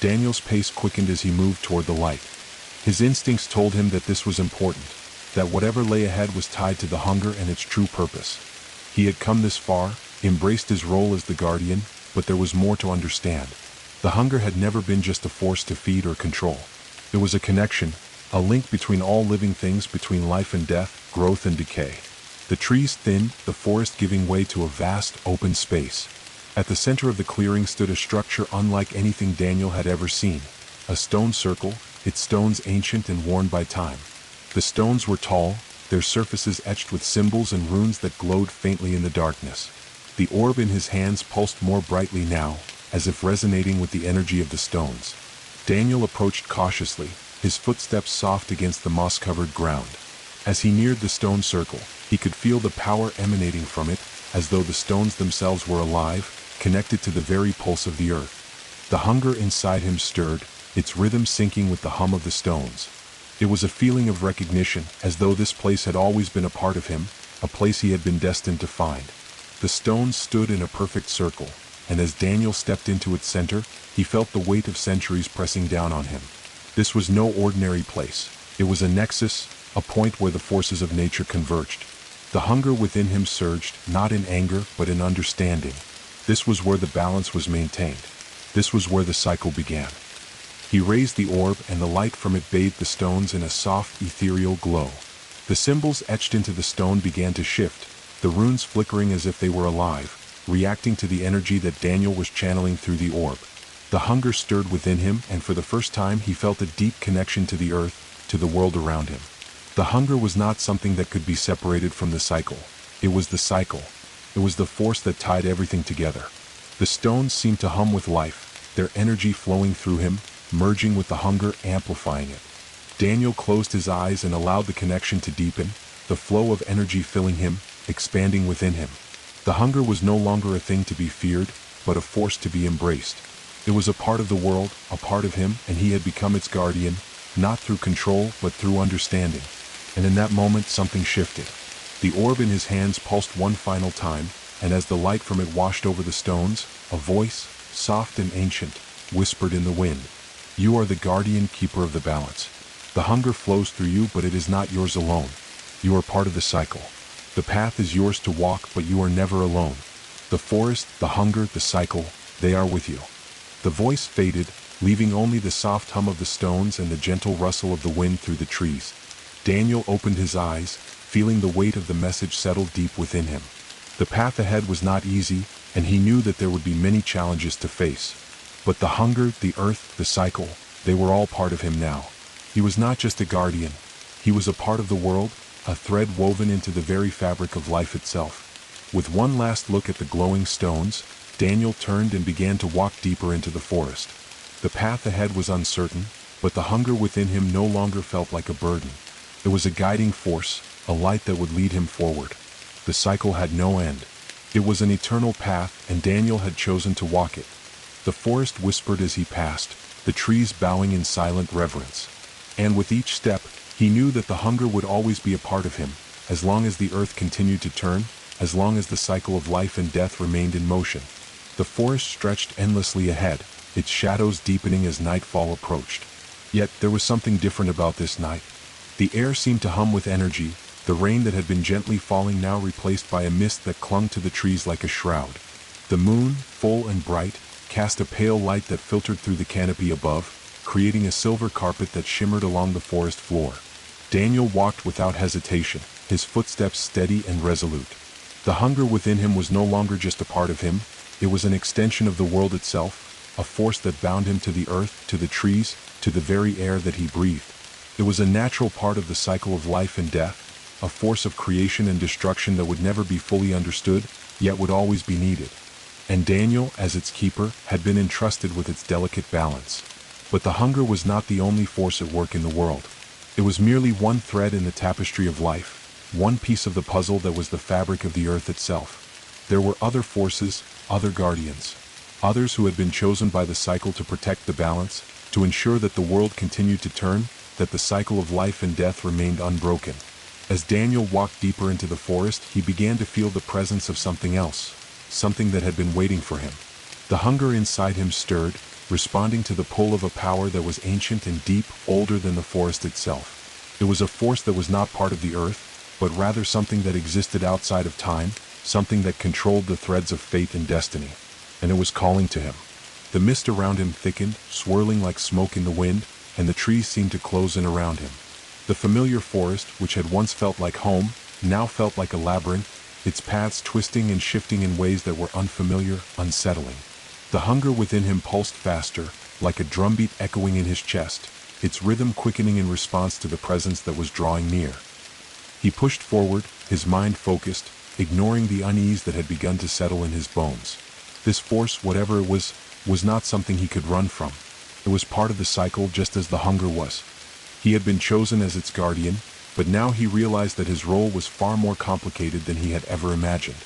Daniel's pace quickened as he moved toward the light. His instincts told him that this was important, that whatever lay ahead was tied to the hunger and its true purpose. He had come this far, embraced his role as the guardian, but there was more to understand. The hunger had never been just a force to feed or control. It was a connection, a link between all living things, between life and death, growth and decay. The trees thinned, the forest giving way to a vast, open space. At the center of the clearing stood a structure unlike anything Daniel had ever seen. A stone circle, its stones ancient and worn by time. The stones were tall, their surfaces etched with symbols and runes that glowed faintly in the darkness. The orb in his hands pulsed more brightly now, as if resonating with the energy of the stones. Daniel approached cautiously, his footsteps soft against the moss-covered ground. As he neared the stone circle, he could feel the power emanating from it, as though the stones themselves were alive, connected to the very pulse of the earth. The hunger inside him stirred, its rhythm syncing with the hum of the stones. It was a feeling of recognition, as though this place had always been a part of him, a place he had been destined to find. The stones stood in a perfect circle, and as Daniel stepped into its center, he felt the weight of centuries pressing down on him. This was no ordinary place. It was a nexus, a point where the forces of nature converged. The hunger within him surged, not in anger, but in understanding. This was where the balance was maintained. This was where the cycle began. He raised the orb, and the light from it bathed the stones in a soft, ethereal glow. The symbols etched into the stone began to shift, the runes flickering as if they were alive, reacting to the energy that Daniel was channeling through the orb. The hunger stirred within him, and for the first time he felt a deep connection to the earth, to the world around him. The hunger was not something that could be separated from the cycle. It was the cycle. It was the force that tied everything together. The stones seemed to hum with life, their energy flowing through him, merging with the hunger, amplifying it. Daniel closed his eyes and allowed the connection to deepen, the flow of energy filling him, expanding within him. The hunger was no longer a thing to be feared, but a force to be embraced. It was a part of the world, a part of him, and he had become its guardian, not through control, but through understanding. And in that moment, something shifted. The orb in his hands pulsed one final time, and as the light from it washed over the stones, a voice, soft and ancient, whispered in the wind. "You are the guardian keeper of the balance. The hunger flows through you, but it is not yours alone. You are part of the cycle. The path is yours to walk, but you are never alone. The forest, the hunger, the cycle, they are with you. The voice faded, leaving only the soft hum of the stones and the gentle rustle of the wind through the trees. Daniel opened his eyes, feeling the weight of the message settle deep within him. The path ahead was not easy, and he knew that there would be many challenges to face. But the hunger, the earth, the cycle, they were all part of him now. He was not just a guardian. He was a part of the world, a thread woven into the very fabric of life itself. With one last look at the glowing stones, Daniel turned and began to walk deeper into the forest. The path ahead was uncertain, but the hunger within him no longer felt like a burden. It was a guiding force, a light that would lead him forward. The cycle had no end. It was an eternal path, and Daniel had chosen to walk it. The forest whispered as he passed, the trees bowing in silent reverence. And with each step, he knew that the hunger would always be a part of him, as long as the earth continued to turn, as long as the cycle of life and death remained in motion. The forest stretched endlessly ahead, its shadows deepening as nightfall approached. Yet there was something different about this night. The air seemed to hum with energy, the rain that had been gently falling now replaced by a mist that clung to the trees like a shroud. The moon, full and bright, cast a pale light that filtered through the canopy above, creating a silver carpet that shimmered along the forest floor. Daniel walked without hesitation, his footsteps steady and resolute. The hunger within him was no longer just a part of him, it was an extension of the world itself, a force that bound him to the earth, to the trees, to the very air that he breathed. It was a natural part of the cycle of life and death, a force of creation and destruction that would never be fully understood, yet would always be needed. And Daniel, as its keeper, had been entrusted with its delicate balance. But the hunger was not the only force at work in the world. It was merely one thread in the tapestry of life, one piece of the puzzle that was the fabric of the earth itself. There were other forces, other guardians, others who had been chosen by the cycle to protect the balance, to ensure that the world continued to turn, that the cycle of life and death remained unbroken. As Daniel walked deeper into the forest, he began to feel the presence of something else, something that had been waiting for him. The hunger inside him stirred, responding to the pull of a power that was ancient and deep, older than the forest itself. It was a force that was not part of the earth, but rather something that existed outside of time, something that controlled the threads of fate and destiny. And it was calling to him. The mist around him thickened, swirling like smoke in the wind, and the trees seemed to close in around him. The familiar forest, which had once felt like home, now felt like a labyrinth, its paths twisting and shifting in ways that were unfamiliar, unsettling. The hunger within him pulsed faster, like a drumbeat echoing in his chest, its rhythm quickening in response to the presence that was drawing near. He pushed forward, his mind focused, ignoring the unease that had begun to settle in his bones. This force, whatever it was not something he could run from. It was part of the cycle just as the hunger was. He had been chosen as its guardian, but now he realized that his role was far more complicated than he had ever imagined.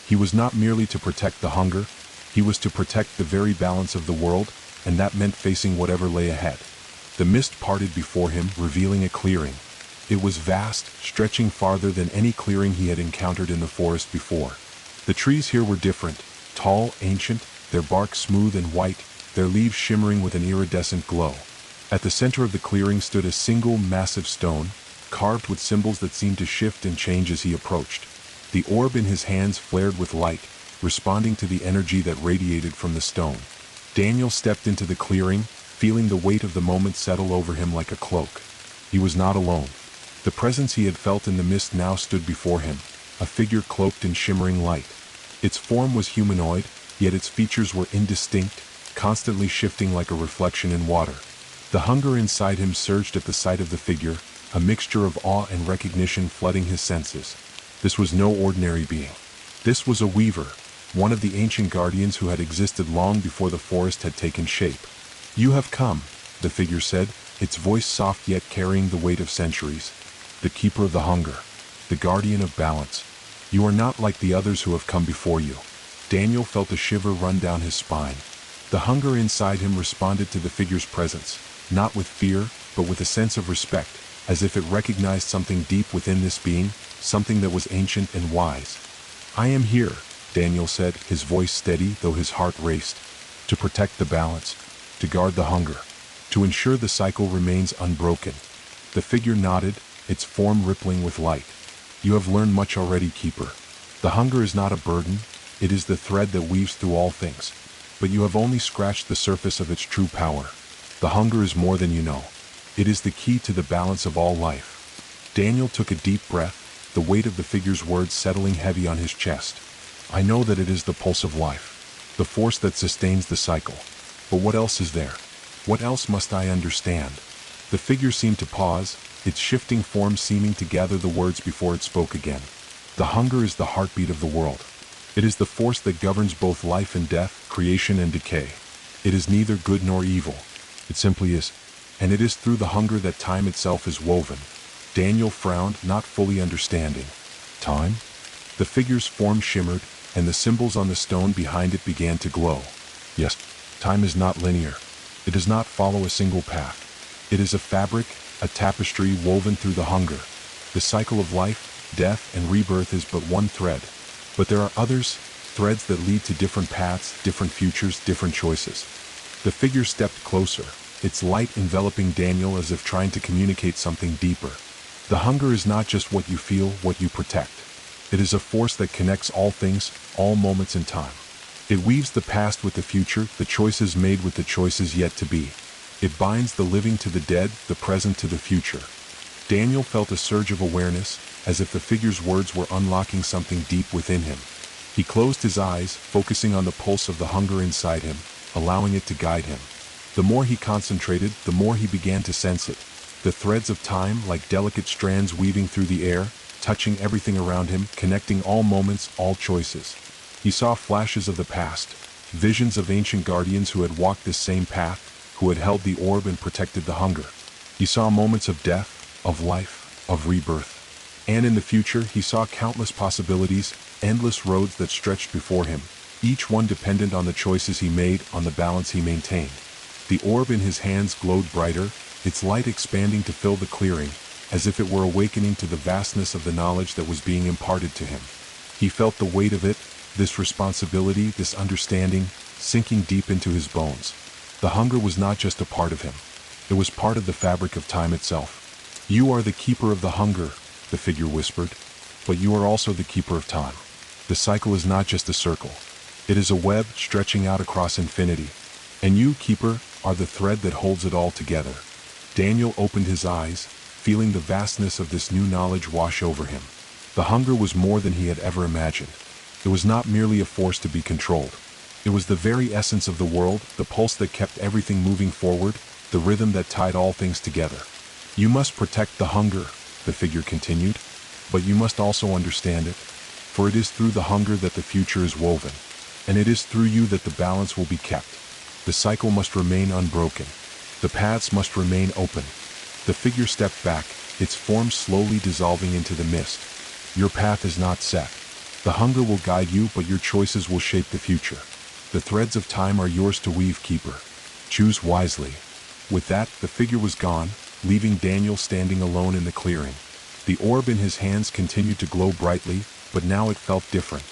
He was not merely to protect the hunger, he was to protect the very balance of the world, and that meant facing whatever lay ahead. The mist parted before him, revealing a clearing. It was vast, stretching farther than any clearing he had encountered in the forest before. The trees here were different, tall, ancient, their bark smooth and white, their leaves shimmering with an iridescent glow. At the center of the clearing stood a single, massive stone, carved with symbols that seemed to shift and change as he approached. The orb in his hands flared with light, responding to the energy that radiated from the stone. Daniel stepped into the clearing, feeling the weight of the moment settle over him like a cloak. He was not alone. The presence he had felt in the mist now stood before him, a figure cloaked in shimmering light. Its form was humanoid, yet its features were indistinct, constantly shifting like a reflection in water. The hunger inside him surged at the sight of the figure, a mixture of awe and recognition flooding his senses. This was no ordinary being. This was a weaver, one of the ancient guardians who had existed long before the forest had taken shape. "You have come," the figure said, its voice soft yet carrying the weight of centuries. "The keeper of the hunger, the guardian of balance. You are not like the others who have come before you." Daniel felt a shiver run down his spine. The hunger inside him responded to the figure's presence, not with fear, but with a sense of respect, as if it recognized something deep within this being, something that was ancient and wise. "I am here," Daniel said, his voice steady though his heart raced, "to protect the balance, to guard the hunger, to ensure the cycle remains unbroken." The figure nodded, its form rippling with light. You have learned much already, Keeper. The hunger is not a burden, it is the thread that weaves through all things. But you have only scratched the surface of its true power. The hunger is more than you know. It is the key to the balance of all life. Daniel took a deep breath, the weight of the figure's words settling heavy on his chest. I know that it is the pulse of life, the force that sustains the cycle. But what else is there? What else must I understand? The figure seemed to pause, its shifting form seeming to gather the words before it spoke again. The hunger is the heartbeat of the world. It is the force that governs both life and death, creation and decay. It is neither good nor evil. It simply is. And it is through the hunger that time itself is woven. Daniel frowned, not fully understanding. Time? The figure's form shimmered, and the symbols on the stone behind it began to glow. Yes, time is not linear. It does not follow a single path. It is a fabric, a tapestry woven through the hunger. The cycle of life, death, and rebirth is but one thread. But there are others, threads that lead to different paths, different futures, different choices. The figure stepped closer, its light enveloping Daniel as if trying to communicate something deeper. The hunger is not just what you feel, what you protect. It is a force that connects all things, all moments in time. It weaves the past with the future, the choices made with the choices yet to be. It binds the living to the dead, the present to the future. Daniel felt a surge of awareness, as if the figure's words were unlocking something deep within him. He closed his eyes, focusing on the pulse of the hunger inside him, allowing it to guide him. The more he concentrated, the more he began to sense it. The threads of time, like delicate strands weaving through the air, touching everything around him, connecting all moments, all choices. He saw flashes of the past, visions of ancient guardians who had walked this same path, who had held the orb and protected the hunger. He saw moments of death, of life, of rebirth. And in the future, he saw countless possibilities, endless roads that stretched before him, each one dependent on the choices he made, on the balance he maintained. The orb in his hands glowed brighter, its light expanding to fill the clearing, as if it were awakening to the vastness of the knowledge that was being imparted to him. He felt the weight of it, this responsibility, this understanding, sinking deep into his bones. The hunger was not just a part of him. It was part of the fabric of time itself. You are the keeper of the hunger, the figure whispered, but you are also the keeper of time. The cycle is not just a circle. It is a web stretching out across infinity. And you, Keeper, are the thread that holds it all together. Daniel opened his eyes, feeling the vastness of this new knowledge wash over him. The hunger was more than he had ever imagined. It was not merely a force to be controlled. It was the very essence of the world, the pulse that kept everything moving forward, the rhythm that tied all things together. You must protect the hunger, the figure continued, but you must also understand it, for it is through the hunger that the future is woven, and it is through you that the balance will be kept. The cycle must remain unbroken. The paths must remain open. The figure stepped back, its form slowly dissolving into the mist. Your path is not set. The hunger will guide you, but your choices will shape the future. The threads of time are yours to weave, Keeper. Choose wisely. With that, the figure was gone, leaving Daniel standing alone in the clearing. The orb in his hands continued to glow brightly, but now it felt different.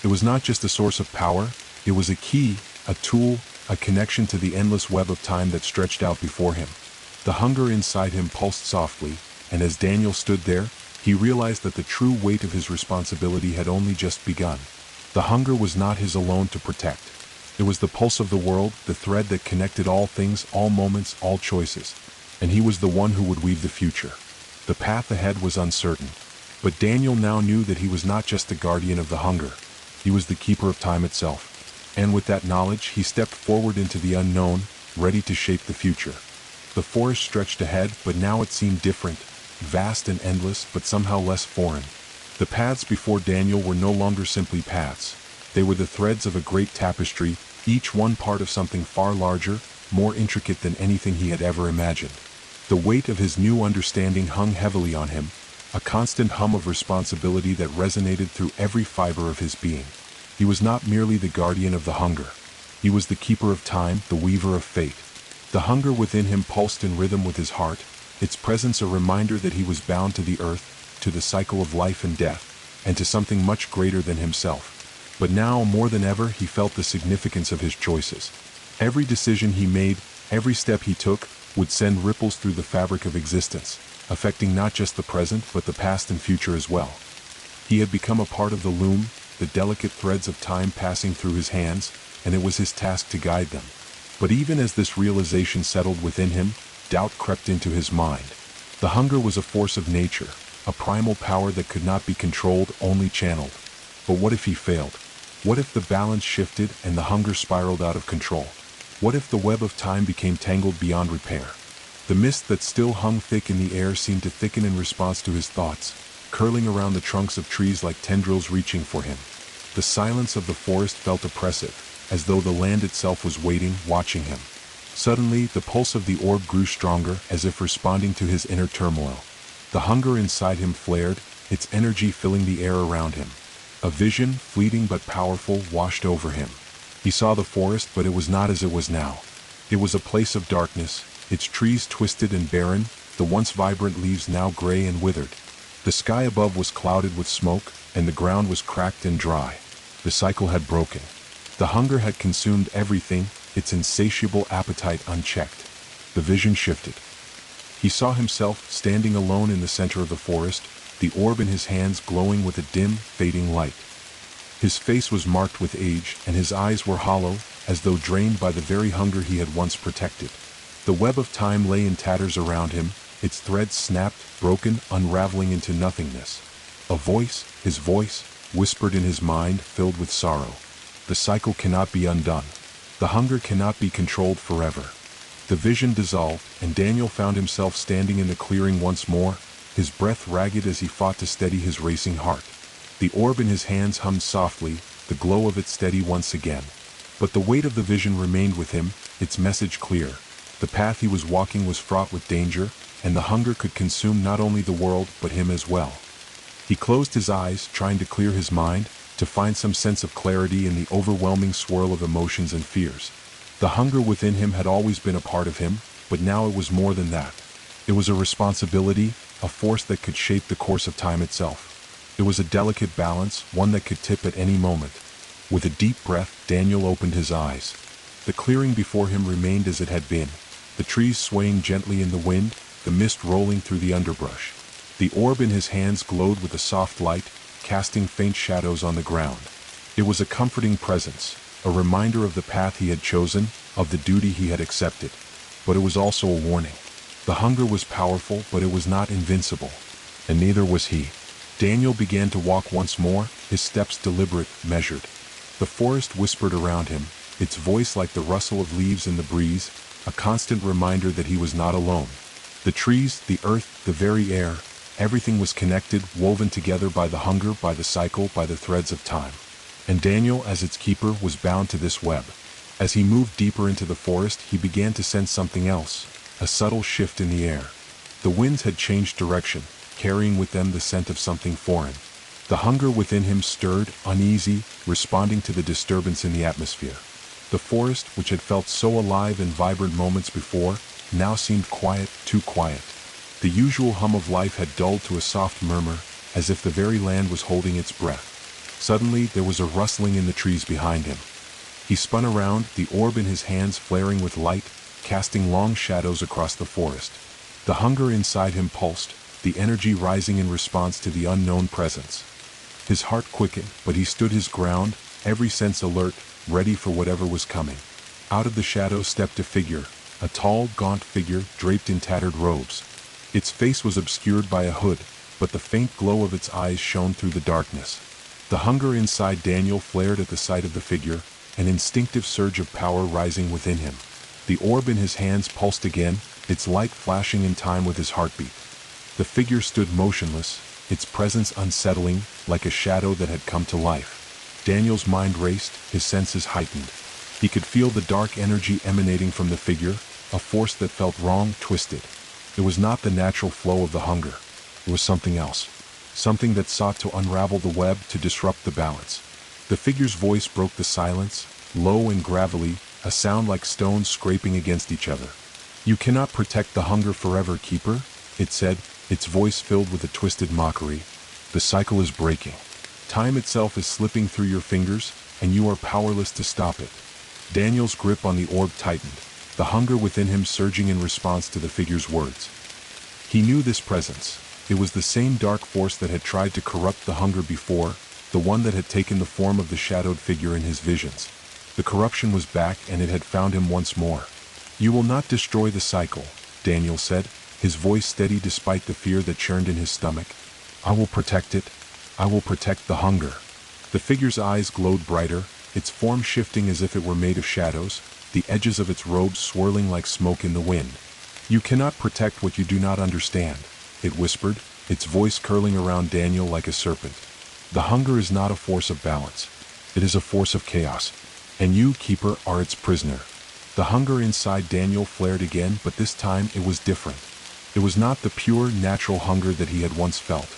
It was not just a source of power, it was a key, a tool, a connection to the endless web of time that stretched out before him. The hunger inside him pulsed softly, and as Daniel stood there, he realized that the true weight of his responsibility had only just begun. The hunger was not his alone to protect. It was the pulse of the world, the thread that connected all things, all moments, all choices. And he was the one who would weave the future. The path ahead was uncertain. But Daniel now knew that he was not just the guardian of the hunger. He was the keeper of time itself. And with that knowledge, he stepped forward into the unknown, ready to shape the future. The forest stretched ahead, but now it seemed different, vast and endless, but somehow less foreign. The paths before Daniel were no longer simply paths. They were the threads of a great tapestry, each one part of something far larger, more intricate than anything he had ever imagined. The weight of his new understanding hung heavily on him, a constant hum of responsibility that resonated through every fiber of his being. He was not merely the guardian of the hunger. He was the keeper of time, the weaver of fate. The hunger within him pulsed in rhythm with his heart, its presence a reminder that he was bound to the earth, to the cycle of life and death, and to something much greater than himself. But now, more than ever, he felt the significance of his choices. Every decision he made, every step he took, would send ripples through the fabric of existence. affecting not just the present but the past and future as well. He had become a part of the loom, the delicate threads of time passing through his hands, and it was his task to guide them. But even as this realization settled within him, doubt crept into his mind. The hunger was a force of nature, a primal power that could not be controlled, only channeled. But what if he failed? What if the balance shifted and the hunger spiraled out of control? What if the web of time became tangled beyond repair? The mist that still hung thick in the air seemed to thicken in response to his thoughts, curling around the trunks of trees like tendrils reaching for him. The silence of the forest felt oppressive, as though the land itself was waiting, watching him. Suddenly, the pulse of the orb grew stronger, as if responding to his inner turmoil. The hunger inside him flared, its energy filling the air around him. A vision, fleeting but powerful, washed over him. He saw the forest, but it was not as it was now. It was a place of darkness, its trees twisted and barren, the once vibrant leaves now gray and withered. The sky above was clouded with smoke, and the ground was cracked and dry. The cycle had broken. The hunger had consumed everything, its insatiable appetite unchecked. The vision shifted. He saw himself standing alone in the center of the forest, the orb in his hands glowing with a dim, fading light. His face was marked with age, and his eyes were hollow, as though drained by the very hunger he had once protected. The web of time lay in tatters around him, its threads snapped, broken, unraveling into nothingness. A voice, his voice, whispered in his mind, filled with sorrow. The cycle cannot be undone. The hunger cannot be controlled forever. The vision dissolved, and Daniel found himself standing in the clearing once more, his breath ragged as he fought to steady his racing heart. The orb in his hands hummed softly, the glow of it steady once again. But the weight of the vision remained with him, its message clear. The path he was walking was fraught with danger, and the hunger could consume not only the world but him as well. He closed his eyes, trying to clear his mind, to find some sense of clarity in the overwhelming swirl of emotions and fears. The hunger within him had always been a part of him, but now it was more than that. It was a responsibility, a force that could shape the course of time itself. It was a delicate balance, one that could tip at any moment. With a deep breath, Daniel opened his eyes. The clearing before him remained as it had been, the trees swaying gently in the wind, the mist rolling through the underbrush. The orb in his hands glowed with a soft light, casting faint shadows on the ground. It was a comforting presence, a reminder of the path he had chosen, of the duty he had accepted. But it was also a warning. The hunger was powerful, but it was not invincible. And neither was he. Daniel began to walk once more, his steps deliberate, measured. The forest whispered around him, its voice like the rustle of leaves in the breeze, a constant reminder that he was not alone. The trees, the earth, the very air, everything was connected, woven together by the hunger, by the cycle, by the threads of time. And Daniel, as its keeper, was bound to this web. As he moved deeper into the forest, he began to sense something else, a subtle shift in the air. The winds had changed direction, carrying with them the scent of something foreign. The hunger within him stirred, uneasy, responding to the disturbance in the atmosphere. The forest, which had felt so alive in vibrant moments before, now seemed quiet, too quiet. The usual hum of life had dulled to a soft murmur, as if the very land was holding its breath. Suddenly, there was a rustling in the trees behind him. He spun around, the orb in his hands flaring with light, casting long shadows across the forest. The hunger inside him pulsed, the energy rising in response to the unknown presence. His heart quickened, but he stood his ground, every sense alert, ready for whatever was coming. Out of the shadows stepped a figure, a tall, gaunt figure draped in tattered robes. Its face was obscured by a hood, but the faint glow of its eyes shone through the darkness. The hunger inside Daniel flared at the sight of the figure, an instinctive surge of power rising within him. The orb in his hands pulsed again, its light flashing in time with his heartbeat. The figure stood motionless, its presence unsettling, like a shadow that had come to life. Daniel's mind raced, his senses heightened. He could feel the dark energy emanating from the figure, a force that felt wrong, twisted. It was not the natural flow of the hunger. It was something else. Something that sought to unravel the web, to disrupt the balance. The figure's voice broke the silence, low and gravelly, a sound like stones scraping against each other. "You cannot protect the hunger forever, Keeper," it said, its voice filled with a twisted mockery. "The cycle is breaking. Time itself is slipping through your fingers, and you are powerless to stop it." Daniel's grip on the orb tightened, the hunger within him surging in response to the figure's words. He knew this presence. It was the same dark force that had tried to corrupt the hunger before, the one that had taken the form of the shadowed figure in his visions. The corruption was back and it had found him once more. "You will not destroy the cycle," Daniel said, his voice steady despite the fear that churned in his stomach. "I will protect it. I will protect the hunger." The figure's eyes glowed brighter, its form shifting as if it were made of shadows, the edges of its robes swirling like smoke in the wind. "You cannot protect what you do not understand," it whispered, its voice curling around Daniel like a serpent. "The hunger is not a force of balance. It is a force of chaos. And you, Keeper, are its prisoner." The hunger inside Daniel flared again, but this time it was different. It was not the pure, natural hunger that he had once felt.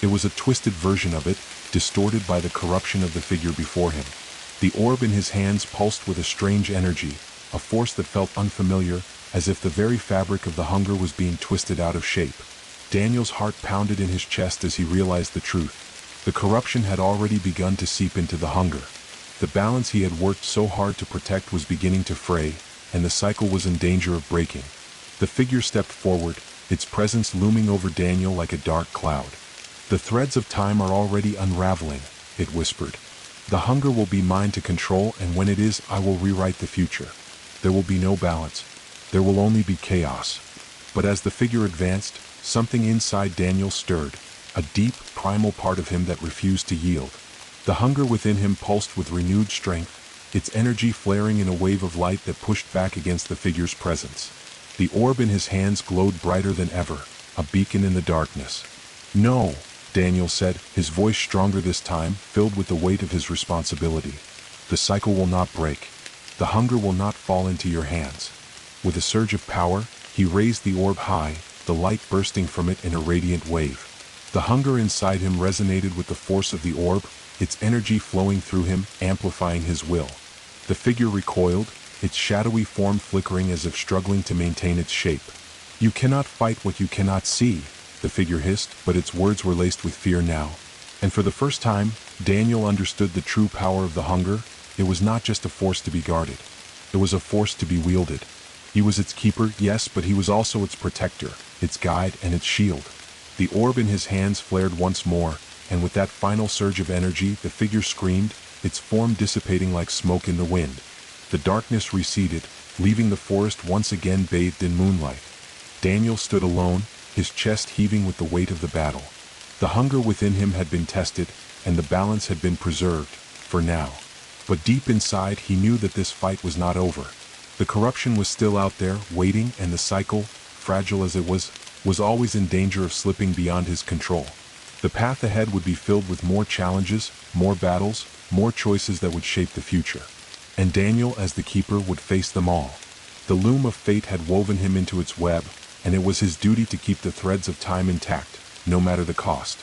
It was a twisted version of it, distorted by the corruption of the figure before him. The orb in his hands pulsed with a strange energy, a force that felt unfamiliar, as if the very fabric of the hunger was being twisted out of shape. Daniel's heart pounded in his chest as he realized the truth. The corruption had already begun to seep into the hunger. The balance he had worked so hard to protect was beginning to fray, and the cycle was in danger of breaking. The figure stepped forward, its presence looming over Daniel like a dark cloud. "The threads of time are already unraveling," it whispered. "The hunger will be mine to control, and when it is, I will rewrite the future. There will be no balance. There will only be chaos." But as the figure advanced, something inside Daniel stirred, a deep, primal part of him that refused to yield. The hunger within him pulsed with renewed strength, its energy flaring in a wave of light that pushed back against the figure's presence. The orb in his hands glowed brighter than ever, a beacon in the darkness. "No," Daniel said, his voice stronger this time, filled with the weight of his responsibility. "The cycle will not break. The hunger will not fall into your hands." With a surge of power, he raised the orb high, the light bursting from it in a radiant wave. The hunger inside him resonated with the force of the orb, its energy flowing through him, amplifying his will. The figure recoiled, its shadowy form flickering as if struggling to maintain its shape. "You cannot fight what you cannot see," the figure hissed, but its words were laced with fear now. And for the first time, Daniel understood the true power of the hunger. It was not just a force to be guarded. It was a force to be wielded. He was its keeper, yes, but he was also its protector, its guide, and its shield. The orb in his hands flared once more, and with that final surge of energy, the figure screamed, its form dissipating like smoke in the wind. The darkness receded, leaving the forest once again bathed in moonlight. Daniel stood alone, his chest heaving with the weight of the battle. The hunger within him had been tested, and the balance had been preserved, for now. But deep inside, he knew that this fight was not over. The corruption was still out there, waiting, and the cycle, fragile as it was always in danger of slipping beyond his control. The path ahead would be filled with more challenges, more battles, more choices that would shape the future. And Daniel, as the keeper, would face them all. The loom of fate had woven him into its web, and it was his duty to keep the threads of time intact, no matter the cost.